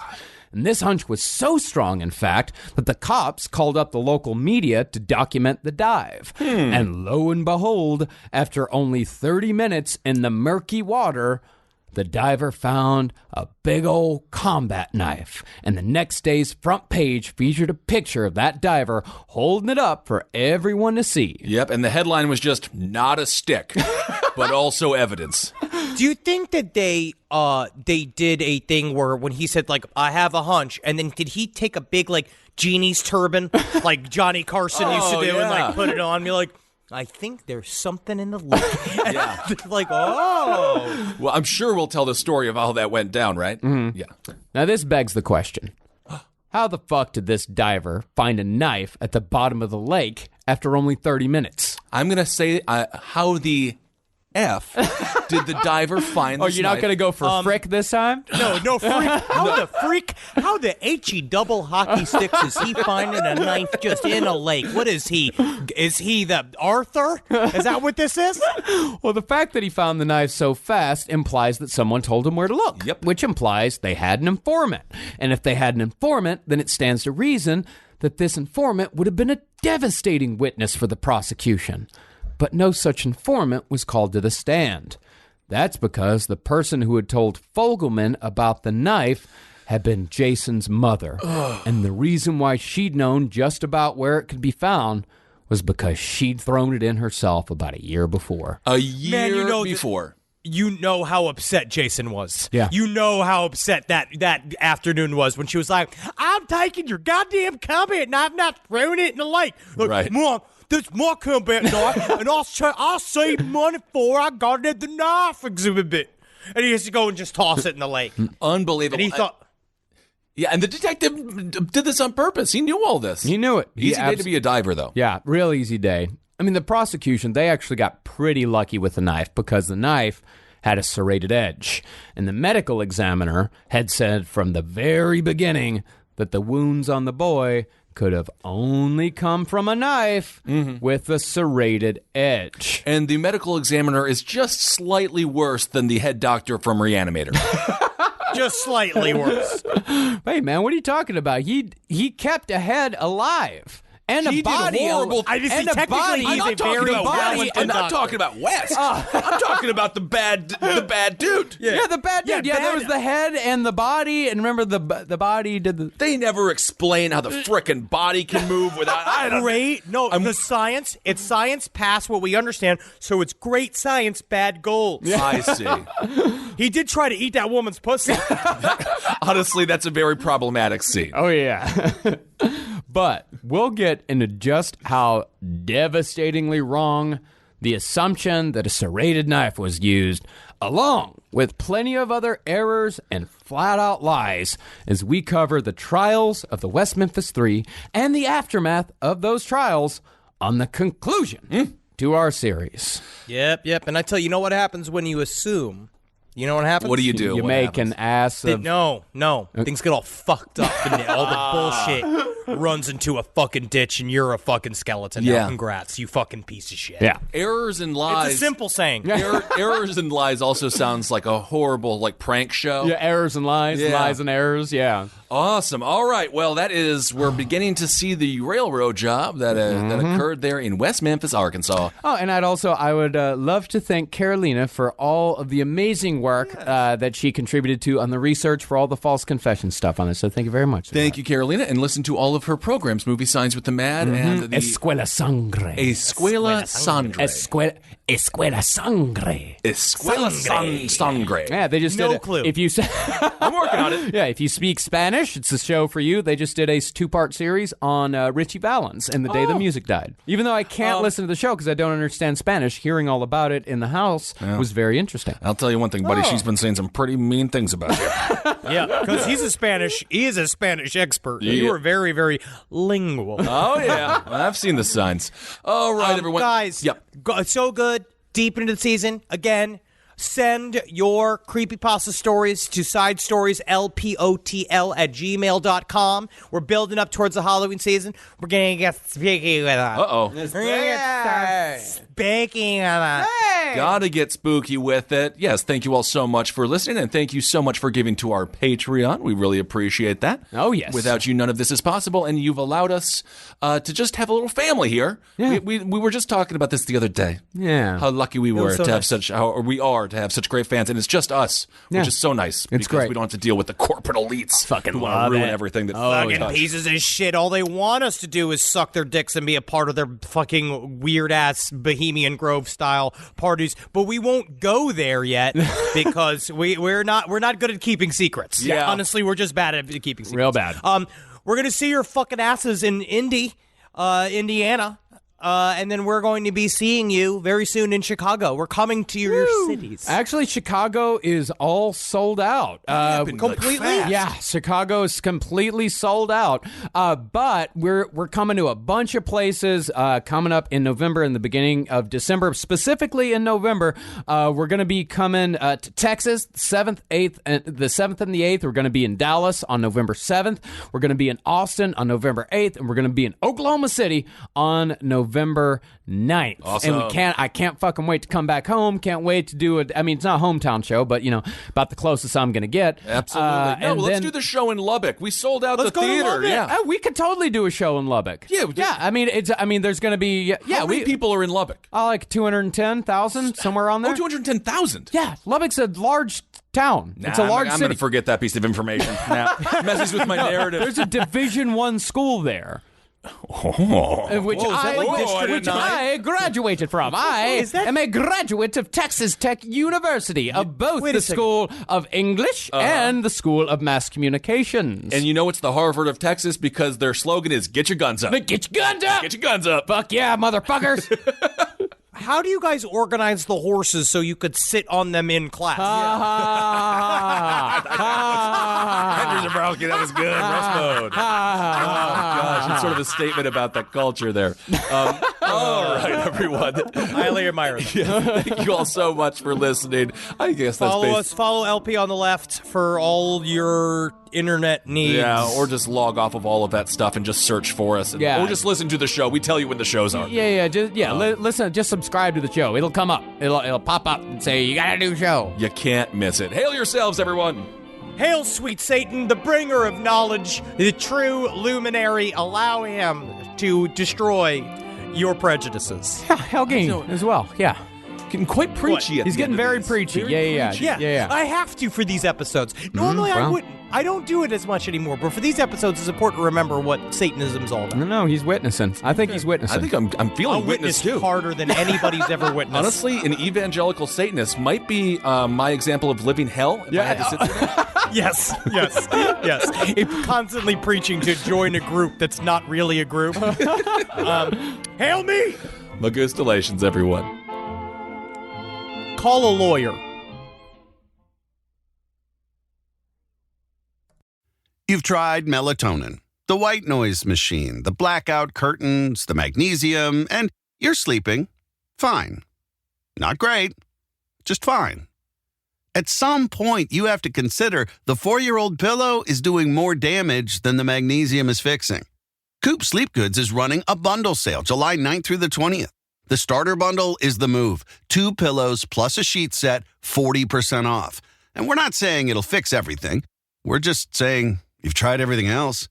And this hunch was so strong, in fact, that the cops called up the local media to document the dive. And lo and behold, after only 30 minutes in the murky water, the diver found a big old combat knife. And the next day's front page featured a picture of that diver holding it up for everyone to see. Yep, and the headline was just, not a stick, but also evidence. Do you think that they did a thing where when he said, like, I have a hunch, and then did he take a big, like, genie's turban, like Johnny Carson used to do, and, like, put it on me, like, I think there's something in the lake. Yeah. Like, oh. Well, I'm sure we'll tell the story of how that went down, right? Mm-hmm. Yeah. Now, this begs the question. How the fuck did this diver find a knife at the bottom of the lake after only 30 minutes? I'm going to say how the F did the diver find this you're not knife? going to go for frick this time? No, freak. How the H-E double hockey sticks is he finding a knife just in a lake? What is he? Is he the Arthur? Is that what this is? Well, the fact that he found the knife so fast implies that someone told him where to look. Yep. Which implies they had an informant. And if they had an informant, then it stands to reason that this informant would have been a devastating witness for the prosecution. But no such informant was called to the stand. That's because the person who had told Fogelman about the knife had been Jason's mother. And the reason why she'd known just about where it could be found was because she'd thrown it in herself about a year before. A year before. You know how upset Jason was. Yeah. You know how upset that afternoon was when she was like, I'm taking your goddamn combat knife and not throwing it in the lake. Look, Right. Mom, this is my combat knife, and I'll save money for I got it at the knife exhibit. And he has to go and just toss it in the lake. Unbelievable. And he thought... Yeah, and the detective did this on purpose. He knew all this. He knew it. Easy day to be a diver, though. Yeah, real easy day. I mean, the prosecution, they actually got pretty lucky with the knife because the knife had a serrated edge. And the medical examiner had said from the very beginning that the wounds on the boy could have only come from a knife with a serrated edge. And the medical examiner is just slightly worse than the head doctor from Reanimator. Just slightly worse. Hey, man, what are you talking about? He kept a head alive. And He a body. did horrible. And a body. I'm not talking about body. I'm not talking about West. I'm talking about the bad dude. Yeah, the bad dude. Yeah, there was the head and the body. And remember, the body did the... They never explain how the frickin' body can move without... I don't Great. No, the science. It's science past what we understand. So it's great science, bad goals. I see. He did try to eat that woman's pussy. Honestly, that's a very problematic scene. Oh, yeah. But we'll get into just how devastatingly wrong the assumption that a serrated knife was used, along with plenty of other errors and flat-out lies, as we cover the trials of the West Memphis Three and the aftermath of those trials on the conclusion to our series. Yep. And I tell you, know what happens when you assume? You know what happens? What do you do? You What make happens? an ass of... No. Things get all fucked up and all the bullshit runs into a fucking ditch and you're a fucking skeleton. Yeah. Now, congrats, you fucking piece of shit. Yeah. Errors and lies. It's a simple saying. Errors and lies also sounds like a horrible prank show. Yeah, errors and lies, lies and errors, yeah. Awesome. All right. Well, we're beginning to see the railroad job that occurred there in West Memphis, Arkansas. Oh, and I would love to thank Carolina for all of the amazing work that she contributed to on the research for all the false confession stuff on this. So thank you very much. Thank you, Carolina, and listen to all of her programs, Movie Signs with the Mad and the Escuela Sangre. Escuela Sangre. Escuela Sangre. Escuela Sangre. Yeah, they just No did it. clue. If you I'm working on it. Yeah, if you speak Spanish, it's a show for you. They just did a 2-part series on Richie Valens and the day the music died. Even though I can't listen to the show because I don't understand Spanish, hearing all about it in the house was very interesting. I'll tell you one thing, buddy. She's been saying some pretty mean things about you. Yeah, because he is a Spanish expert. Yeah. You are very, very lingual. Oh, yeah. Well, I've seen the signs. All right, everyone. Guys, Yep. So good. Deep into the season. Again, send your creepypasta stories to sidestorieslpotl@gmail.com. We're building up towards the Halloween season. We're going to get spooky with it. Uh-oh. We're going to get spanking with it. Gotta get spooky with it. Yes, thank you all so much for listening, and thank you so much for giving to our Patreon. We really appreciate that. Oh, yes. Without you, none of this is possible, and you've allowed us to just have a little family here. Yeah. We were just talking about this the other day. Yeah. How lucky we were so to have nice. we are to have such great fans, and it's just us, Yeah. which is so nice. It's because great. we don't have to deal with the corporate elites Fucking who want love to ruin it. everything that Fucking touch. pieces of shit. All they want us to do is suck their dicks and be a part of their fucking weird-ass Bohemian Grove style parties. But we won't go there yet because we're not good at keeping secrets. Yeah. Honestly, we're just bad at keeping secrets. Real bad. We're gonna see your fucking asses in Indiana. And then we're going to be seeing you very soon in Chicago. We're coming to your cities. Actually, Chicago is all sold out. Completely? Yeah, Chicago is completely sold out. But we're coming to a bunch of places coming up in November and the beginning of December. Specifically in November, we're going to be coming to Texas, the 7th and the 8th. We're going to be in Dallas on November 7th. We're going to be in Austin on November 8th, and we're going to be in Oklahoma City on November 9th. Awesome. And I can't fucking wait to come back home. Can't wait to do it. I mean, it's not a hometown show, but about the closest I'm going to get. Absolutely. Let's do the show in Lubbock. We sold out the go to theater. Lubbock. Yeah. We could totally do a show in Lubbock. Yeah. I mean, there's going to be How many people are in Lubbock? like 210,000 somewhere on there. Oh, 210,000. Yeah, Lubbock's a large town. It's a large I'm city. going to forget that piece of information. Messes with my narrative. There's a Division I school there. Which I graduated from. I am a graduate of Texas Tech University, of both the School of English and the School of Mass Communications. And it's the Harvard of Texas because their slogan is "Get your guns up." Get your guns up! Get your guns up! Fuck yeah, motherfuckers! How do you guys organize the horses so you could sit on them in class? Henry Zabrowski, that was good. Rest mode. Oh, gosh. It's sort of a statement about that culture there. All right, everyone. Highly admire them. Thank you all so much for listening. I guess that's Follow LP on the left for all your internet needs. Yeah, or just log off of all of that stuff and just search for us. Or just listen to the show. We tell you when the shows are. Listen, just subscribe to the show. It'll come up. It'll pop up and say, you got a new show. You can't miss it. Hail yourselves, everyone. Hail, sweet Satan, the bringer of knowledge, the true luminary. Allow him to destroy your prejudices. Yeah, Helgeen as well. Yeah. Getting quite preachy. He's getting very preachy. Yeah. I have to for these episodes. Normally I wouldn't. I don't do it as much anymore, but for these episodes, it's important to remember what Satanism's all about. No, he's witnessing. I think he's witnessing. I think I'm feeling witness too. Harder than anybody's ever witnessed. Honestly, an evangelical Satanist might be my example of living hell. If I had to sit there. Yes. It's constantly preaching to join a group that's not really a group. Hail me! Magustalations, everyone. Call a lawyer. You've tried melatonin, the white noise machine, the blackout curtains, the magnesium, and you're sleeping fine. Not great, just fine. At some point, you have to consider the 4-year-old pillow is doing more damage than the magnesium is fixing. Coop Sleep Goods is running a bundle sale July 9th through the 20th. The starter bundle is the move. 2 pillows plus a sheet set, 40% off. And we're not saying it'll fix everything. We're just saying you've tried everything else.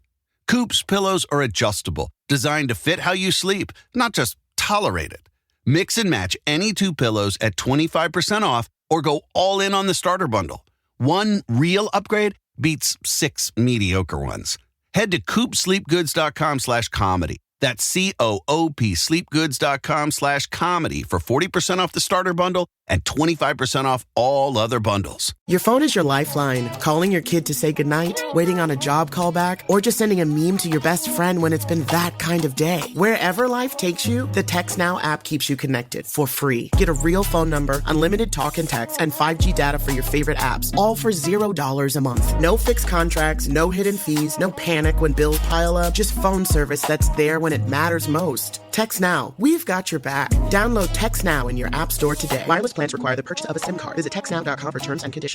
Coop's pillows are adjustable, designed to fit how you sleep, not just tolerate it. Mix and match any 2 pillows at 25% off or go all in on the starter bundle. One real upgrade beats 6 mediocre ones. Head to coopsleepgoods.com/comedy. That's COOP sleepgoods.com/comedy for 40% off the starter bundle and 25% off all other bundles. Your phone is your lifeline. Calling your kid to say goodnight, waiting on a job callback, or just sending a meme to your best friend when it's been that kind of day. Wherever life takes you, the Text Now app keeps you connected for free. Get a real phone number, unlimited talk and text, and 5G data for your favorite apps, all for $0 a month. No fixed contracts, no hidden fees, no panic when bills pile up, just phone service that's there when it matters most. Text Now. We've got your back. Download Text Now in your app store today. Wireless plans require the purchase of a SIM card. Visit textnow.com for terms and conditions.